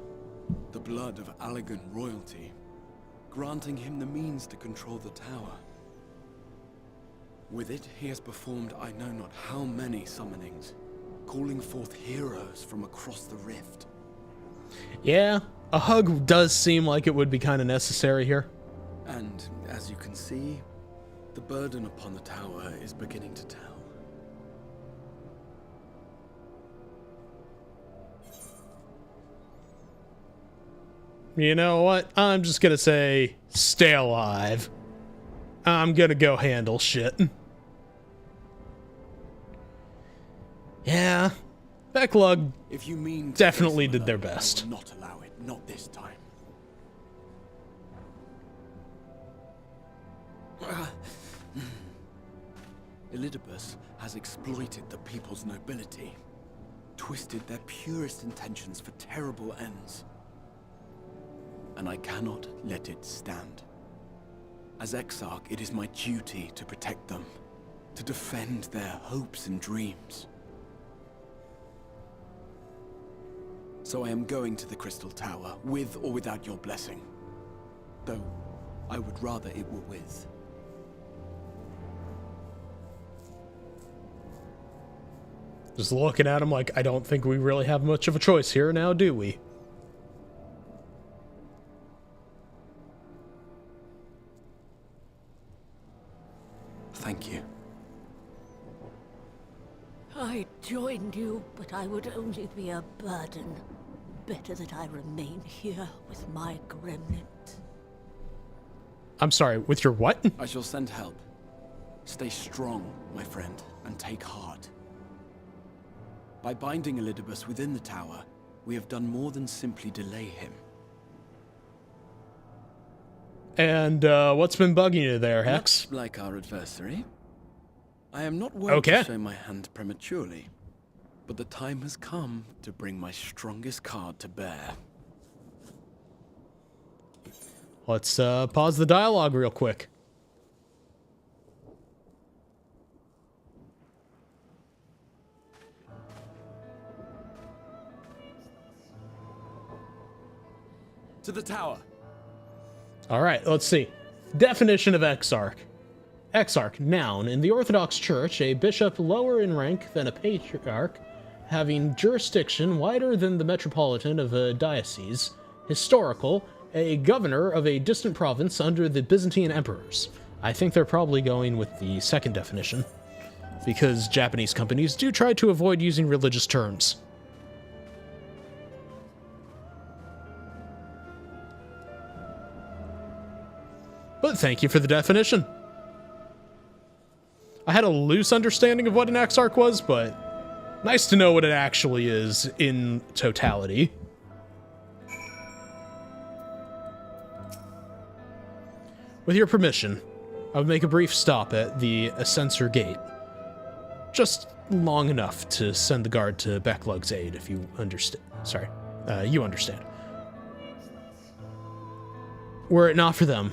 The blood of Allegan royalty, granting him the means to control the tower. With it, he has performed I know not how many summonings, calling forth heroes from across the rift. Yeah, a hug does seem like it would be kind of necessary here. And, as you can see, the burden upon the tower is beginning to tell. You know what? I'm just gonna say, stay alive. I'm gonna go handle shit. Yeah, Backlug If you mean definitely did their best. I will not allow it, not this time. Elidibus has exploited the people's nobility, twisted their purest intentions for terrible ends. And I cannot let it stand. As Exarch, it is my duty to protect them, to defend their hopes and dreams. So I am going to the Crystal Tower, with or without your blessing. Though, I would rather it were with. Just looking at him like, I don't think we really have much of a choice here now, do we? Thank you. I joined you, but I would only be a burden. Better that I remain here with my gremlins. I'm sorry, with your what? I shall send help. Stay strong, my friend, and take heart. By binding Elidibus within the tower, we have done more than simply delay him. And what's been bugging you there, Hex? Much like our adversary, I am not one to show my hand prematurely, but the time has come to bring my strongest card to bear. Let's pause the dialogue real quick. To the tower. All right, let's see. Definition of Exarch. Exarch, noun. In the Orthodox Church, a bishop lower in rank than a patriarch, having jurisdiction wider than the metropolitan of a diocese. Historical, a governor of a distant province under the Byzantine emperors. I think they're probably going with the second definition, because Japanese companies do try to avoid using religious terms. But thank you for the definition. I had a loose understanding of what an Exarch was, but nice to know what it actually is in totality. With your permission, I would make a brief stop at the Ascensor Gate. Just long enough to send the guard to Becklug's aid, if you understand. Sorry, you understand. Were it not for them,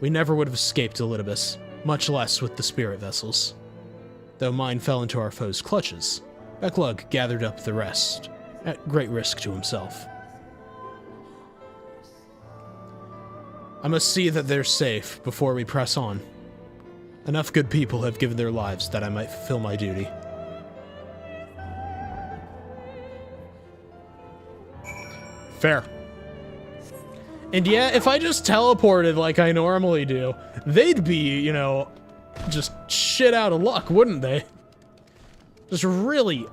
we never would have escaped Elidibus, much less with the spirit vessels. Though mine fell into our foes' clutches, Becklug gathered up the rest, at great risk to himself. I must see that they're safe before we press on. Enough good people have given their lives that I might fulfill my duty. Fair. And yeah, if I just teleported like I normally do, they'd be, you know, just shit out of luck, wouldn't they? Just really,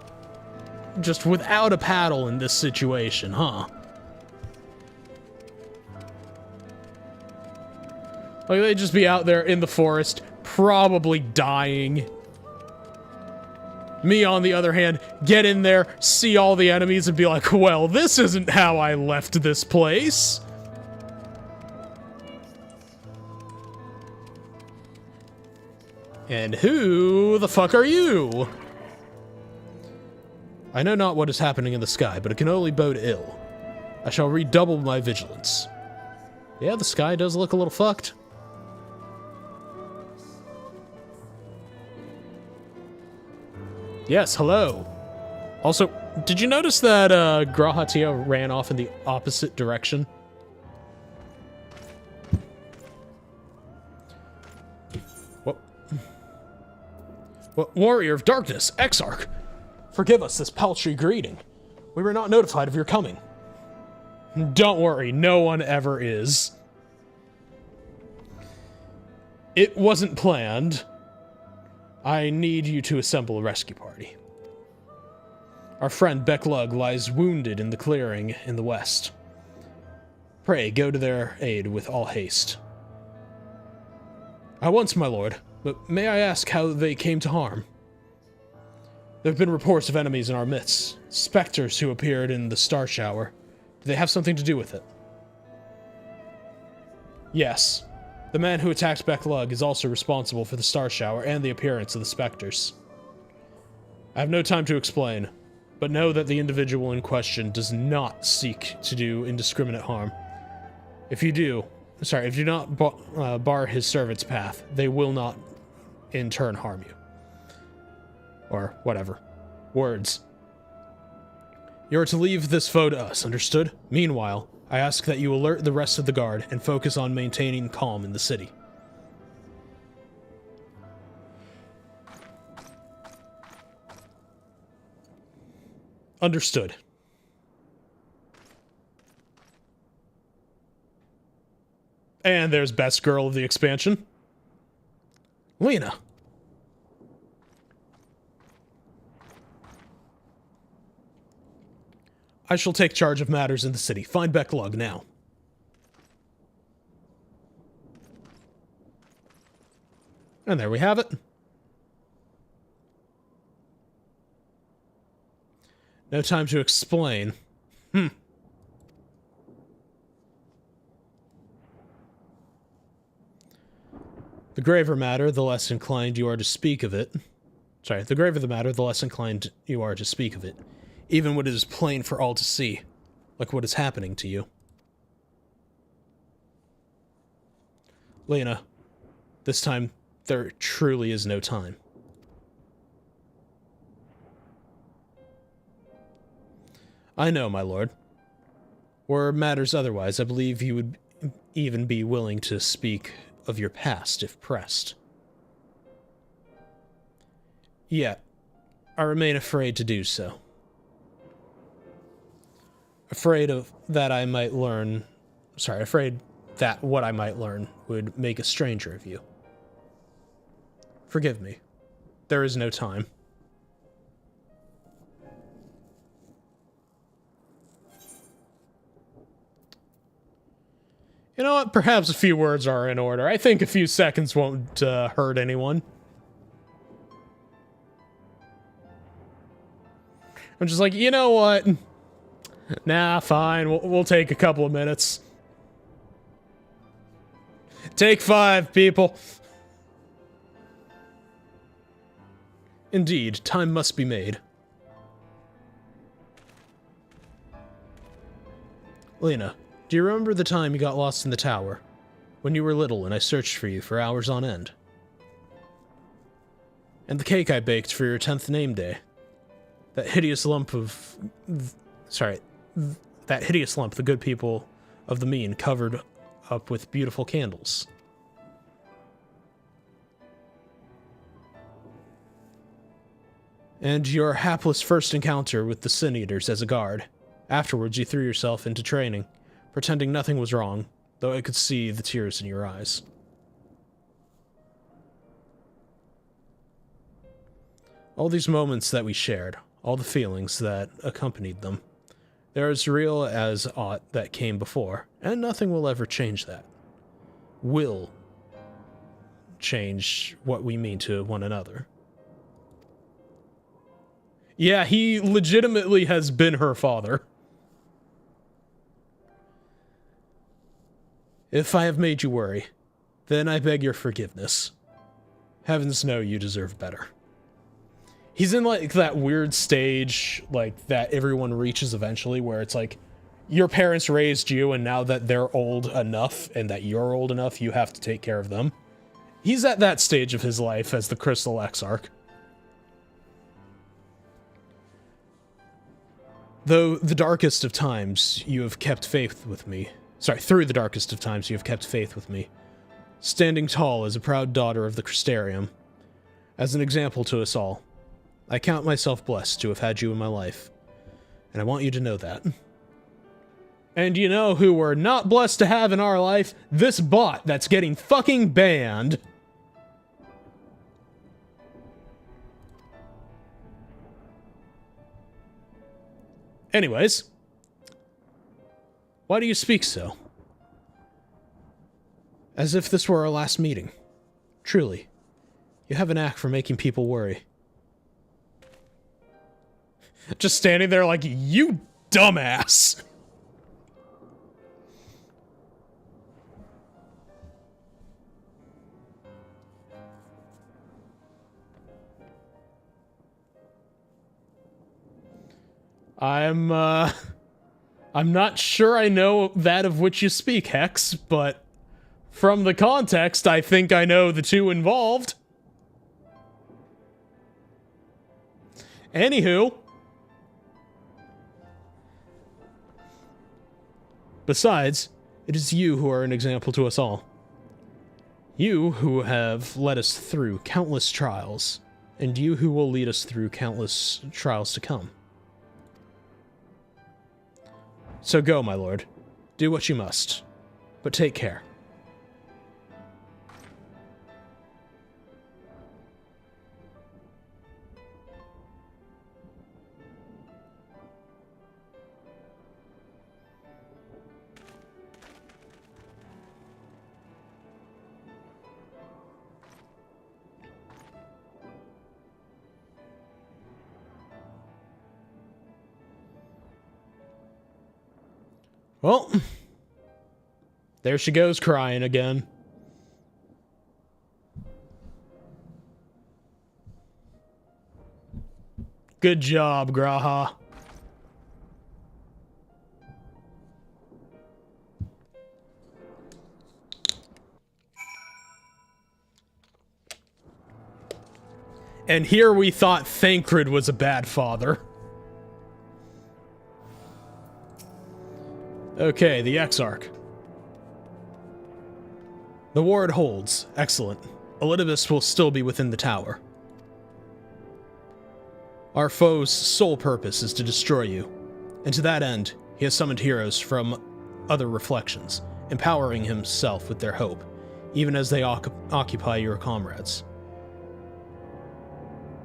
just without a paddle in this situation, huh? Like, they'd just be out there in the forest, probably dying. Me, on the other hand, get in there, see all the enemies, and be like, well, this isn't how I left this place. And who the fuck are you? I know not what is happening in the sky, but it can only bode ill. I shall redouble my vigilance. Yeah, the sky does look a little fucked. Yes, hello. Also, did you notice that Grahatia ran off in the opposite direction? What? Warrior of Darkness, Exarch! Forgive us this paltry greeting. We were not notified of your coming. Don't worry, no one ever is. It wasn't planned. I need you to assemble a rescue party. Our friend Becklug lies wounded in the clearing in the west. Pray, go to their aid with all haste. I once, my lord, but may I ask how they came to harm? There have been reports of enemies in our midst, specters who appeared in the star shower. Do they have something to do with it? Yes. The man who attacked Becklug is also responsible for the star shower and the appearance of the specters. I have no time to explain, but know that the individual in question does not seek to do indiscriminate harm. If you do not bar his servant's path, they will not in turn harm you. Or whatever. Words. You are to leave this foe to us, understood? Meanwhile, I ask that you alert the rest of the guard and focus on maintaining calm in the city. Understood. And there's best girl of the expansion. Lena. I shall take charge of matters in the city. Find Becklug now. And there we have it. No time to explain. The graver matter, the less inclined you are to speak of it. Sorry, the graver the matter, the less inclined you are to speak of it. Even when it is plain for all to see, like what is happening to you. Lena, this time, there truly is no time. I know, my lord. Were matters otherwise, I believe you would even be willing to speak of your past if pressed. Yet, I remain afraid to do so. Afraid that what I might learn would make a stranger of you. Forgive me. There is no time. You know what? Perhaps a few words are in order. I think a few seconds won't hurt anyone. I'm just like, you know what? Nah, fine. We'll take a couple of minutes. Take 5, people. Indeed, time must be made. Lena, do you remember the time you got lost in the tower? When you were little and I searched for you for hours on end? And the cake I baked for your 10th name day? That hideous lump of... that hideous lump the good people of the mean covered up with beautiful candles. And your hapless first encounter with the Sin Eaters as a guard. Afterwards, you threw yourself into training, pretending nothing was wrong, though I could see the tears in your eyes. All these moments that we shared, all the feelings that accompanied them, they're as real as aught that came before, and nothing will ever change that. Will change what we mean to one another. Yeah, he legitimately has been her father. If I have made you worry, then I beg your forgiveness. Heavens know you deserve better. He's in, like, that weird stage, like, that everyone reaches eventually, where it's like, your parents raised you, and now that they're old enough, and that you're old enough, you have to take care of them. He's at that stage of his life as the Crystal Exarch. Though the darkest of times, you have kept faith with me. Through the darkest of times, you have kept faith with me. Standing tall as a proud daughter of the Crystarium. As an example to us all. I count myself blessed to have had you in my life. And I want you to know that. And you know who we're not blessed to have in our life? This bot that's getting fucking banned. Anyways. Why do you speak so? As if this were our last meeting. Truly. You have a knack for making people worry. Just standing there like, you dumbass! I'm not sure I know that of which you speak, Hex, but from the context, I think I know the two involved. Anywho. Besides, it is you who are an example to us all. You who have led us through countless trials, and you who will lead us through countless trials to come. So go, my lord. Do what you must. But take care. Well, there she goes crying again. Good job, Graha. And here we thought Thancred was a bad father. Okay, the Exarch. The ward holds. Excellent. Elidibus will still be within the tower. Our foe's sole purpose is to destroy you, and to that end, he has summoned heroes from other reflections, empowering himself with their hope, even as they occupy your comrades.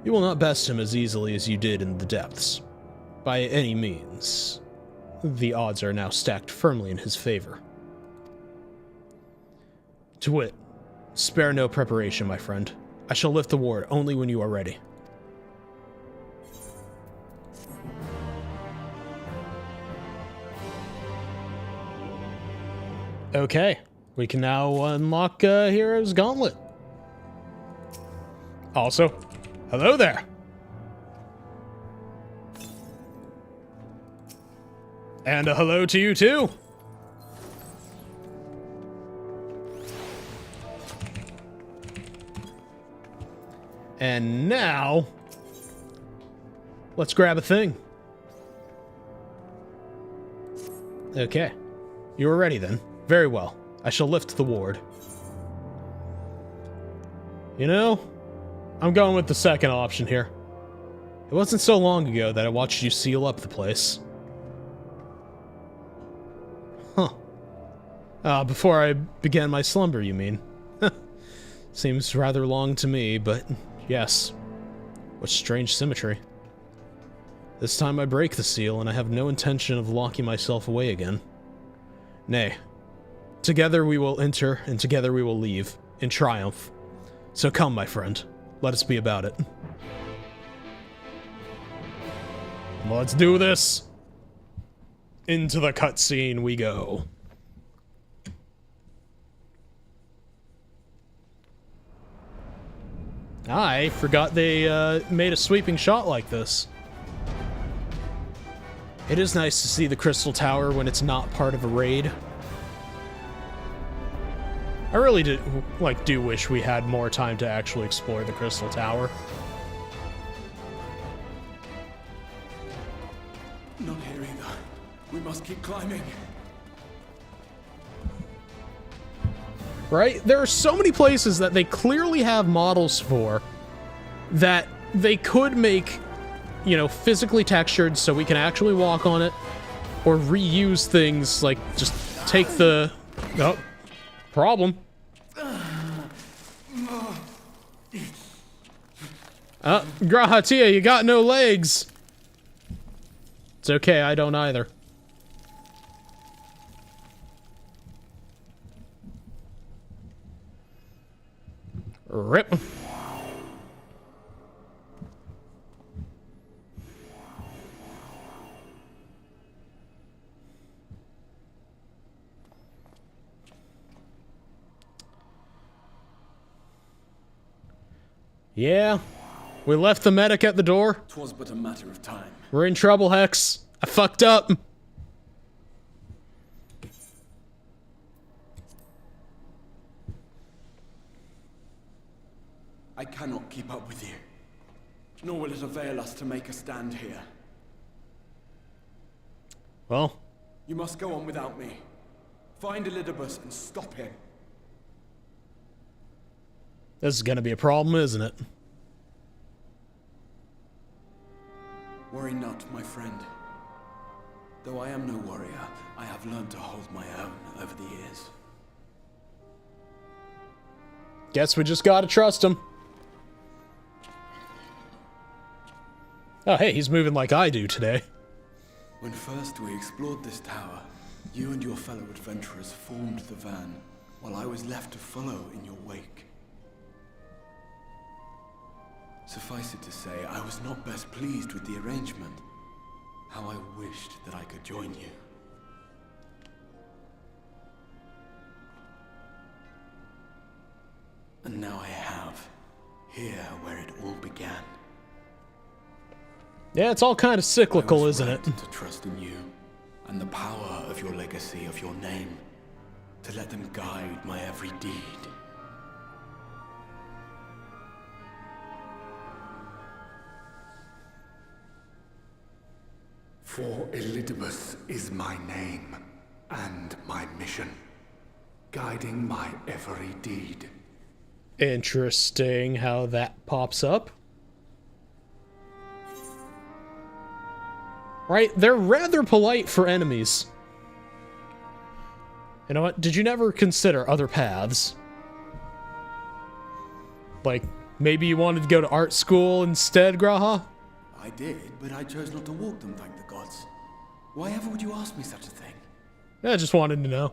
You will not best him as easily as you did in the depths. By any means. The odds are now stacked firmly in his favor. To wit, spare no preparation, my friend. I shall lift the ward only when you are ready. Okay, we can now unlock Hero's Gauntlet. Also, hello there. And a hello to you too. And now, let's grab a thing. Okay. You are ready then. Very well. I shall lift the ward. You know, I'm going with the second option here. It wasn't so long ago that I watched you seal up the place. Huh. Before I began my slumber, you mean? Seems rather long to me, but yes. What strange symmetry. This time I break the seal, and I have no intention of locking myself away again. Nay. Together we will enter, and together we will leave, in triumph. So come, my friend. Let us be about it. Let's do this! Into the cutscene we go. I forgot they made a sweeping shot like this. It is nice to see the Crystal Tower when it's not part of a raid. I really do wish we had more time to actually explore the Crystal Tower. Not here either. We must keep climbing. Right? There are so many places that they clearly have models for that they could make, you know, physically textured so we can actually walk on it, or reuse things like just take the... Oh, problem. Grahatia, you got no legs. It's okay, I don't either. Rip. Yeah, we left the medic at the door. 'Twas but a matter of time. We're in trouble, Hex. I fucked up. I cannot keep up with you. Nor will it avail us to make a stand here. Well, you must go on without me. Find Elidibus and stop him. This is gonna be a problem, isn't it? Worry not, my friend. Though I am no warrior, I have learned to hold my own over the years. Guess we just gotta trust him. Oh, hey, he's moving like I do today. When first we explored this tower, you and your fellow adventurers formed the van, while I was left to follow in your wake. Suffice it to say, I was not best pleased with the arrangement. How I wished that I could join you. And now I have, here where it all began. Yeah, it's all kind of cyclical, isn't it? To trust in you, and the power of your legacy, of your name, to let them guide my every deed. For Elidibus is my name, and my mission, guiding my every deed. Interesting how that pops up. Right, they're rather polite for enemies. You know what, did you never consider other paths? Like, maybe you wanted to go to art school instead, Graha? I did, but I chose not to walk them, thank the gods. Why ever would you ask me such a thing? Yeah, I just wanted to know.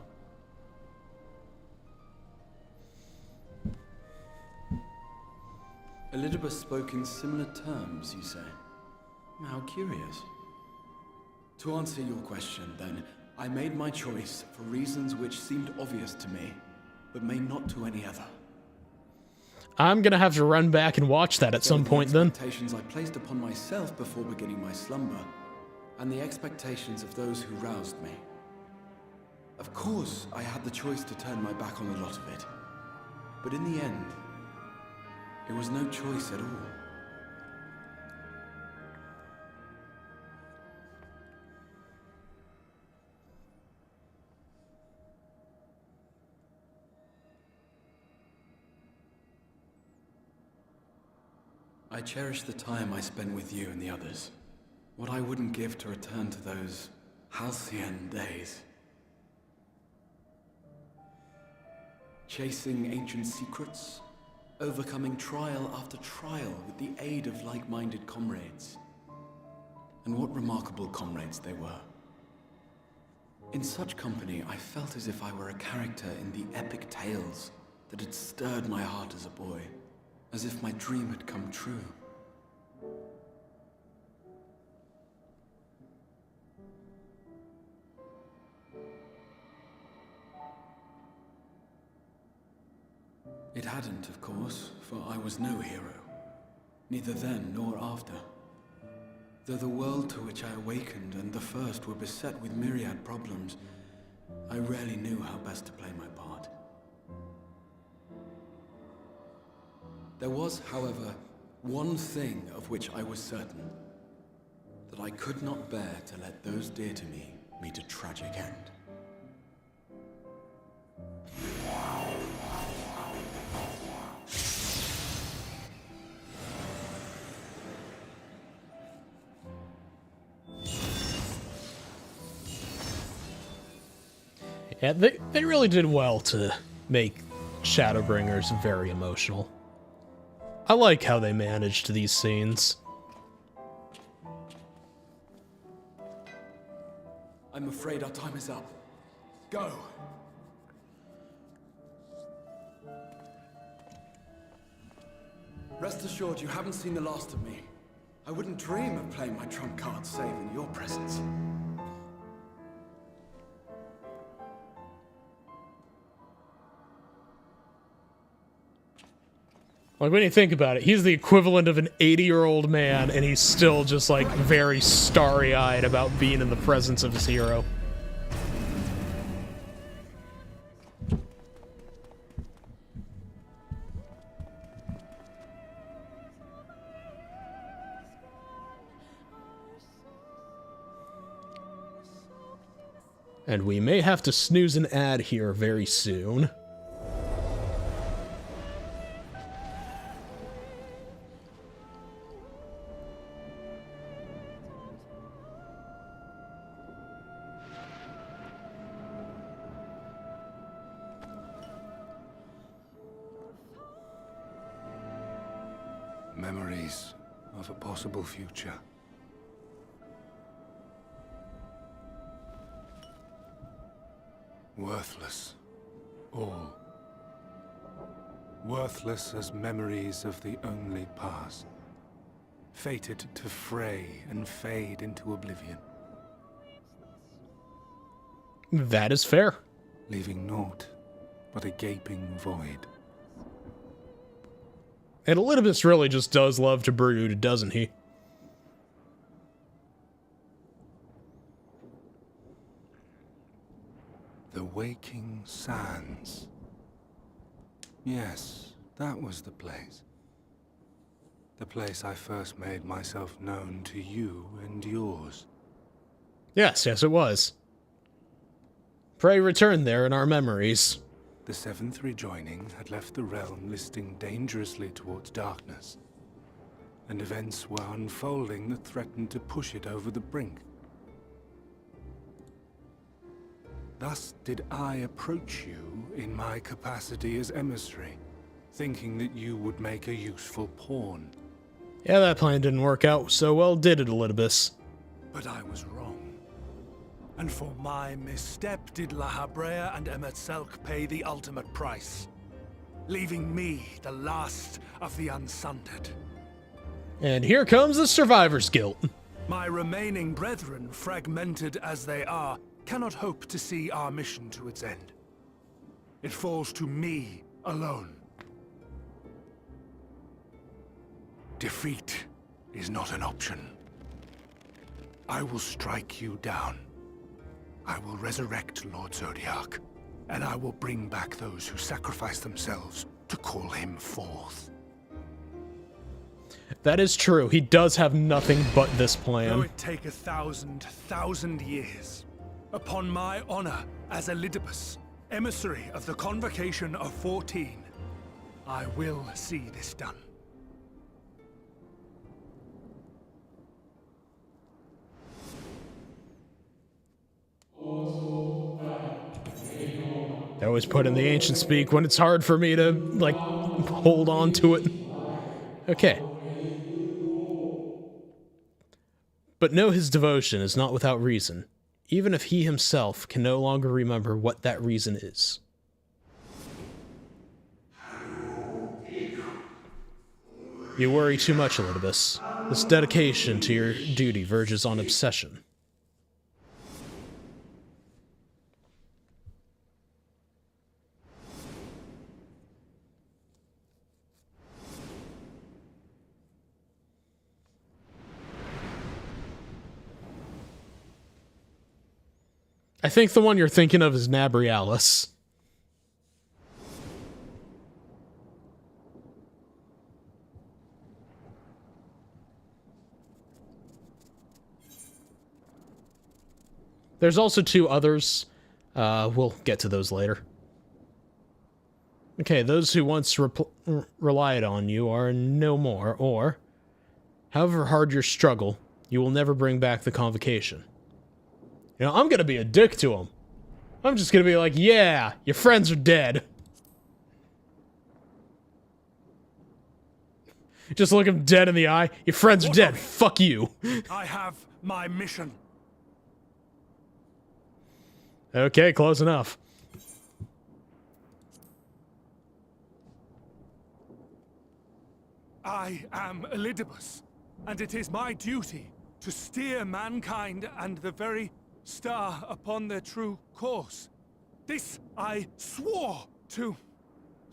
Elidibus spoke in similar terms, you say? How curious. To answer your question, then, I made my choice for reasons which seemed obvious to me, but may not to any other. I'm gonna have to run back and watch that at some point then. Expectations I placed upon myself before beginning my slumber, and the expectations of those who roused me. Of course, I had the choice to turn my back on a lot of it. But in the end, it was no choice at all. I cherish the time I spent with you and the others. What I wouldn't give to return to those halcyon days. Chasing ancient secrets, overcoming trial after trial with the aid of like-minded comrades. And what remarkable comrades they were. In such company, I felt as if I were a character in the epic tales that had stirred my heart as a boy. As if my dream had come true. It hadn't, of course, for I was no hero. Neither then nor after. Though the world to which I awakened and the first were beset with myriad problems, I rarely knew how best to play my part. There was, however, one thing of which I was certain. That I could not bear to let those dear to me meet a tragic end. Yeah, they really did well to make Shadowbringers very emotional. I like how they managed these scenes. I'm afraid our time is up. Go! Rest assured you haven't seen the last of me. I wouldn't dream of playing my trump card save in your presence. Like, when you think about it, he's the equivalent of an 80-year-old man, and he's still just, like, very starry-eyed about being in the presence of his hero. And we may have to snooze an ad here very soon. Memories of a possible future. Worthless. All. Worthless as memories of the only past. Fated to fray and fade into oblivion. That is fair. Leaving naught but a gaping void. And Elidibus really just does love to brood, doesn't he? The Waking Sands. Yes, that was the place. The place I first made myself known to you and yours. Yes, it was. Pray return there in our memories. The Seventh Rejoining had left the realm listing dangerously towards darkness, and events were unfolding that threatened to push it over the brink. Thus did I approach you in my capacity as emissary, thinking that you would make a useful pawn. Yeah, that plan didn't work out so well, did it, Elidibus? But I was wrong. And for my misstep did La Habrea and Emet-Selch pay the ultimate price, leaving me the last of the Unsundered. And here comes the Survivor's Guilt. My remaining brethren, fragmented as they are, cannot hope to see our mission to its end. It falls to me alone. Defeat is not an option. I will strike you down. I will resurrect Lord Zodiac, and I will bring back those who sacrifice themselves to call him forth. That is true. He does have nothing but this plan. Though it take 1,000 years, upon my honor as Elidibus, emissary of the Convocation of 14, I will see this done. I always put in the ancient speak when it's hard for me to, like, hold on to it. Okay. But know his devotion is not without reason, even if he himself can no longer remember what that reason is. You worry too much, Elidibus. This dedication to your duty verges on obsession. I think the one you're thinking of is Nabrialis. There's also two others. We'll get to those later. Okay, those who once relied on you are no more, or, however hard your struggle, you will never bring back the Convocation. You know, I'm gonna be a dick to him. I'm just gonna be like, yeah, your friends are dead. Just look him dead in the eye. Your friends are dead. Fuck you. I have my mission. Okay, close enough. I am Elidibus, and it is my duty to steer mankind and the very star upon their true course. This I swore to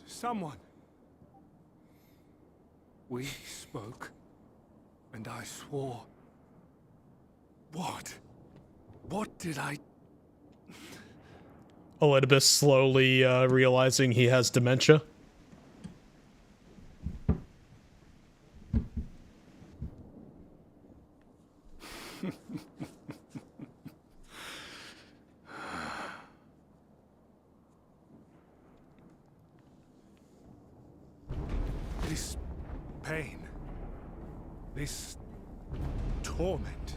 someone. We spoke, and I swore. What? What did I... Elidibus slowly realizing he has dementia. This pain, this torment,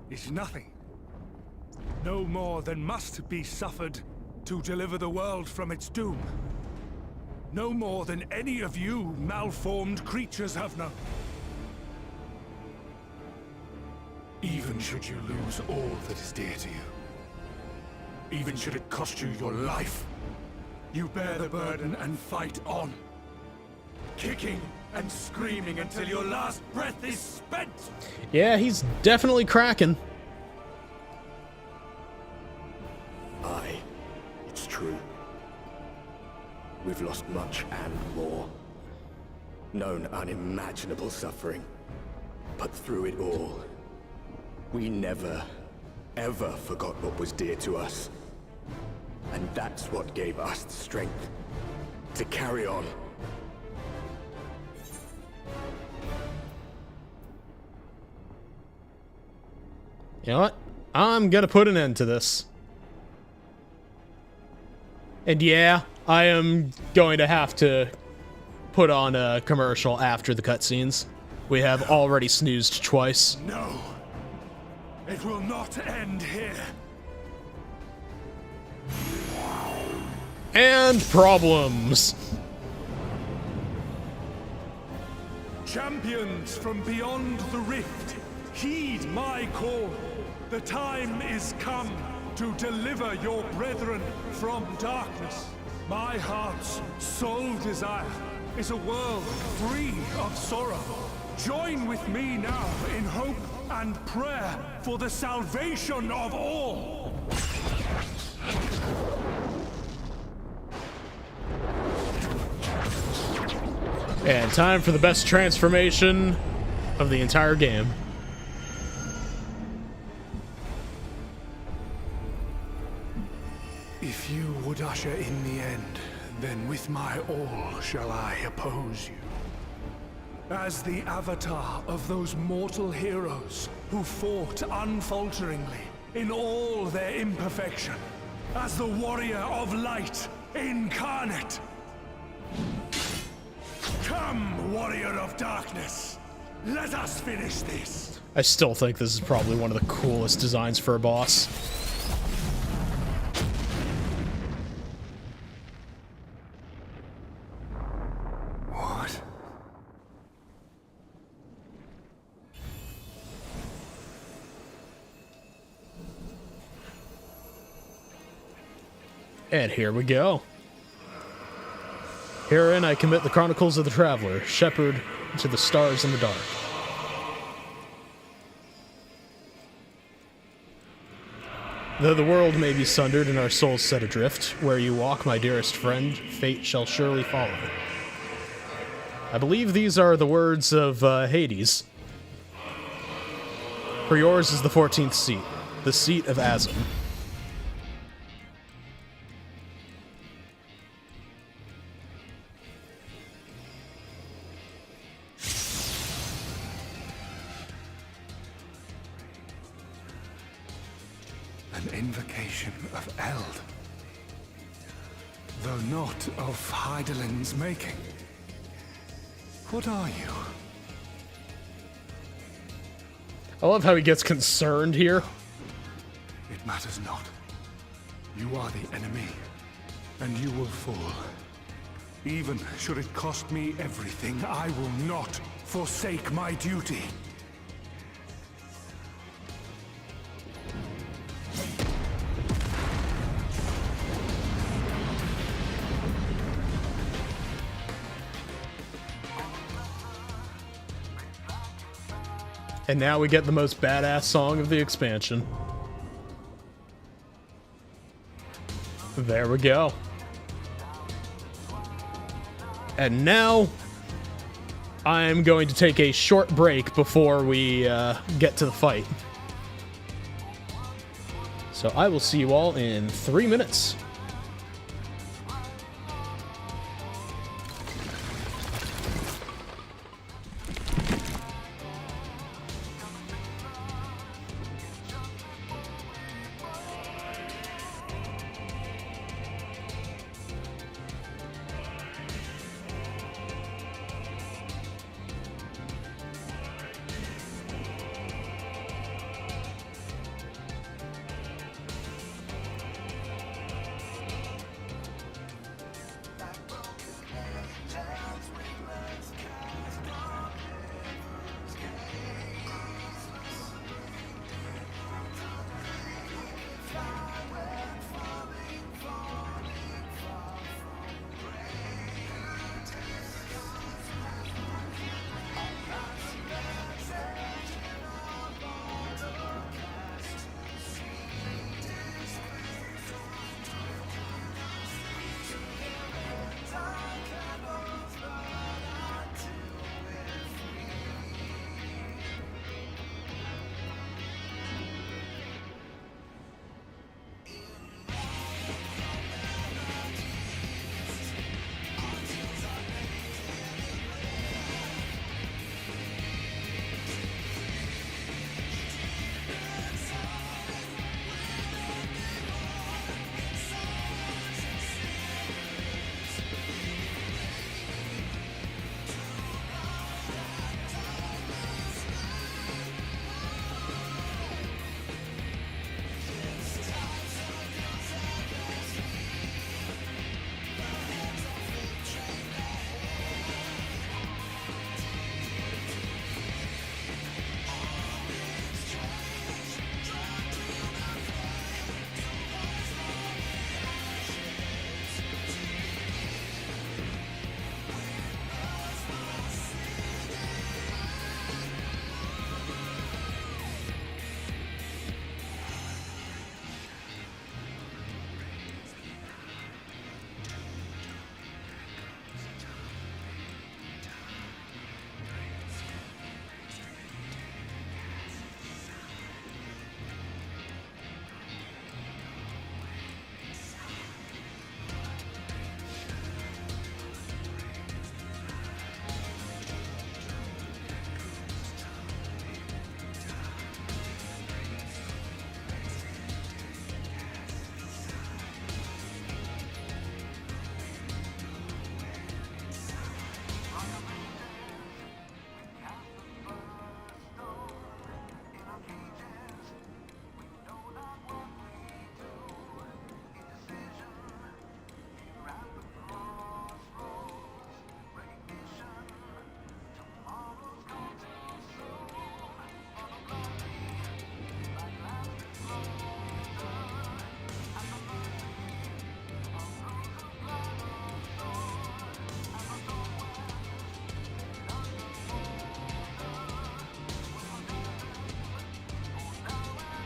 is nothing. No more than must be suffered to deliver the world from its doom. No more than any of you malformed creatures have known. Even should you lose all that is dear to you, even should it cost you your life, you bear the burden and fight on. Kicking and screaming until your last breath is spent! Yeah, he's definitely cracking. Aye, it's true. We've lost much and more. Known unimaginable suffering. But through it all, we never, ever forgot what was dear to us. And that's what gave us the strength to carry on. You know what? I'm gonna put an end to this. And yeah, I am going to have to put on a commercial after the cutscenes. We have already snoozed twice. No! It will not end here! And problems! Champions from beyond the rift, heed my call. The time is come to deliver your brethren from darkness. My heart's sole desire is a world free of sorrow. Join with me now in hope and prayer for the salvation of all. And time for the best transformation of the entire game. adventure in the end, then with my all shall I oppose you. As the avatar of those mortal heroes who fought unfalteringly in all their imperfection, as the warrior of light incarnate. Come, warrior of darkness, let us finish this. I still think this is probably one of the coolest designs for a boss. What? And here we go. Herein I commit the Chronicles of the Traveler, shepherd to the stars in the dark. Though the world may be sundered and our souls set adrift, where you walk, my dearest friend, fate shall surely follow. I believe these are the words of Hades. For yours is the 14th seat, the seat of Asm. An invocation of Eld, though not of Heidelin's making. What are you? I love how he gets concerned here. It matters not. You are the enemy, and you will fall. Even should it cost me everything, I will not forsake my duty. And now we get the most badass song of the expansion. There we go. And now I'm going to take a short break before we get to the fight. So I will see you all in 3 minutes.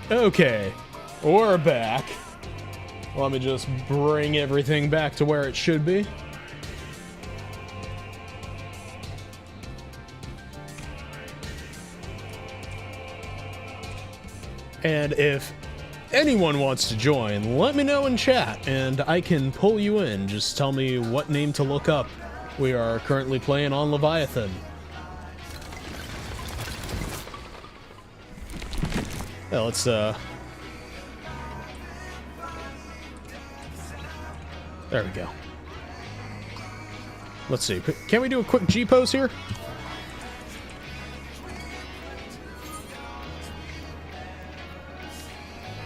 Okay, we're back. Let me just bring everything back to where it should be. And if anyone wants to join, let me know in chat, and I can pull you in. Just tell me what name to look up. We are currently playing on Leviathan. Yeah, let's, there we go. Let's see. Can we do a quick G-pose here?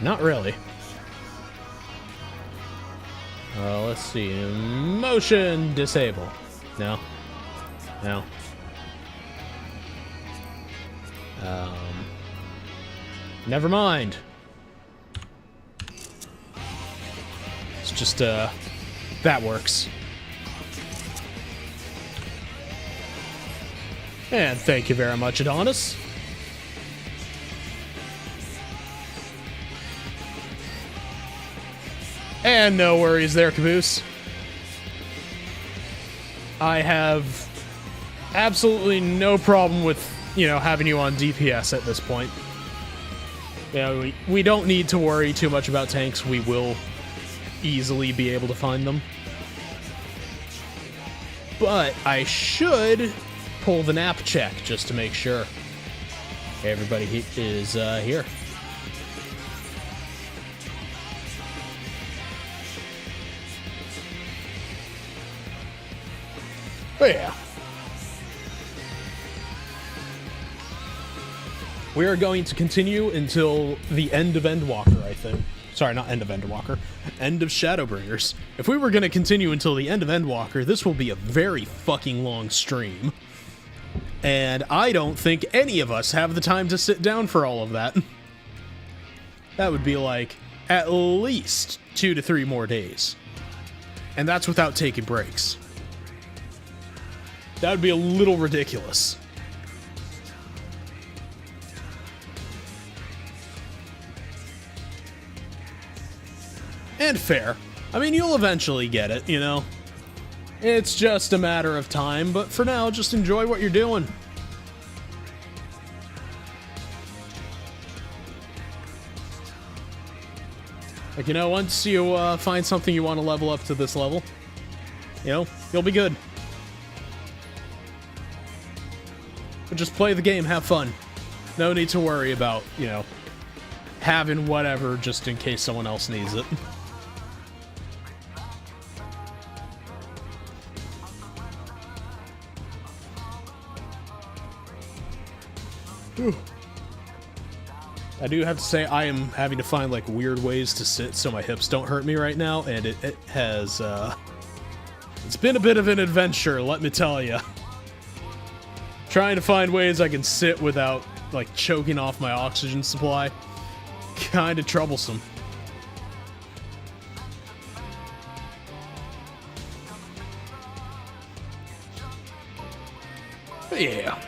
Not really. Let's see. Motion disable. No. No. Never mind. It's just, that works. And thank you very much, Adonis. And no worries there, Caboose. I have absolutely no problem with, you know, having you on DPS at this point. You know, we don't need to worry too much about tanks. We will easily be able to find them. But I should pull the nap check just to make sure everybody is here. But yeah. We are going to continue until the end of Endwalker, I think. Sorry, not end of Endwalker. End of Shadowbringers. If we were going to continue until the end of Endwalker, this will be a very fucking long stream. And I don't think any of us have the time to sit down for all of that. That would be like at least 2 to 3 more days. And that's without taking breaks. That would be a little ridiculous. And fair. I mean, you'll eventually get it, you know? It's just a matter of time, but for now, just enjoy what you're doing. Like, you know, once you find something you want to level up to this level, you know, you'll be good. But just play the game, have fun. No need to worry about, you know, having whatever just in case someone else needs it. Whew. I do have to say I am having to find like weird ways to sit so my hips don't hurt me right now, and it has it's been a bit of an adventure, let me tell you. Trying to find ways I can sit without like choking off my oxygen supply. Kind of troublesome. But yeah.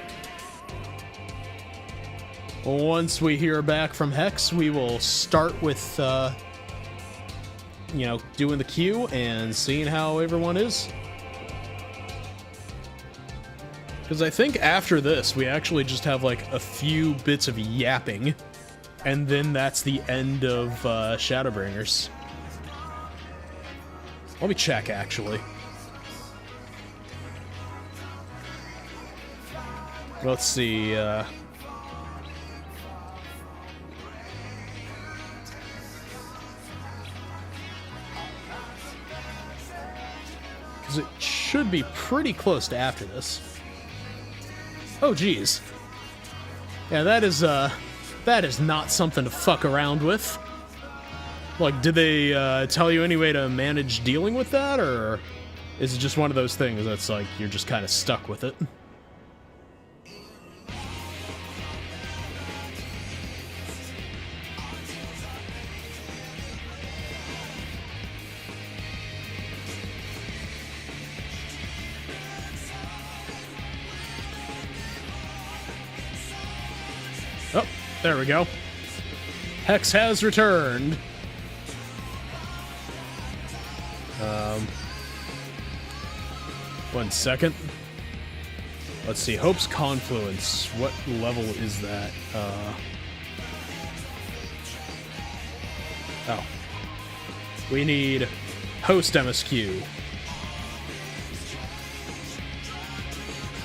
Once we hear back from Hex, we will start with, you know, doing the queue and seeing how everyone is. Because I think after this, we actually just have, like, a few bits of yapping. And then that's the end of Shadowbringers. Let me check, actually. Let's see, it should be pretty close to after this. Oh, geez. Yeah, that is not something to fuck around with. Like, did they tell you any way to manage dealing with that, or is it just one of those things that's like you're just kind of stuck with it? Oh, there we go. Hex has returned. 1 second. Let's see. Hope's Confluence. What level is that? Oh. We need Host MSQ.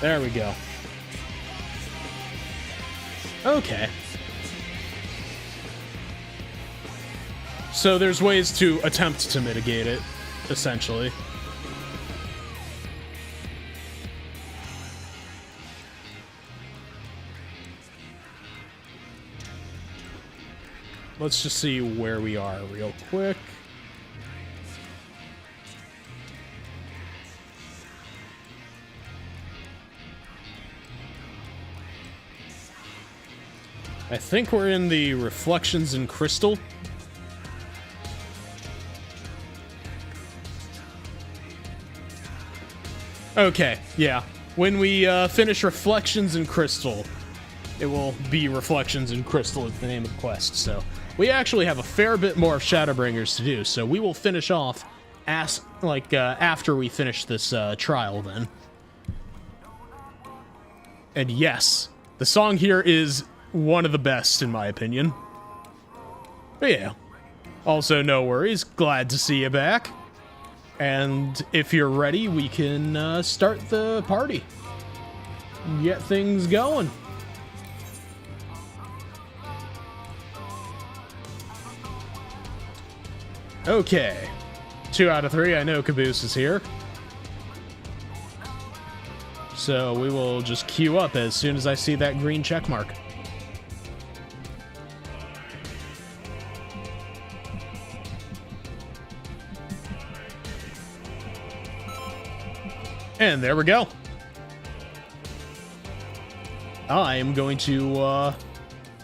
There we go. Okay. So there's ways to attempt to mitigate it, essentially. Let's just see where we are real quick. I think we're in the Reflections in Crystal. Okay, yeah. When we finish Reflections in Crystal, it will be Reflections in Crystal is the name of the quest. So we actually have a fair bit more of Shadowbringers to do. So we will finish off after we finish this trial then. And yes, the song here is one of the best in my opinion. But yeah. Also, no worries. Glad to see you back. And if you're ready, we can start the party. Get things going. Okay. 2 out of 3. I know Caboose is here. So we will just queue up as soon as I see that green check mark. And there we go. I am going to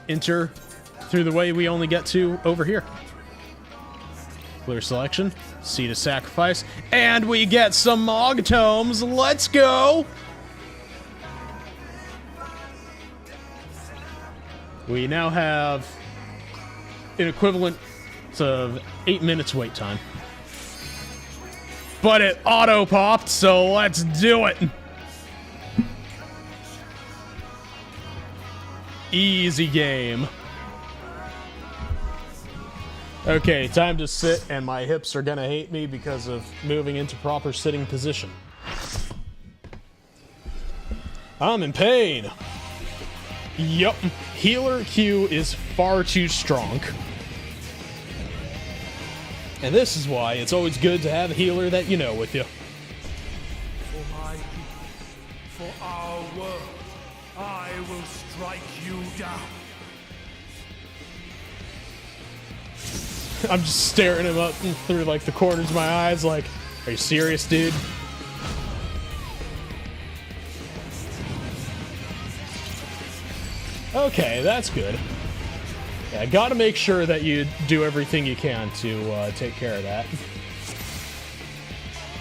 enter through the way we only get to over here. Clear selection, Seed of Sacrifice, and we get some Mog Tomes. Let's go! We now have an equivalent of 8 minutes wait time. But it auto-popped, so let's do it! Easy game. Okay, time to sit, and my hips are gonna hate me because of moving into proper sitting position. I'm in pain. Yup, healer Q is far too strong. And this is why it's always good to have a healer that you know with you. For my people, for our world, I will strike you down. I'm just staring him up through like the corners of my eyes like, are you serious, dude? Okay, that's good. Yeah, gotta make sure that you do everything you can to take care of that.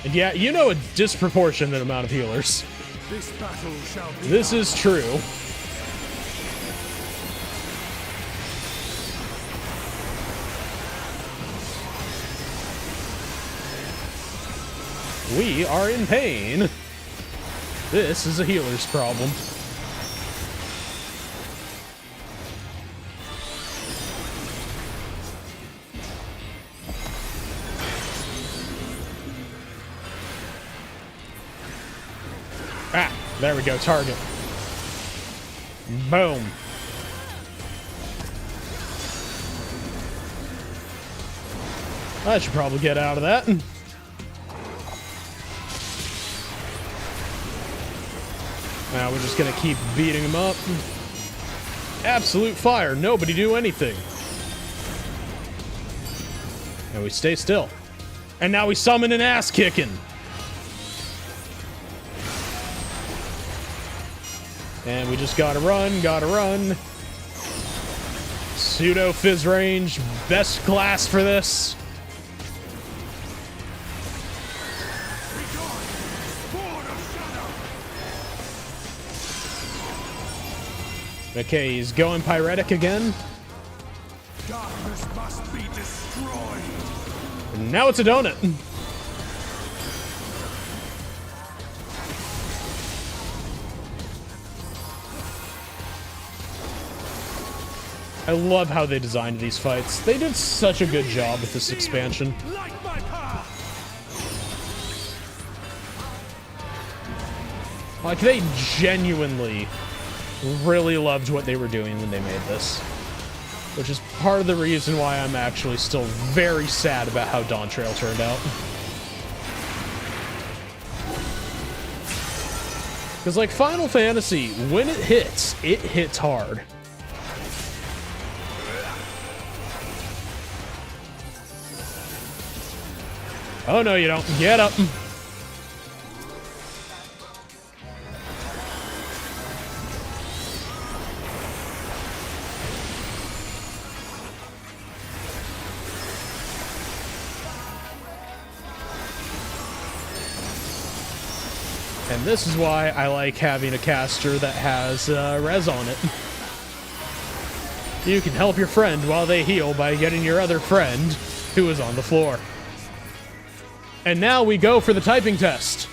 And yeah, you know a disproportionate amount of healers. This battle shall be This is true. We are in pain. This is a healer's problem. Ah, there we go, target. Boom. I should probably get out of that. Now we're just gonna keep beating him up. Absolute fire, nobody do anything. And we stay still. And now we summon an ass kicking. And we just gotta run, gotta run. Pseudo fizz range, best class for this. Okay, he's going pyretic again. die. foes must be destroyed. And now it's a donut. I love how they designed these fights. They did such a good job with this expansion. Like my power. Like, they genuinely really loved what they were doing when they made this. Which is part of the reason why I'm actually still very sad about how Dawn Trail turned out. Because, like, Final Fantasy, when it hits hard. Oh, no, you don't. Get up. And this is why I like having a caster that has res on it. You can help your friend while they heal by getting your other friend who is on the floor. And now we go for the typing test.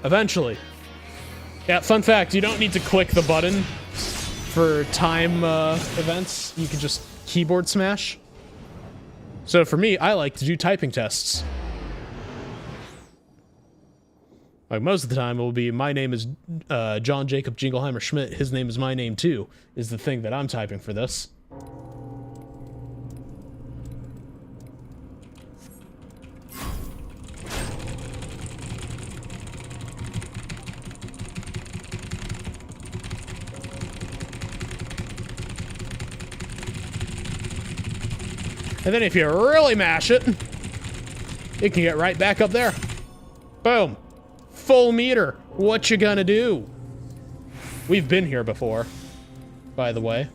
Eventually. Yeah, fun fact, you don't need to click the button for time events. You can just keyboard smash. So for me, I like to do typing tests. Like, most of the time, it will be, my name is John Jacob Jingleheimer Schmidt. His name is my name, too, is the thing that I'm typing for this. And then if you really mash it, it can get right back up there. Boom. Full meter. What you gonna do? We've been here before, by the way.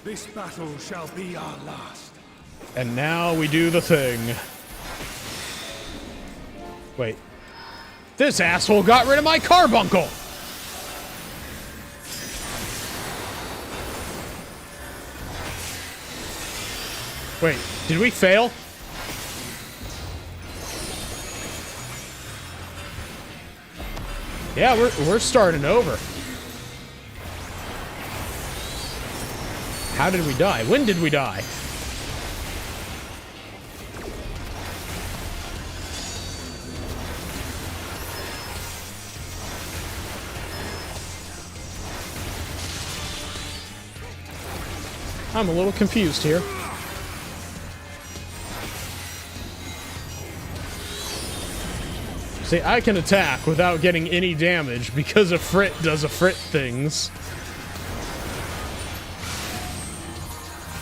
This battle shall be our last. And now we do the thing. Wait. This asshole got rid of my carbuncle! Wait, did we fail? Yeah, we're starting over. How did we die? When did we die? I'm a little confused here. See, I can attack without getting any damage because a Frit does a Frit things.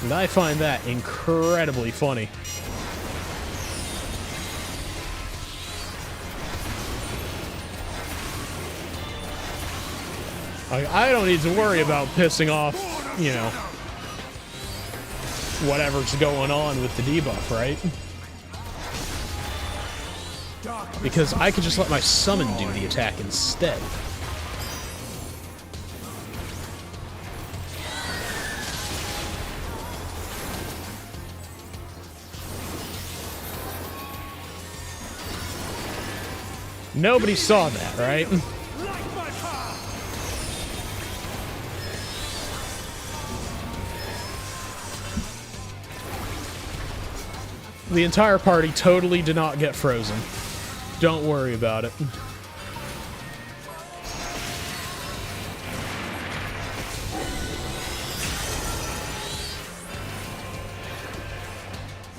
And I find that incredibly funny. I don't need to worry about pissing off, you know, whatever's going on with the debuff, right? Because I could just let my summon do the attack instead. Nobody saw that, right? The entire party totally did not get frozen. Don't worry about it.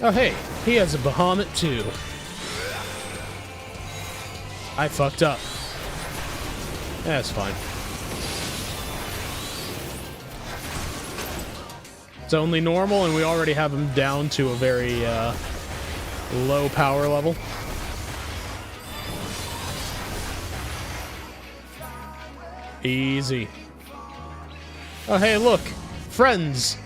Oh hey, he has a Bahamut too. I fucked up. That's fine. It's only normal and we already have him down to a very low power level. Easy. Oh, hey, look. Friends.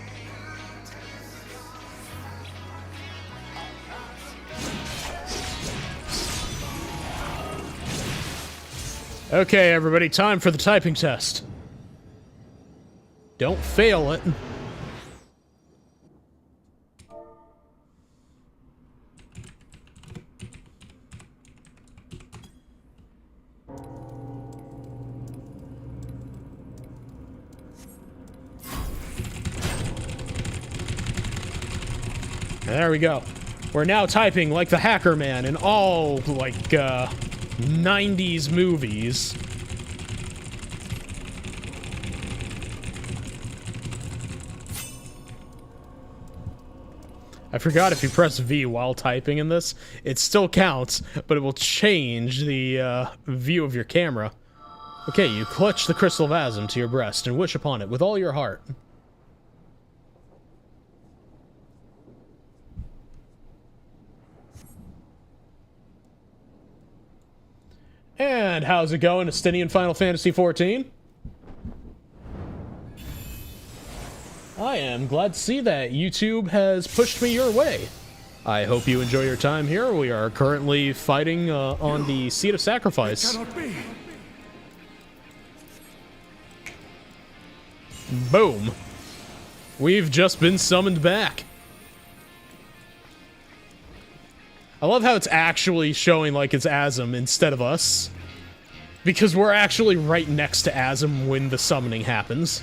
Okay, everybody, time for the typing test. Don't fail it. There we go. We're now typing like the Hacker Man in all, like, 90s movies. I forgot if you press V while typing in this, it still counts, but it will change the view of your camera. Okay, you clutch the crystal of Asm to your breast and wish upon it with all your heart. And how's it going, Estinian Final Fantasy XIV? I am glad to see that YouTube has pushed me your way. I hope you enjoy your time here. We are currently fighting on the Seat of Sacrifice. Cannot be. Boom. We've just been summoned back. I love how it's actually showing like it's Asm instead of us. Because we're actually right next to Asm when the summoning happens.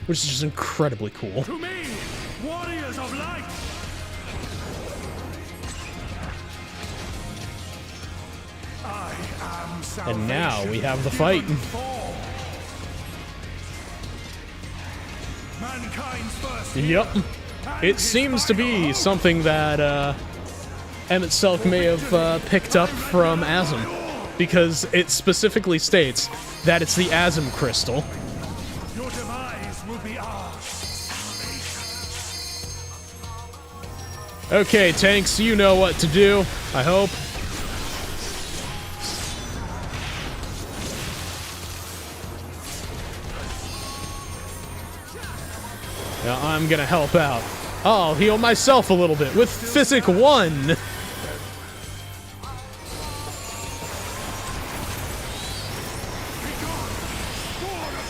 Which is just incredibly cool. To me, warriors of light. I am salvation. And now we have the fight. Mankind's first. Yep. It seems to be something that Emet-Selch may have picked up from Asm, because it specifically states that it's the Asm crystal. Your demise will be ours. Okay, tanks, you know what to do, I hope. Now I'm gonna help out. I'll heal myself a little bit with Physic 1. The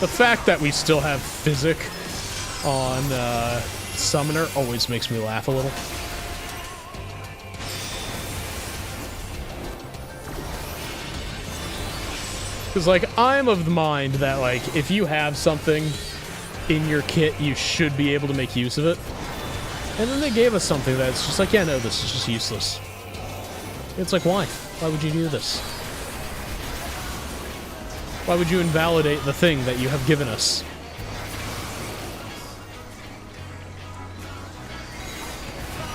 fact that we still have Physic on Summoner always makes me laugh a little. Because, like, I'm of the mind that, like, if you have something in your kit, you should be able to make use of it. And then they gave us something that's just like, yeah, no, this is just useless. It's like, why? Why would you do this? Why would you invalidate the thing that you have given us?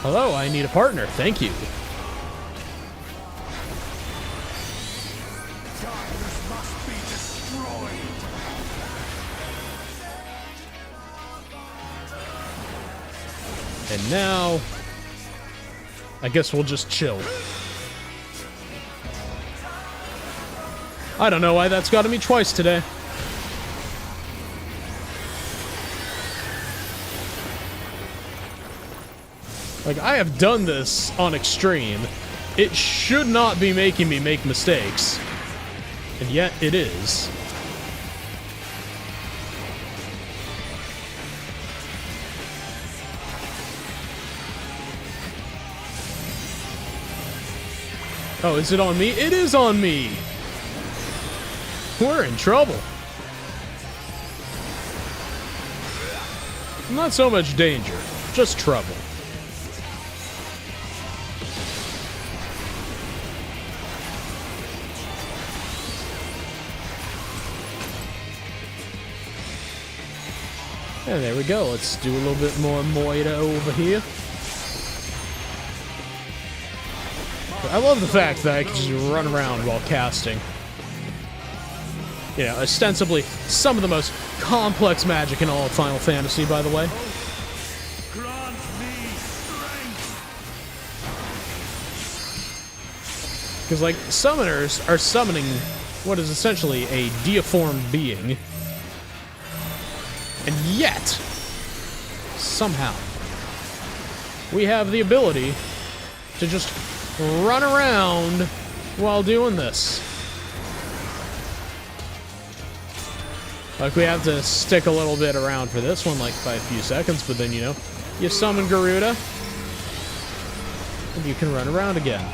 Hello, I need a partner. Thank you. Darkness must be destroyed. And now, I guess we'll just chill. I don't know why that's gotten me twice today. Like, I have done this on extreme. It should not be making me make mistakes. And yet, it is. Oh, is it on me? It is on me! We're in trouble. Not so much danger, just trouble. And there we go. Let's do a little bit more Moira over here. I love the fact that I can just run around while casting. You know, ostensibly some of the most complex magic in all of Final Fantasy, by the way. Grant me strength. Because, like, summoners are summoning what is essentially a deiformed being. And yet, somehow, we have the ability to just run around while doing this. Like, we have to stick a little bit around for this one, like by a few seconds, but then, you know, you summon Garuda, and you can run around again.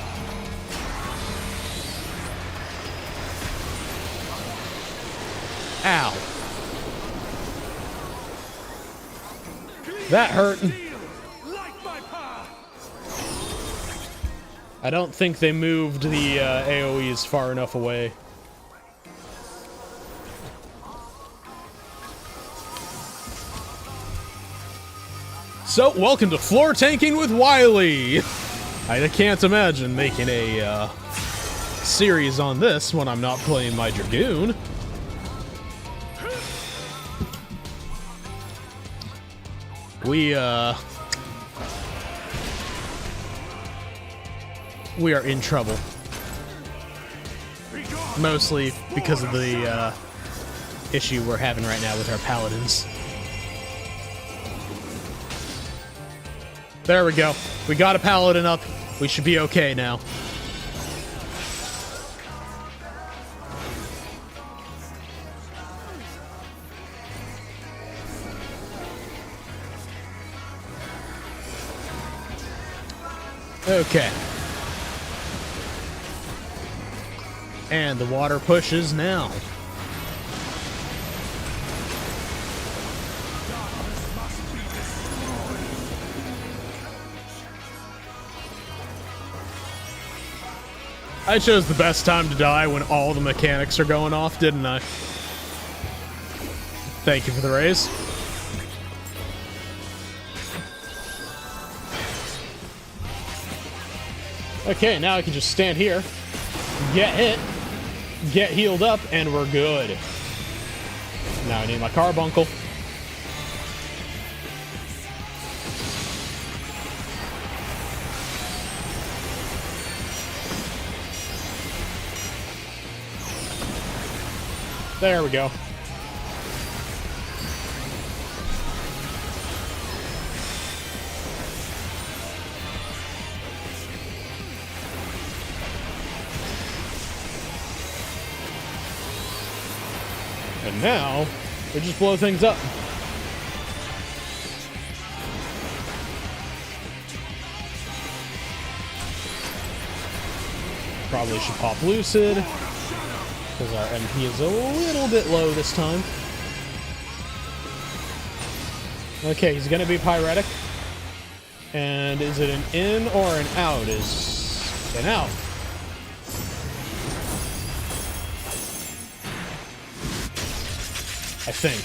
Ow. That hurt. I don't think they moved the AoEs far enough away. So, welcome to Floor Tanking with Wily. I can't imagine making a series on this when I'm not playing my Dragoon. We are in trouble. Mostly because of the issue we're having right now with our paladins. There we go. We got a paladin up. We should be okay now. Okay. And the water pushes now. I chose the best time to die when all the mechanics are going off, didn't I? Thank you for the raise. Okay, now I can just stand here, get hit, get healed up, and we're good. Now I need my carbuncle. There we go. And now, we just blow things up. Probably should pop Lucid, because our MP is a little bit low this time. Okay, he's gonna be Pyretic. And is it an in or an out? Is an out. I think.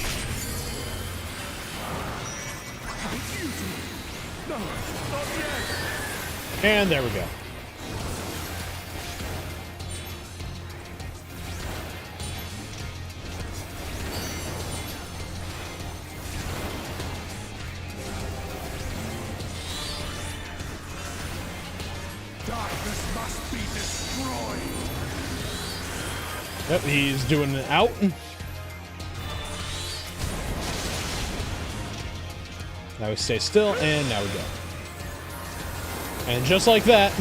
And there we go. Darkness must be destroyed. Yep, he's doing an out. Now we stay still, and now we go. And just like that,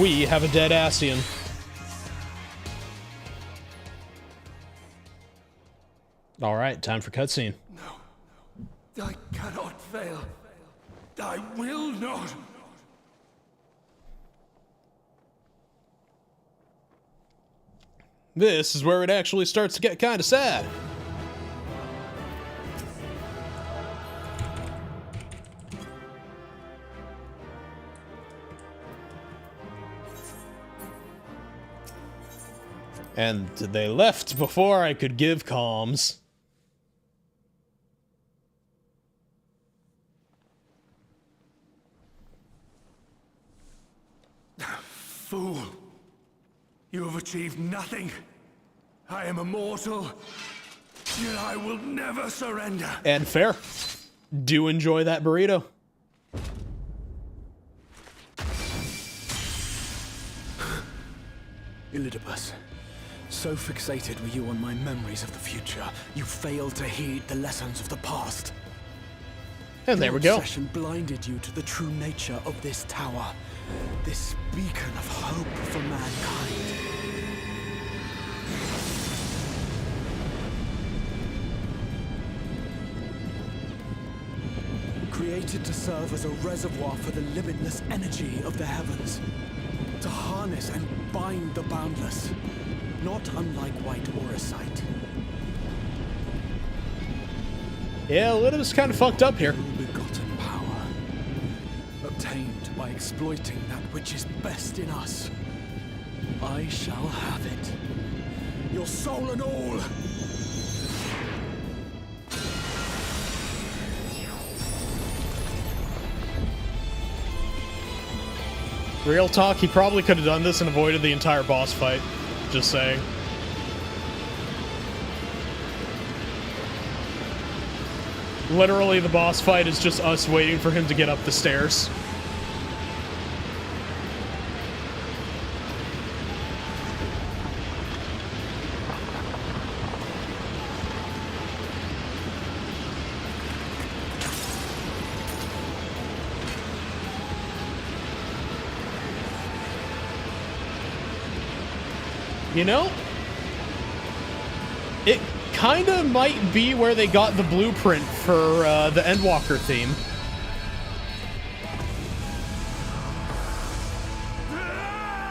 we have a dead Ascian. Alright, time for cutscene. No, I cannot fail. I will not. This is where it actually starts to get kind of sad. And they left before I could give comms. Fool. You have achieved nothing. I am immortal. Yet I will never surrender. And fair. Do enjoy that burrito. Elidibus, so fixated were you on my memories of the future, you failed to heed the lessons of the past. And there we Your go. obsession blinded you to the true nature of this tower, this beacon of hope for mankind. created to serve as a reservoir for the limitless energy of the heavens. To harness and bind the boundless. Not unlike white auracite. Yeah, Elidibus kind of fucked up here. Ill-begotten power. Obtained by exploiting that which is best in us. I shall have it. Your soul and all! Real talk, he probably could have done this and avoided the entire boss fight. Just saying. Literally, the boss fight is just us waiting for him to get up the stairs. You know, it kind of might be where they got the blueprint for the Endwalker theme.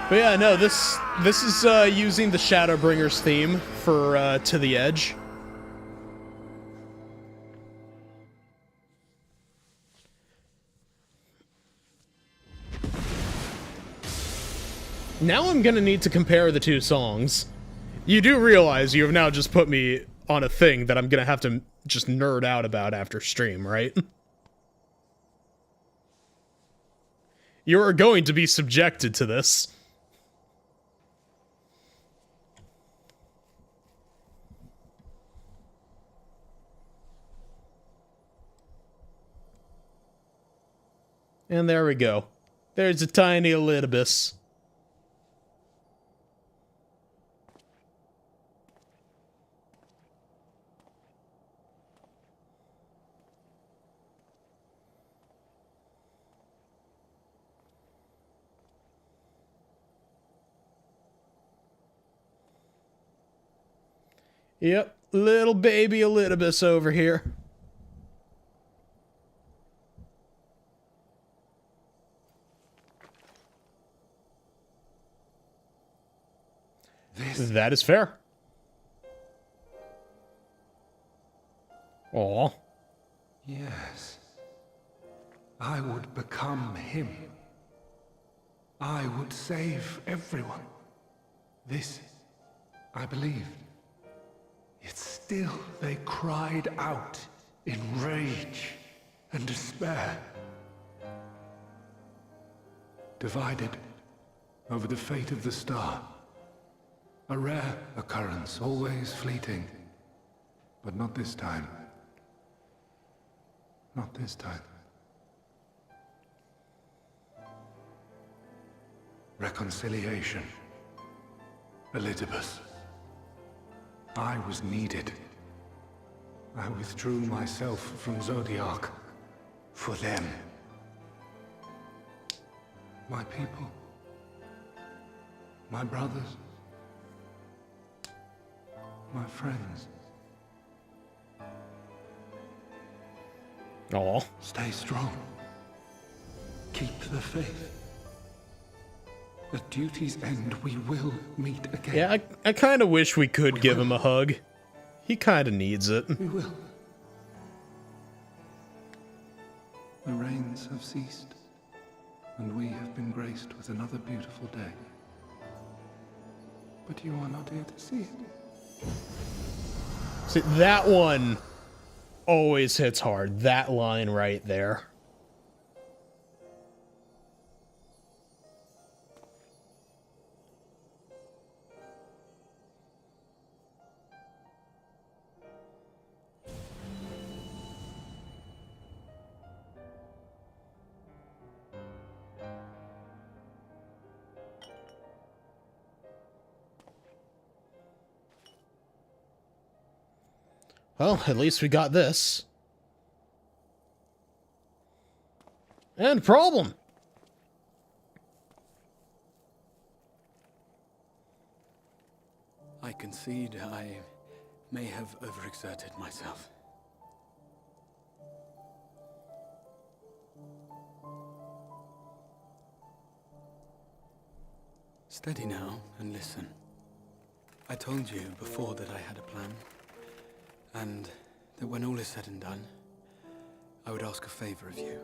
But yeah, no, this is using the Shadowbringers theme for To the Edge. Now I'm gonna need to compare the two songs. You do realize you have now just put me on a thing that I'm gonna have to just nerd out about after stream, right? You are going to be subjected to this. And there we go. There's a tiny Elidibus. Yep, little baby Elidibus over here. That is fair. Aw. Yes. I would become him. I would save everyone. This, I believed. Yet still they cried out in rage and despair. Divided over the fate of the star. A rare occurrence, always fleeting. But not this time. Not this time. Reconciliation. Elidibus. I was needed. I withdrew myself from Zodiac. For them. My people. My brothers. My friends. Aw. Stay strong. Keep the faith. At duty's end, we will meet again. Yeah, I kind of wish we could give him a hug. He kind of needs it. We will. The rains have ceased, and we have been graced with another beautiful day. But you are not here to see it. See, that one always hits hard. That line right there. Well, at least we got this. And problem. I concede I may have overexerted myself. Steady now and listen. I told you before that I had a plan, and that when all is said and done, I would ask a favor of you.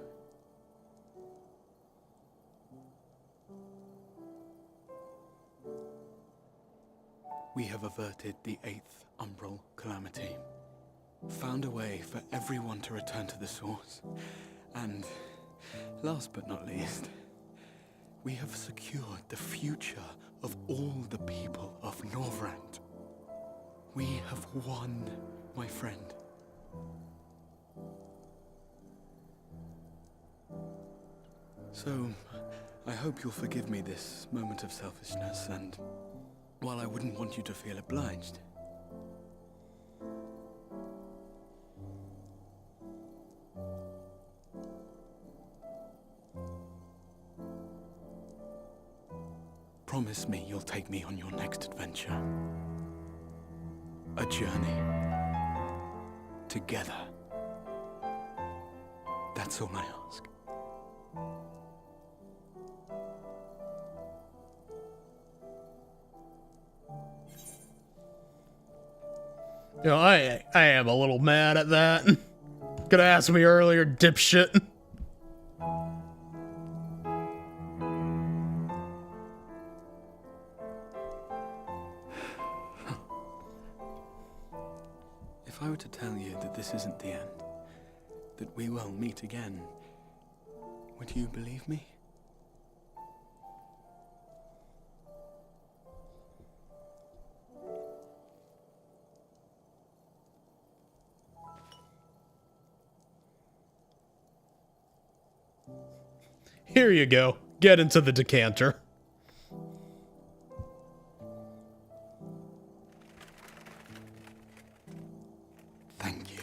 We have averted the 8th Umbral Calamity, found a way for everyone to return to the source, and, last but not least, we have secured the future of all the people of Norvrand. We have won, my friend. So, I hope you'll forgive me this moment of selfishness, and while I wouldn't want you to feel obliged, promise me you'll take me on your next adventure. A journey. Together. That's all I ask. You know, I am a little mad at that. Could have asked me earlier, dipshit. If I were to tell you that this isn't the end, that we will meet again, would you believe me? Here you go. Get into the decanter. Thank you.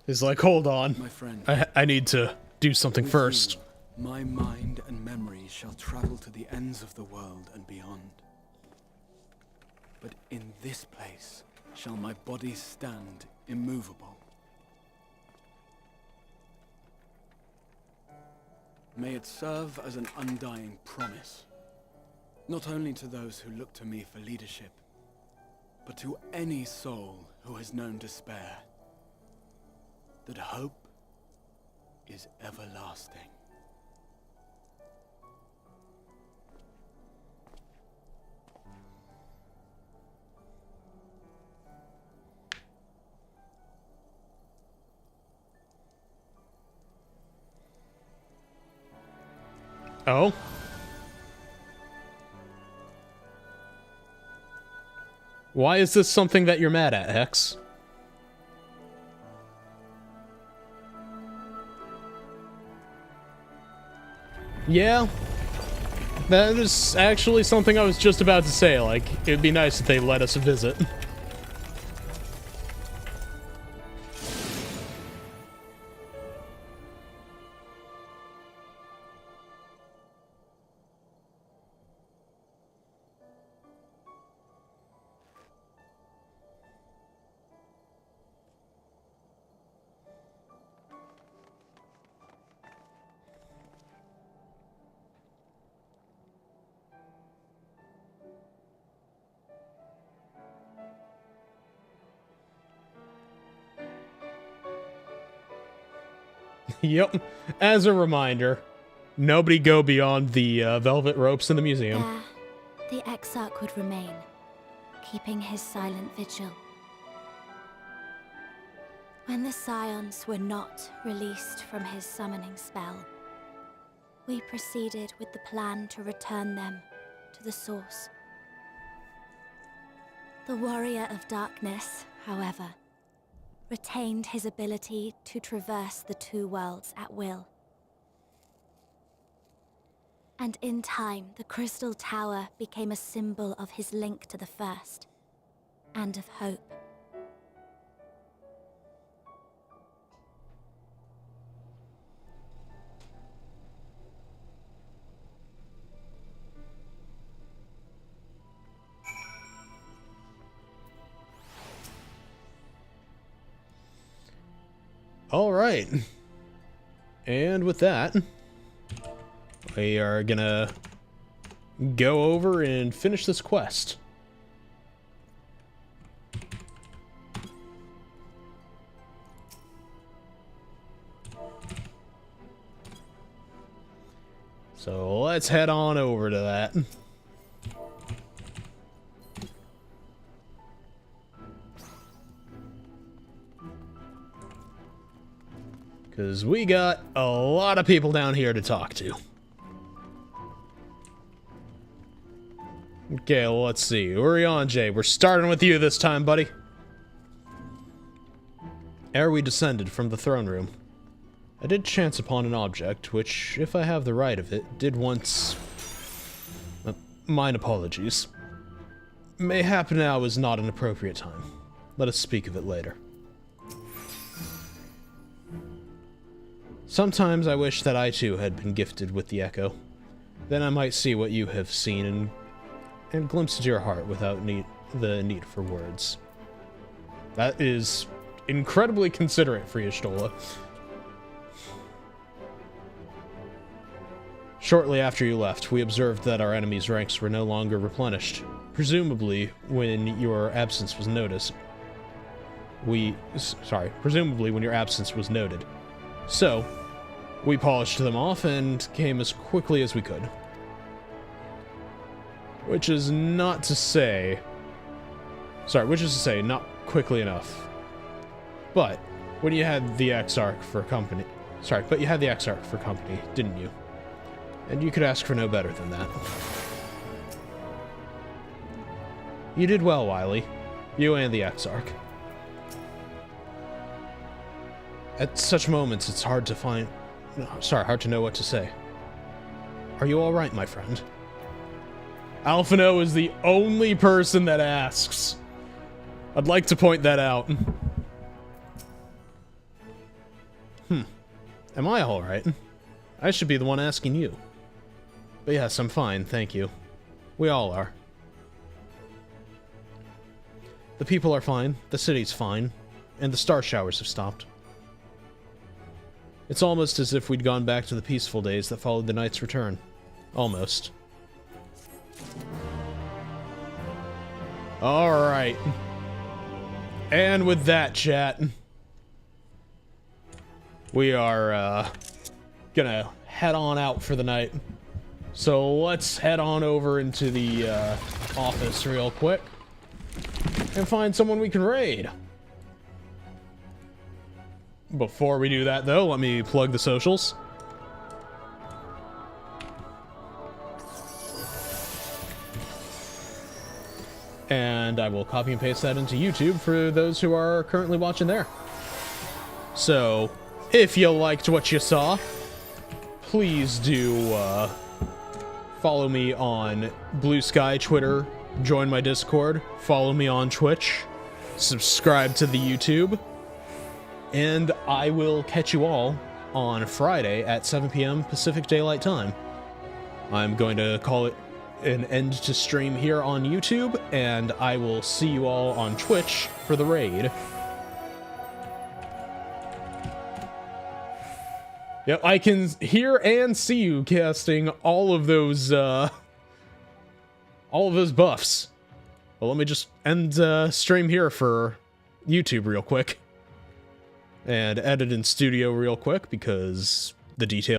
He's like, hold on. My friend, I need to do something with first. you, my mind and memory shall travel to the ends of the world and beyond. But in this place shall my body stand immovable. May it serve as an undying promise, not only to those who look to me for leadership, but to any soul who has known despair, that hope is everlasting. Oh? Why is this something that you're mad at, Hex? Yeah, that is actually something I was just about to say. Like, it'd be nice if they let us visit. Yep. As a reminder, nobody go beyond the velvet ropes in the museum. There, the Exarch would remain, keeping his silent vigil. When the Scions were not released from his summoning spell, we proceeded with the plan to return them to the source. The Warrior of Darkness, however, retained his ability to traverse the two worlds at will. And in time, the Crystal Tower became a symbol of his link to the First, and of hope. All right. And with that, we are gonna go over and finish this quest. So let's head on over to that. Because we got a lot of people down here to talk to. Okay, well, let's see. Who are you on, Jay? We're starting with you this time, buddy. Ere we descended from the throne room, I did chance upon an object, which, if I have the right of it, did once... mine apologies. Mayhap now is not an appropriate time. Let us speak of it later. Sometimes I wish that I too had been gifted with the Echo. Then I might see what you have seen and glimpse into your heart without the need for words. That is incredibly considerate for Y'shtola. Shortly after you left, we observed that our enemy's ranks were no longer replenished. Presumably, when your absence was noticed. Presumably when your absence was noted. So, we polished them off and came as quickly as we could. Which is to say, not quickly enough. But, when you had the Exarch for company... but you had the Exarch for company, didn't you? And you could ask for no better than that. You did well, Wily. You and the Exarch. At such moments, it's hard to know what to say. Are you alright, my friend? Alphino is the only person that asks. I'd like to point that out. Am I alright? I should be the one asking you. But yes, I'm fine, thank you. We all are. The people are fine, the city's fine, and the star showers have stopped. It's almost as if we'd gone back to the peaceful days that followed the knight's return. Almost. Alright. And with that, chat, we are gonna head on out for the night. So let's head on over into the office real quick and find someone we can raid. Before we do that, though, let me plug the socials. And I will copy and paste that into YouTube for those who are currently watching there. So, if you liked what you saw, please do follow me on Blue Sky, Twitter, join my Discord, follow me on Twitch, subscribe to the YouTube, and I will catch you all on Friday at 7 p.m. Pacific Daylight Time. I'm going to call it an end to stream here on YouTube, and I will see you all on Twitch for the raid. Yep, I can hear and see you casting all of those buffs. Well, let me just end stream here for YouTube real quick. And edit in studio real quick, because the details